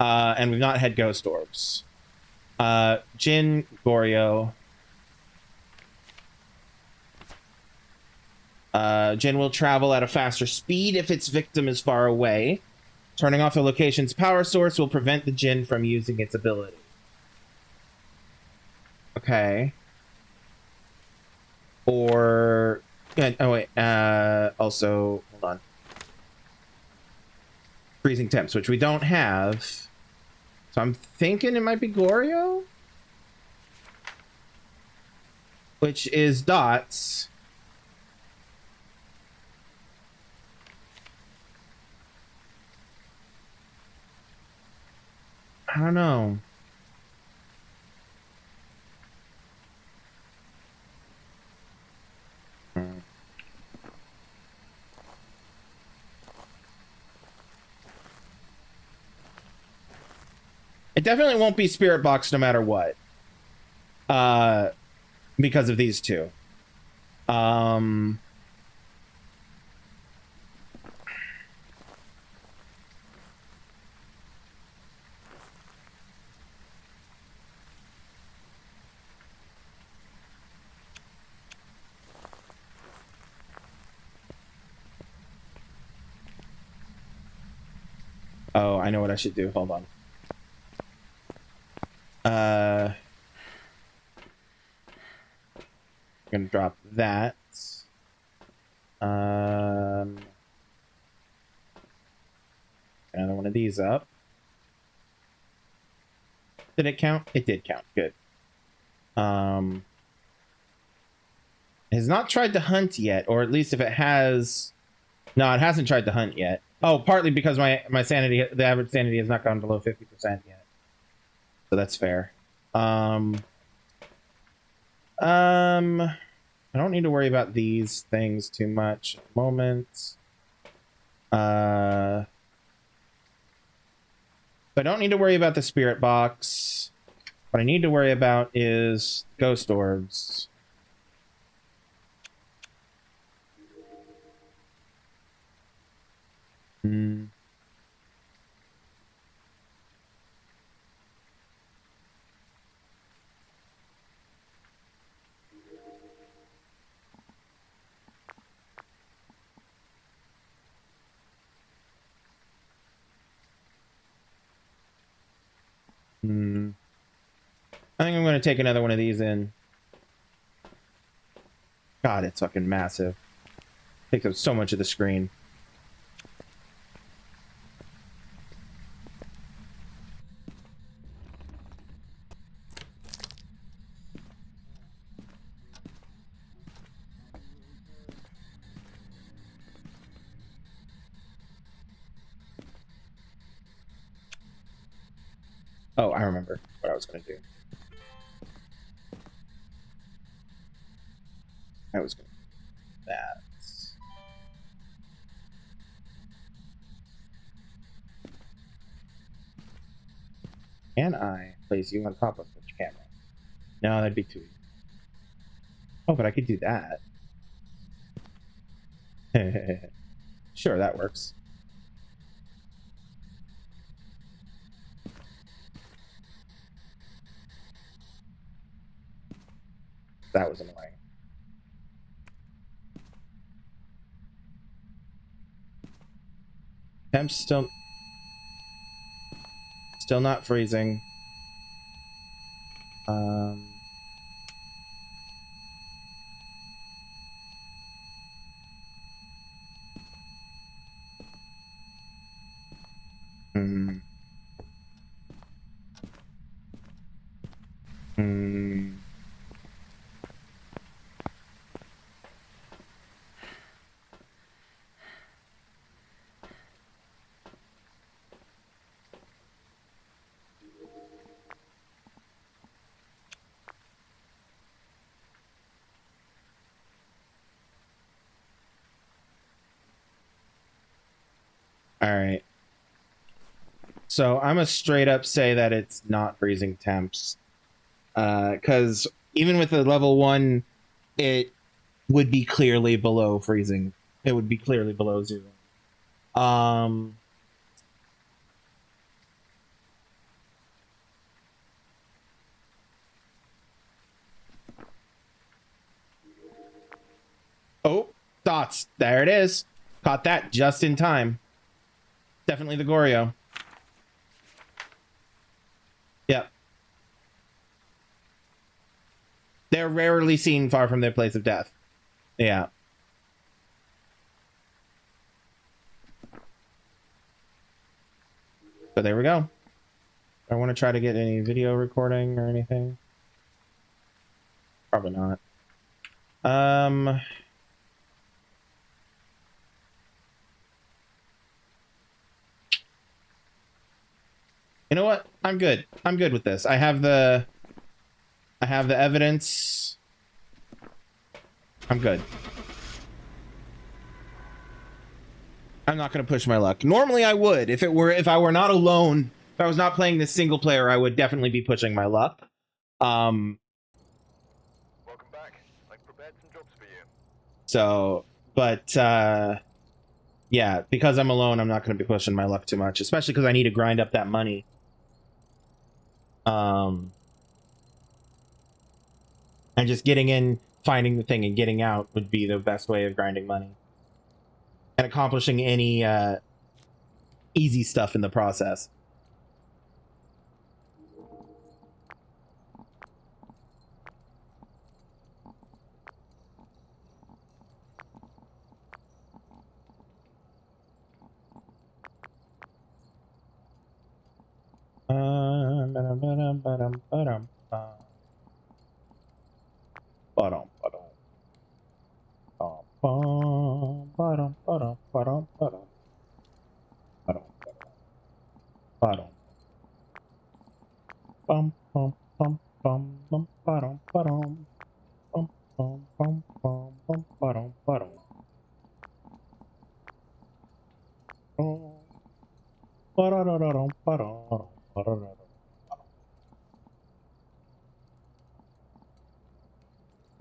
And we've not had ghost orbs. Jin, Gorio. Jin will travel at a faster speed if its victim is far away. Turning off the location's power source will prevent the Jin from using its ability. Okay. Or... oh, wait. Also, hold on. Freezing temps, which we don't have. So I'm thinking it might be Gorio? Which is dots. I don't know. It definitely won't be Spirit Box no matter what. Because of these two. Oh, I know what I should do. Hold on. I'm gonna drop that. Another one of these up. Did it count? It did count. Good. It has not tried to hunt yet, or at least if it has, no, it hasn't tried to hunt yet. Oh, partly because my sanity, the average sanity, has not gone below 50% yet, so that's fair. I don't need to worry about these things too much at the moment. I don't need to worry about the spirit box. What I need to worry about is ghost orbs. I think I'm going to take another one of these in. God, it's fucking massive. Takes up so much of the screen. Oh, I remember what I was going to do. I was going to do that. Can I place you on top of the camera? No, that'd be too easy. Oh, but I could do that. Sure, that works. That was annoying. Temp's still not freezing. All right. So I'm gonna straight up say that it's not freezing temps, because even with the level 1, it would be clearly below freezing. It would be clearly below 0. Oh, dots. There it is. Caught that just in time. Definitely the Goryo. Yep. They're rarely seen far from their place of death. Yeah. So there we go. I want to try to get any video recording or anything. Probably not. You know what? I'm good. I'm good with this. I have the evidence. I'm good. I'm not going to push my luck. Normally I would if I were not alone If I was not playing this single player, I would definitely be pushing my luck. Welcome back. I've prepared some jobs for you. So, but yeah, because I'm alone, I'm not going to be pushing my luck too much, especially because I need to grind up that money. And just getting in, finding the thing, and getting out would be the best way of grinding money. And accomplishing any easy stuff in the process.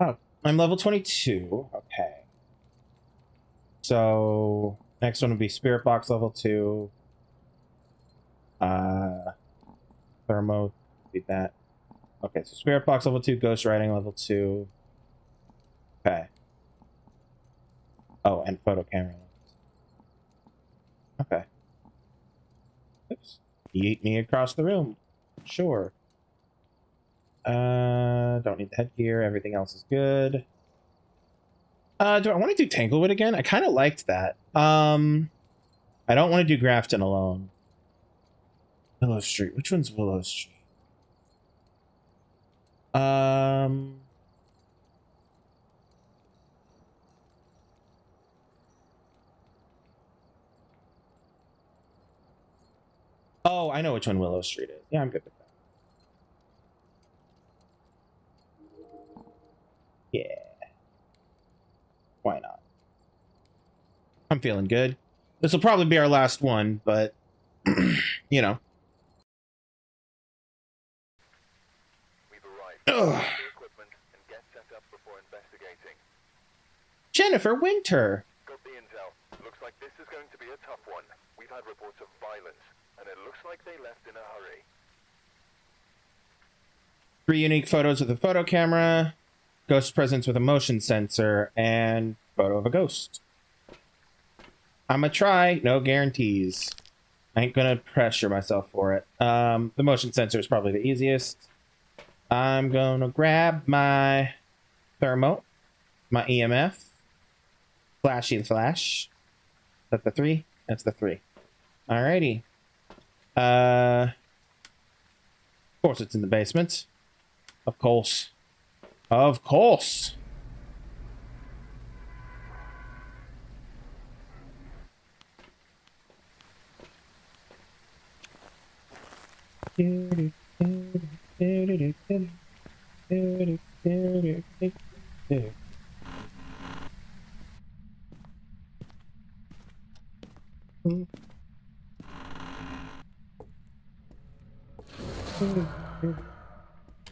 Oh, I'm level 22. Okay. So next one would be Spirit Box level 2. Thermo, did that. Okay, so Spirit Box level 2, Ghost Writing level 2. Okay. Oh, and photo camera. Okay. Oops. Yeet me across the room. Sure. Don't need the headgear. Everything else is good. Do I want to do Tanglewood again? I kind of liked that. I don't want to do Grafton alone. Willow Street. Which one's Willow Street? Oh, I know which one Willow Street is. Yeah, I'm good with that. Yeah. Why not? I'm feeling good. This will probably be our last one, but you know. We've arrived. Ugh. Get the equipment and get set up before investigating. Jennifer Winter. Got the intel. Looks like this is going to be a tough one. We've had reports of violence, and it looks like they left in a hurry. 3 unique photos with a photo camera, ghost presence with a motion sensor, and photo of a ghost. I'ma try. No guarantees. I ain't gonna pressure myself for it. The motion sensor is probably the easiest. I'm gonna grab my thermo, my EMF, flashy and flash. Is that the 3? That's the 3. Alrighty. Of course it's in the basement. Of course. Of course.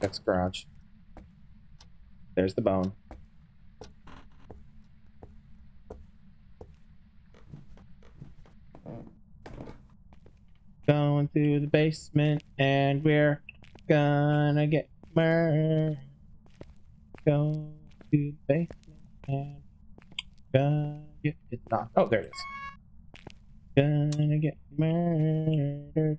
That's garage. There's the bone. Going through the basement and we're gonna get murdered. Go to the basement and gonna get it not. Oh, there it is. Gonna get murdered.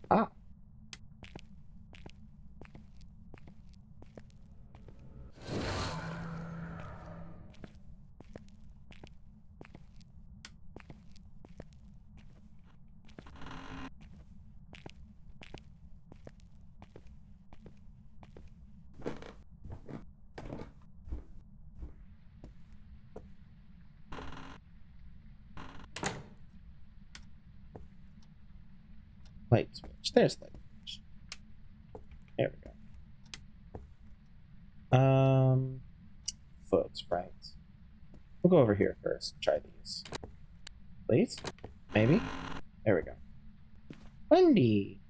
Ah. Light switch. There's light switch. There we go. Foot, right. We'll go over here first. Try these. Please? Maybe? There we go. Wendy!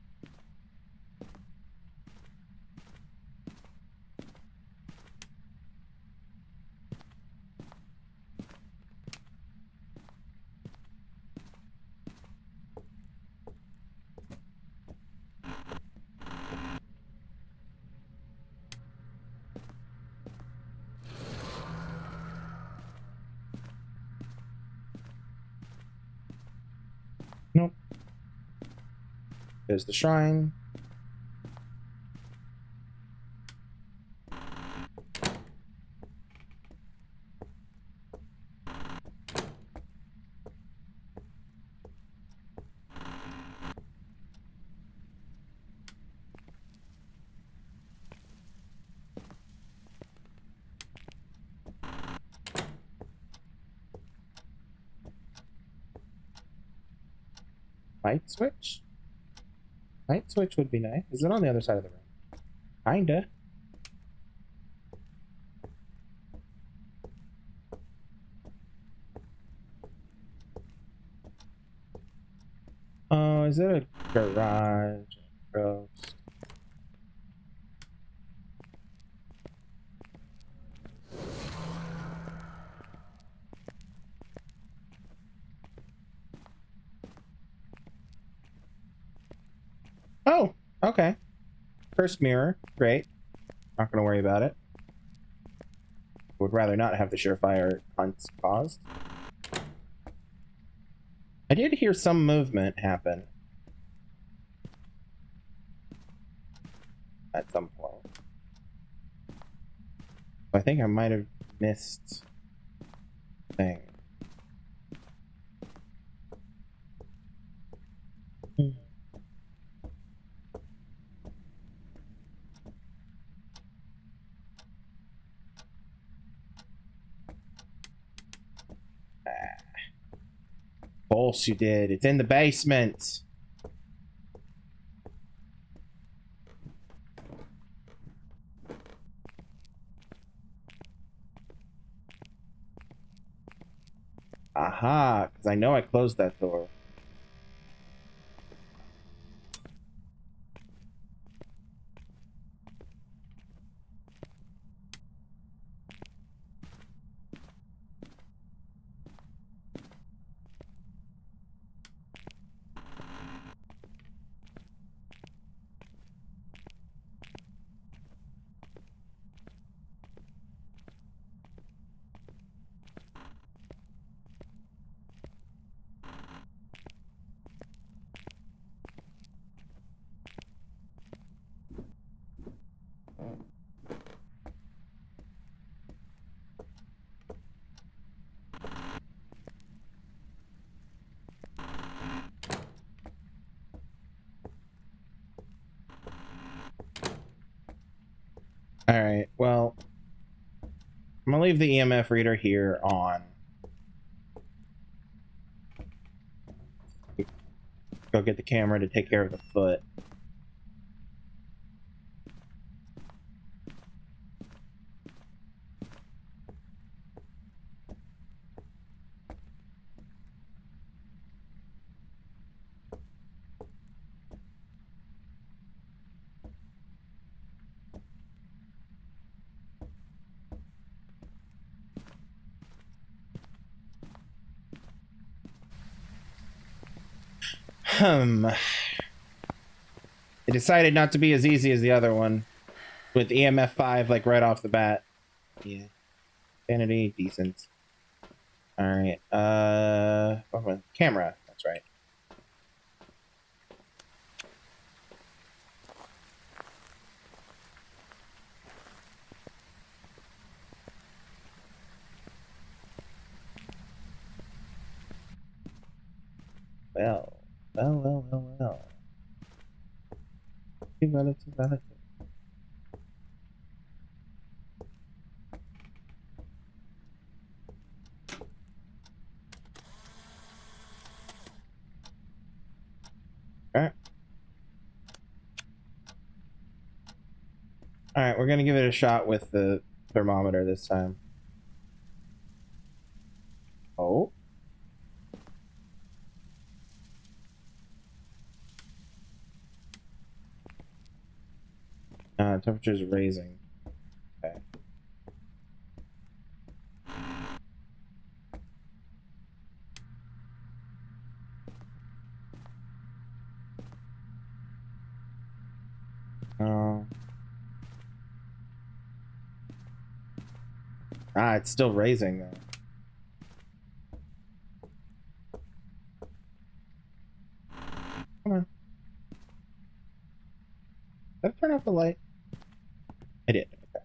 Nope. There's the shrine. Light switch? Light switch would be nice. Is it on the other side of the room? Kinda. Oh, is it a garage? Gross. Oh, okay. First mirror. Great. Not gonna worry about it. Would rather not have the surefire hunts caused. I did hear some movement happen. At some point. I think I might have missed thing. Of course you did. It's in the basement. Aha, because I know I closed that door. Alright, well, I'm gonna leave the EMF reader here on. Go get the camera to take care of the foot. It decided not to be as easy as the other one. With EMF 5, like, right off the bat. Yeah. Sanity, decent. Alright, camera. That's right. Well. Relative. Alright. All right, we're gonna give it a shot with the thermometer this time. Oh. Temperature's raising. Okay. It's still raising though. Come on. Did I turn off the light? I did. Okay.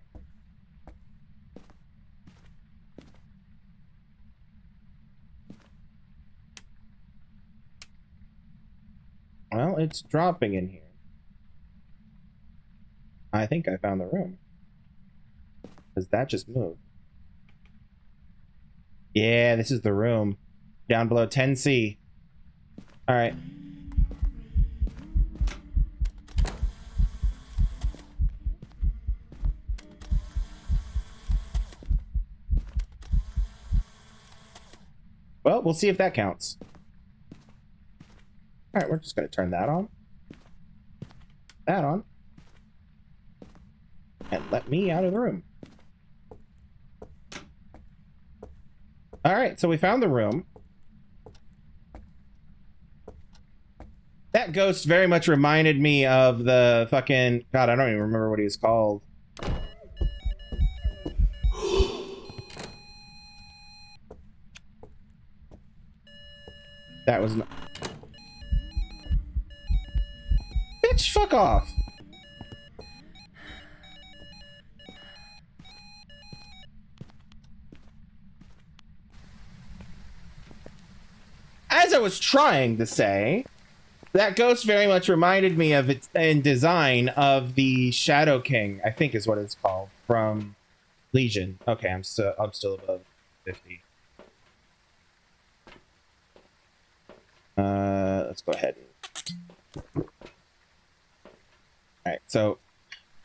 Well, it's dropping in here. I think I found the room. Because that just moved. Yeah, this is the room. Down below 10C. Alright. Well, we'll see if that counts. Alright, we're just going to turn that on. That on. And let me out of the room. Alright, so we found the room. That ghost very much reminded me of the fucking... God, I don't even remember what he was called. That was... Bitch, fuck off! As I was trying to say, that ghost very much reminded me of its in design of the Shadow King, I think is what it's called, from Legion. Okay, I'm still above 50. Let's go ahead. Alright, so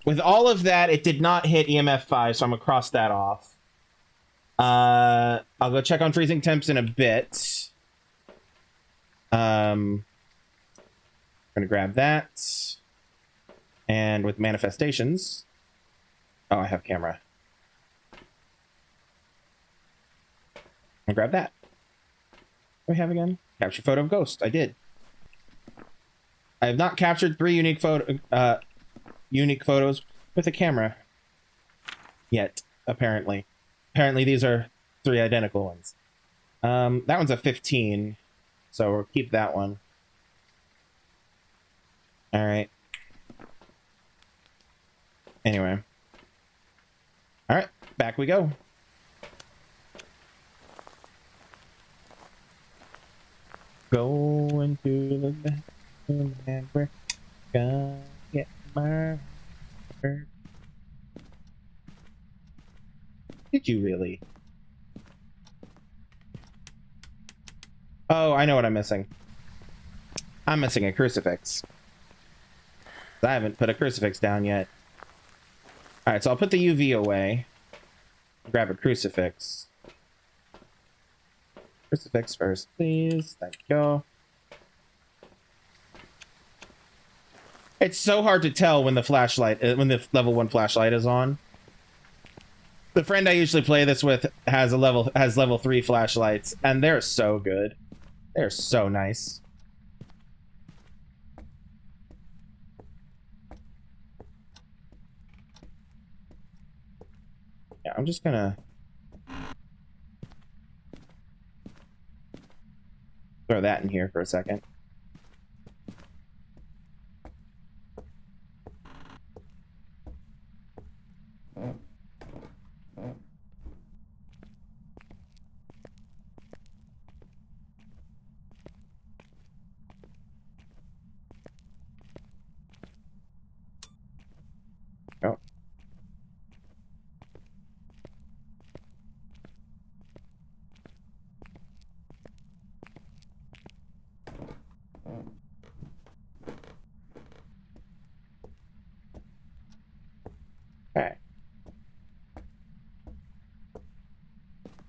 with all of that, it did not hit EMF 5, so I'm gonna cross that off. I'll go check on freezing temps in a bit. I'm gonna grab that. And with manifestations... Oh, I have camera. I'll grab that. What do we have again? Capture photo of ghost. I did. I have not captured 3 unique photos with a camera yet, apparently. Apparently these are 3 identical ones. That one's a 15, so we'll keep that one. Alright. Anyway. Alright, back we go. Going to the bathroom and we're gonna get murdered. Did you really? Oh, I know what I'm missing. I'm missing a crucifix. I haven't put a crucifix down yet. Alright, so I'll put the UV away. Grab a crucifix. Crucifix first, please. Thank you. It's so hard to tell when the flashlight, when the level 1 flashlight is on. The friend I usually play this with has level 3 flashlights, and they're so good. They're so nice. Yeah, I'm just gonna throw that in here for a second. Oh. Okay.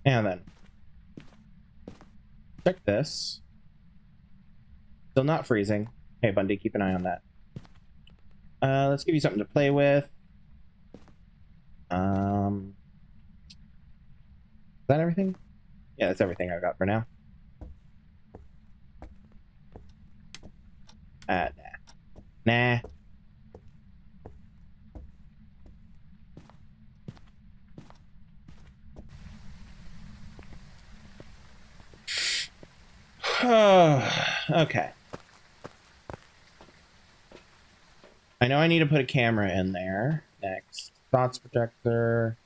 And then check this. Still not freezing. Hey, Bundy, keep an eye on that. Let's give you something to play with. Is that everything? Yeah, that's everything I got for now. Nah. Nah. Okay. I know I need to put a camera in there. Next. Thoughts projector.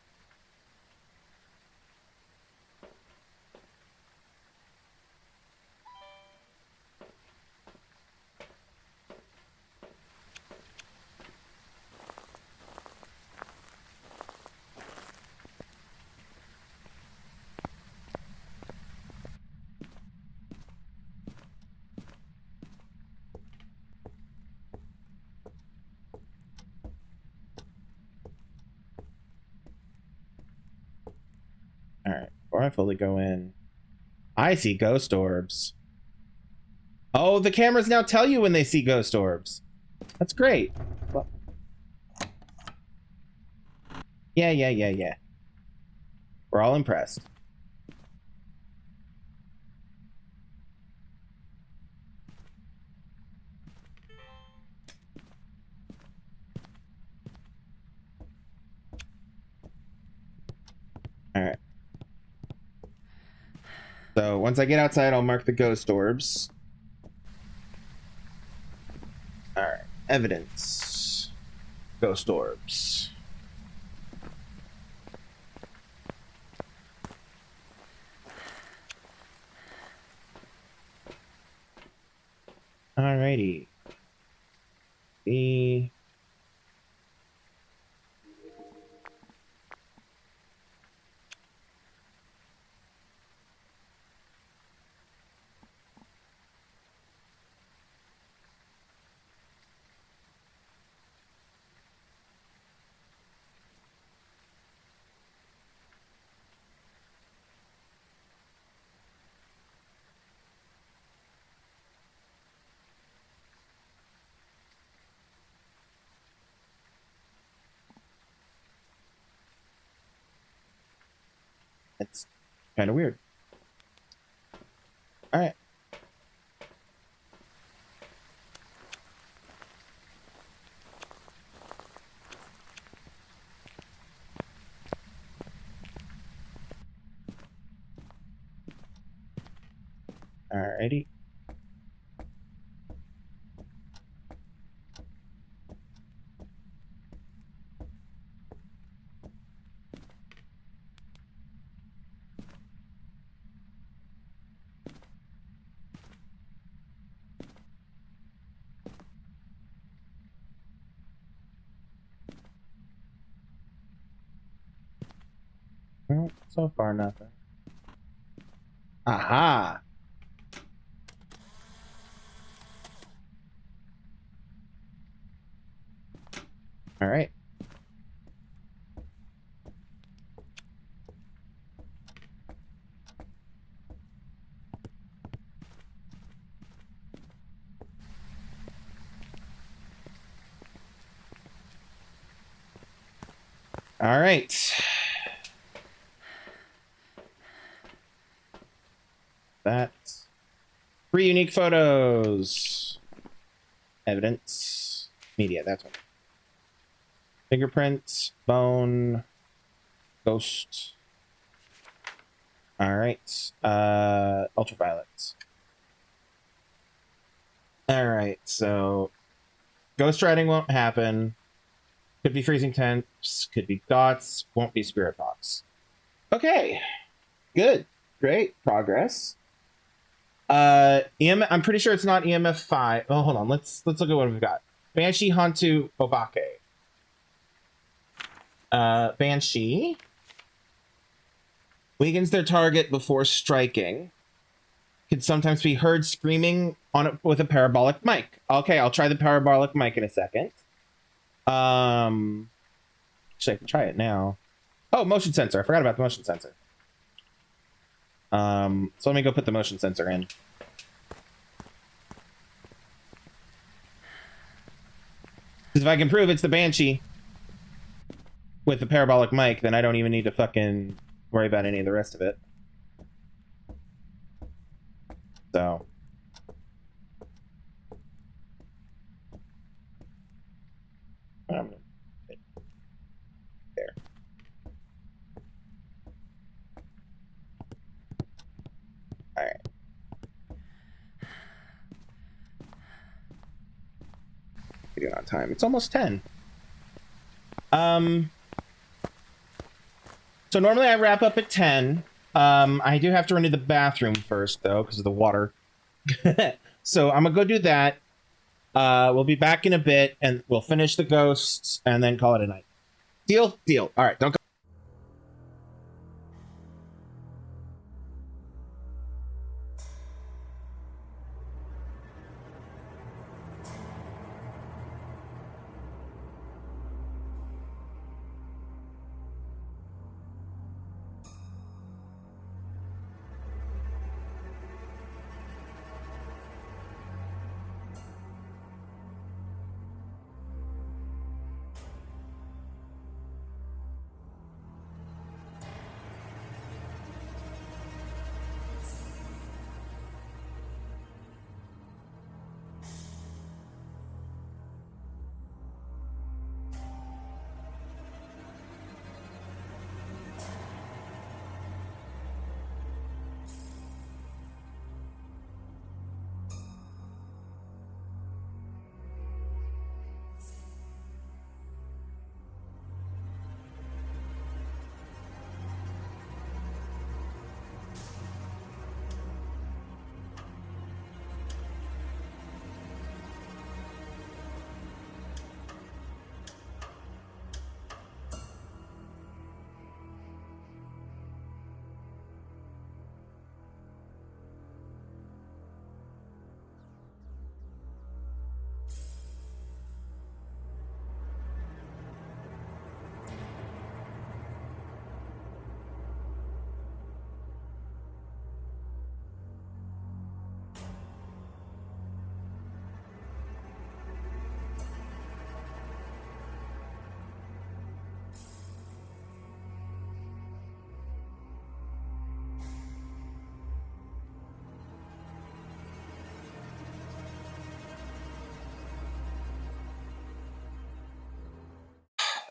Alright, before I fully go in. I see ghost orbs. Oh, the cameras now tell you when they see ghost orbs. That's great. Well, yeah. We're all impressed. Alright. So once I get outside, I'll mark the ghost orbs. Alright. Evidence. Ghost orbs. Alrighty. It's kind of weird. Alright. Alrighty. Well, so far nothing. Aha! Alright. Alright. That's 3 unique photos. Evidence. Media, that's one. Fingerprints, bone, ghost. Alright. Ultraviolet. Alright, so ghost riding won't happen. Could be freezing temps, could be dots, won't be spirit box. Okay. Good. Great. Progress. I'm pretty sure it's not EMF 5. Oh, hold on. Let's look at what we've got. Banshee Hantu Obake. Banshee weakens their target before striking. Could sometimes be heard screaming on it with a parabolic mic. Okay, I'll try the parabolic mic in a second. Actually, I can try it now. Oh, motion sensor. I forgot about the motion sensor. So let me go put the motion sensor in. Because if I can prove it's the Banshee with the parabolic mic, then I don't even need to fucking worry about any of the rest of it. So. There. Alright. Video on time. It's almost 10. So normally I wrap up at 10. I do have to run to the bathroom first, though, because of the water. So I'm gonna go do that. We'll be back in a bit, and we'll finish the ghosts, and then call it a night. Deal? Deal. All right, don't go.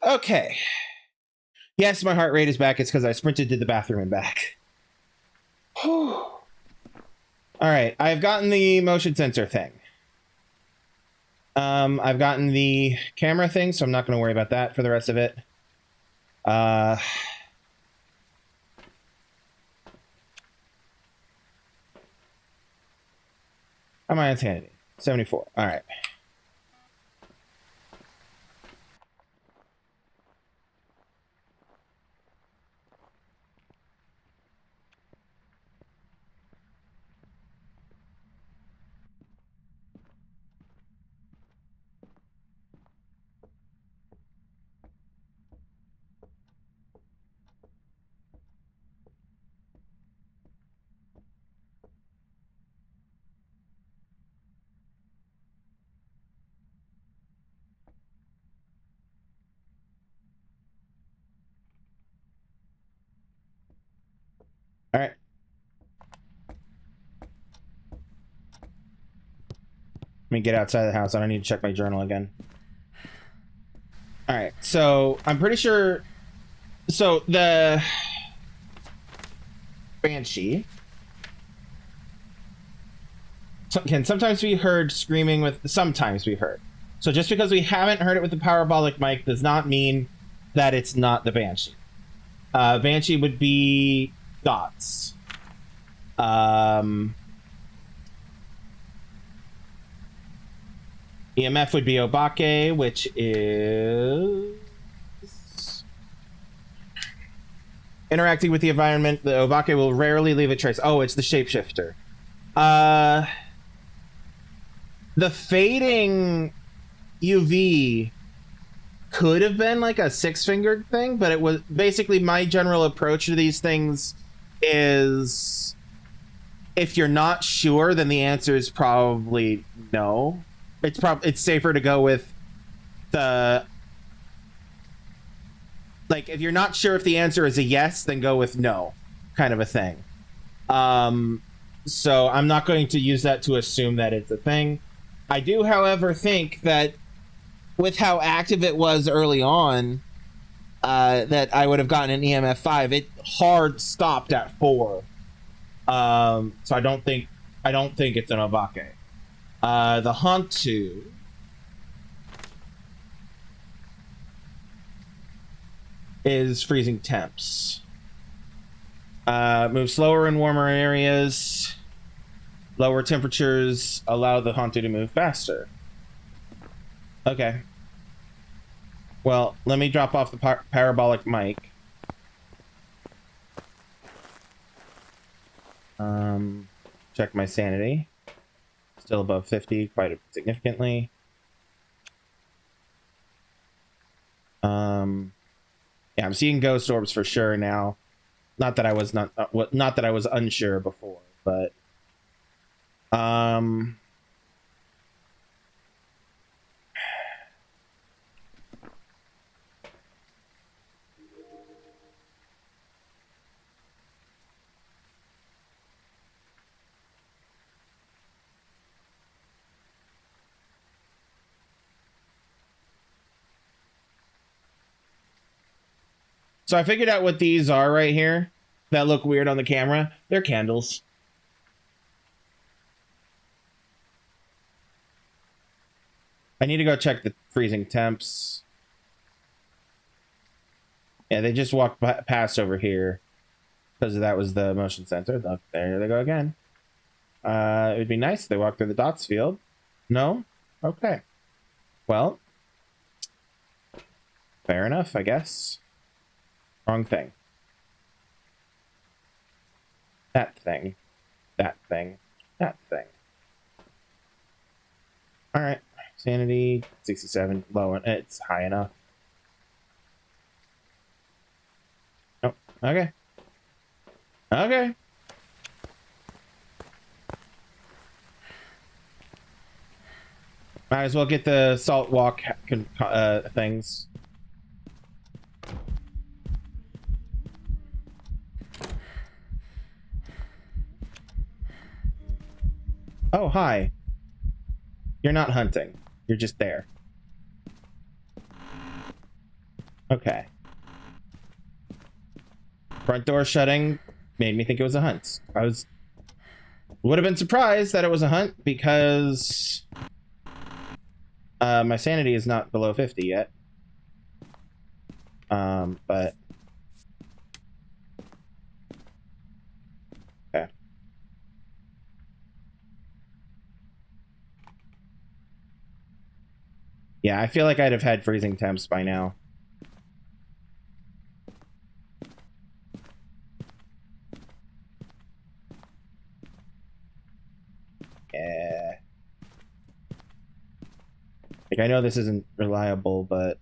Okay. Yes, my heart rate is back. It's because I sprinted to the bathroom and back. All right, I've gotten the motion sensor thing. I've gotten the camera thing, so I'm not going to worry about that for the rest of it. How am I on sanity? 74. All right. All right. Let me get outside the house. I don't need to check my journal again. All right. So I'm pretty sure. So the Banshee can sometimes be heard screaming with. Sometimes be heard. So just because we haven't heard it with the parabolic mic does not mean that it's not the Banshee. Banshee would be dots. EMF would be Obake, which is interacting with the environment. The Obake will rarely leave a trace. Oh, it's the shapeshifter. The fading UV could have been like a six-fingered thing, but it was basically my general approach to these things is if you're not sure, then the answer is probably no. It's safer to go with the, like, if you're not sure if the answer is a yes, then go with no, kind of a thing. So I'm not going to use that to assume that it's a thing. I do, however, think that with how active it was early on, that I would have gotten an EMF 5. It hard stopped at 4. So I don't think it's an Obake. The Hantu is freezing temps. Move slower in warmer areas. Lower temperatures allow the Hantu to move faster. Okay. Well, let me drop off the parabolic mic. Check my sanity. Still above 50, quite significantly. Yeah, I'm seeing ghost orbs for sure now. Not that I was not that I was unsure before, but so I figured out what these are right here that look weird on the camera. They're candles. I need to go check the freezing temps. Yeah, they just walked past over here because that was the motion sensor. Look, there they go again. It would be nice if they walked through the dots field. No? Okay. Well, fair enough, I guess. Wrong thing. That thing. That thing. That thing. Alright. Sanity, 67. Low, and it's high enough. Oh, okay. Okay. Might as well get the salt walk things. Oh, hi. You're not hunting. You're just there. Okay. Front door shutting made me think it was a hunt. Would have been surprised that it was a hunt because my sanity is not below 50 yet. But okay. Yeah, I feel like I'd have had freezing temps by now. Yeah. Like, I know this isn't reliable, but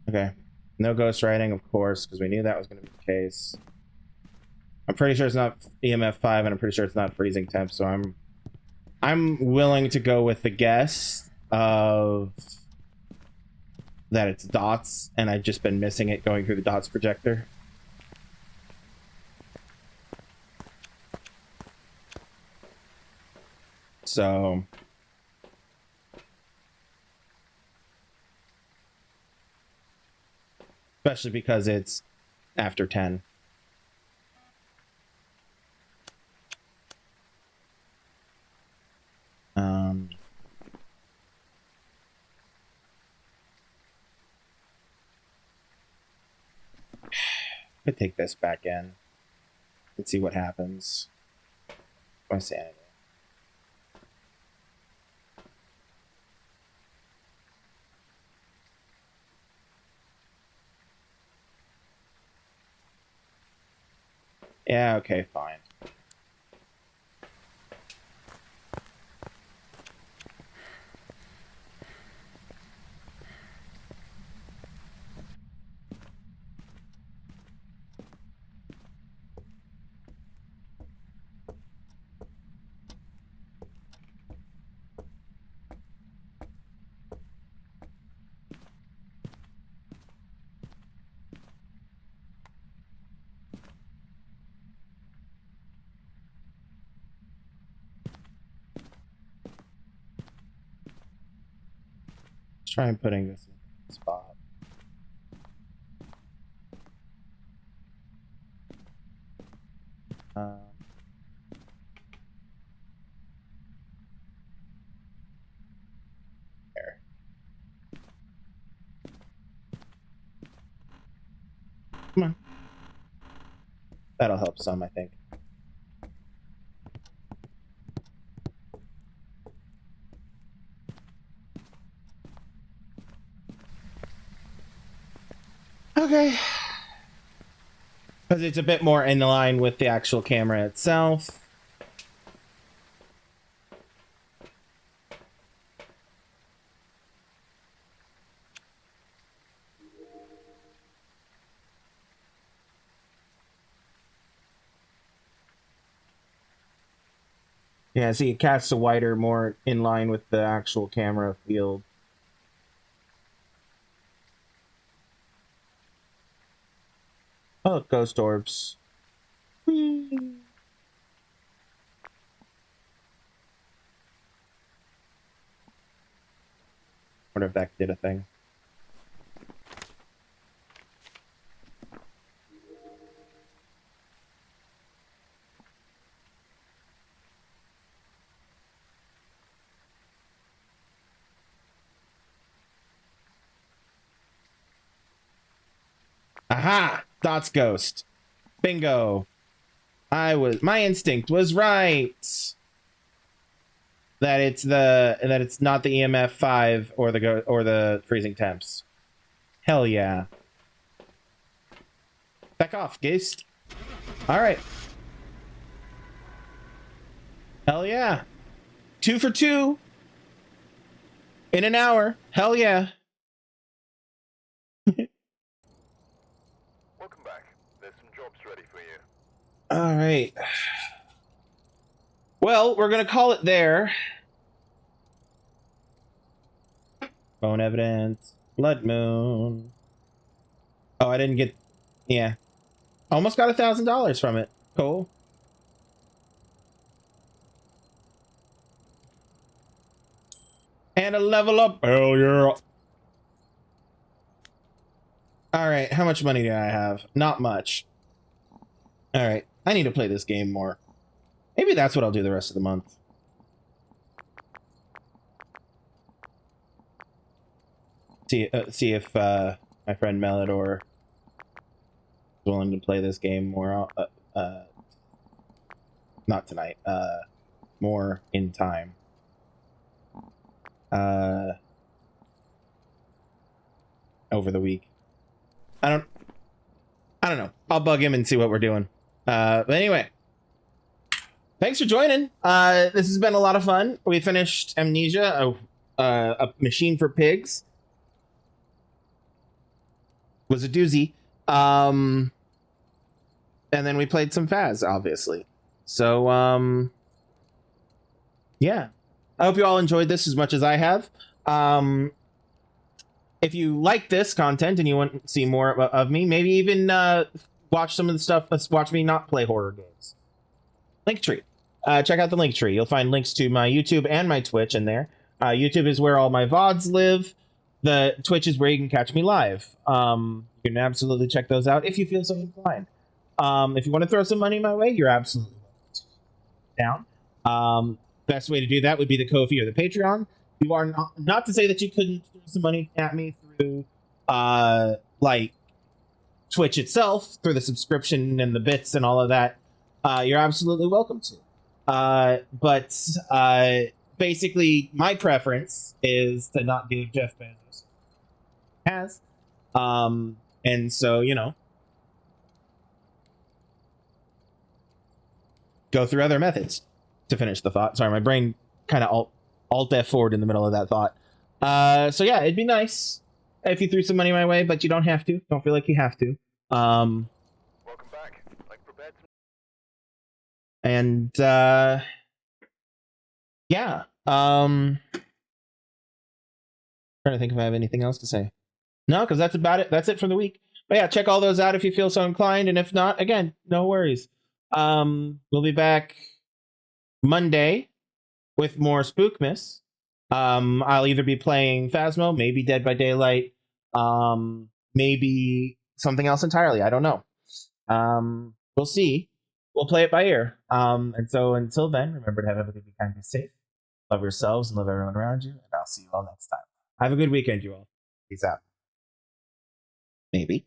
okay. No ghost writing, of course, because we knew that was going to be the case. I'm pretty sure it's not EMF 5, and I'm pretty sure it's not freezing temp, so I'm willing to go with the guess of that it's dots, and I've just been missing it going through the dots projector. So especially because it's after 10. Could take this back in and see what happens. My sanity. Yeah, okay, fine. Let's try and putting this in the spot. There. Come on. That'll help some, I think. Okay. Because it's a bit more in line with the actual camera itself. Yeah, see, it casts a wider, more in line with the actual camera field. Oh, ghost orbs. Whee. Wonder if that did a thing. Aha! Dot's ghost. Bingo. My instinct was right. That it's not the EMF 5 or the freezing temps. Hell yeah. Back off, ghost. All right. Hell yeah. 2 for 2 in an hour. Hell yeah. Welcome back. There's some jobs ready for you. All right. Well, we're going to call it there. Phone evidence. Blood moon. Oh, I didn't get... Yeah. Almost got $1,000 from it. Cool. And a level up. Hell yeah. All right. How much money do I have? Not much. All right. I need to play this game more. Maybe that's what I'll do the rest of the month. See if my friend Melidor is willing to play this game more. Not tonight. More in time. Over the week. I don't know. I'll bug him and see what we're doing. But anyway, thanks for joining. This has been a lot of fun. We finished Amnesia, a machine for pigs. Was a doozy. And then we played some Phas, obviously. So, yeah. I hope you all enjoyed this as much as I have. If you like this content and you want to see more of me, maybe even watch some of the stuff. Watch me not play horror games. Linktree. Check out the Linktree. You'll find links to my YouTube and my Twitch in there. YouTube is where all my VODs live. The Twitch is where you can catch me live. You can absolutely check those out if you feel so inclined. If you want to throw some money my way, you're absolutely down. Best way to do that would be the Ko-fi or the Patreon. You are not to say that you couldn't throw some money at me through like Twitch itself, through the subscription and the bits and all of that. You're absolutely welcome to. But basically, my preference is to not give Jeff Bezos has. And so, you know, go through other methods to finish the thought. Sorry, my brain kind of alt F forward in the middle of that thought. So yeah, it'd be nice if you threw some money my way, but you don't have to. Don't feel like you have to. Welcome back. I prepared some... And yeah. Trying to think if I have anything else to say. No, because that's about it. That's it for the week. But yeah, check all those out if you feel so inclined, and if not, again, no worries. We'll be back Monday with more Spookmas. I'll either be playing Phasmo, maybe Dead by Daylight, maybe something else entirely. I don't know. We'll see. We'll play it by ear. And so until then, remember to have everything be kind, be safe, love yourselves, and love everyone around you. And I'll see you all next time. Have a good weekend, you all. Peace out. Maybe.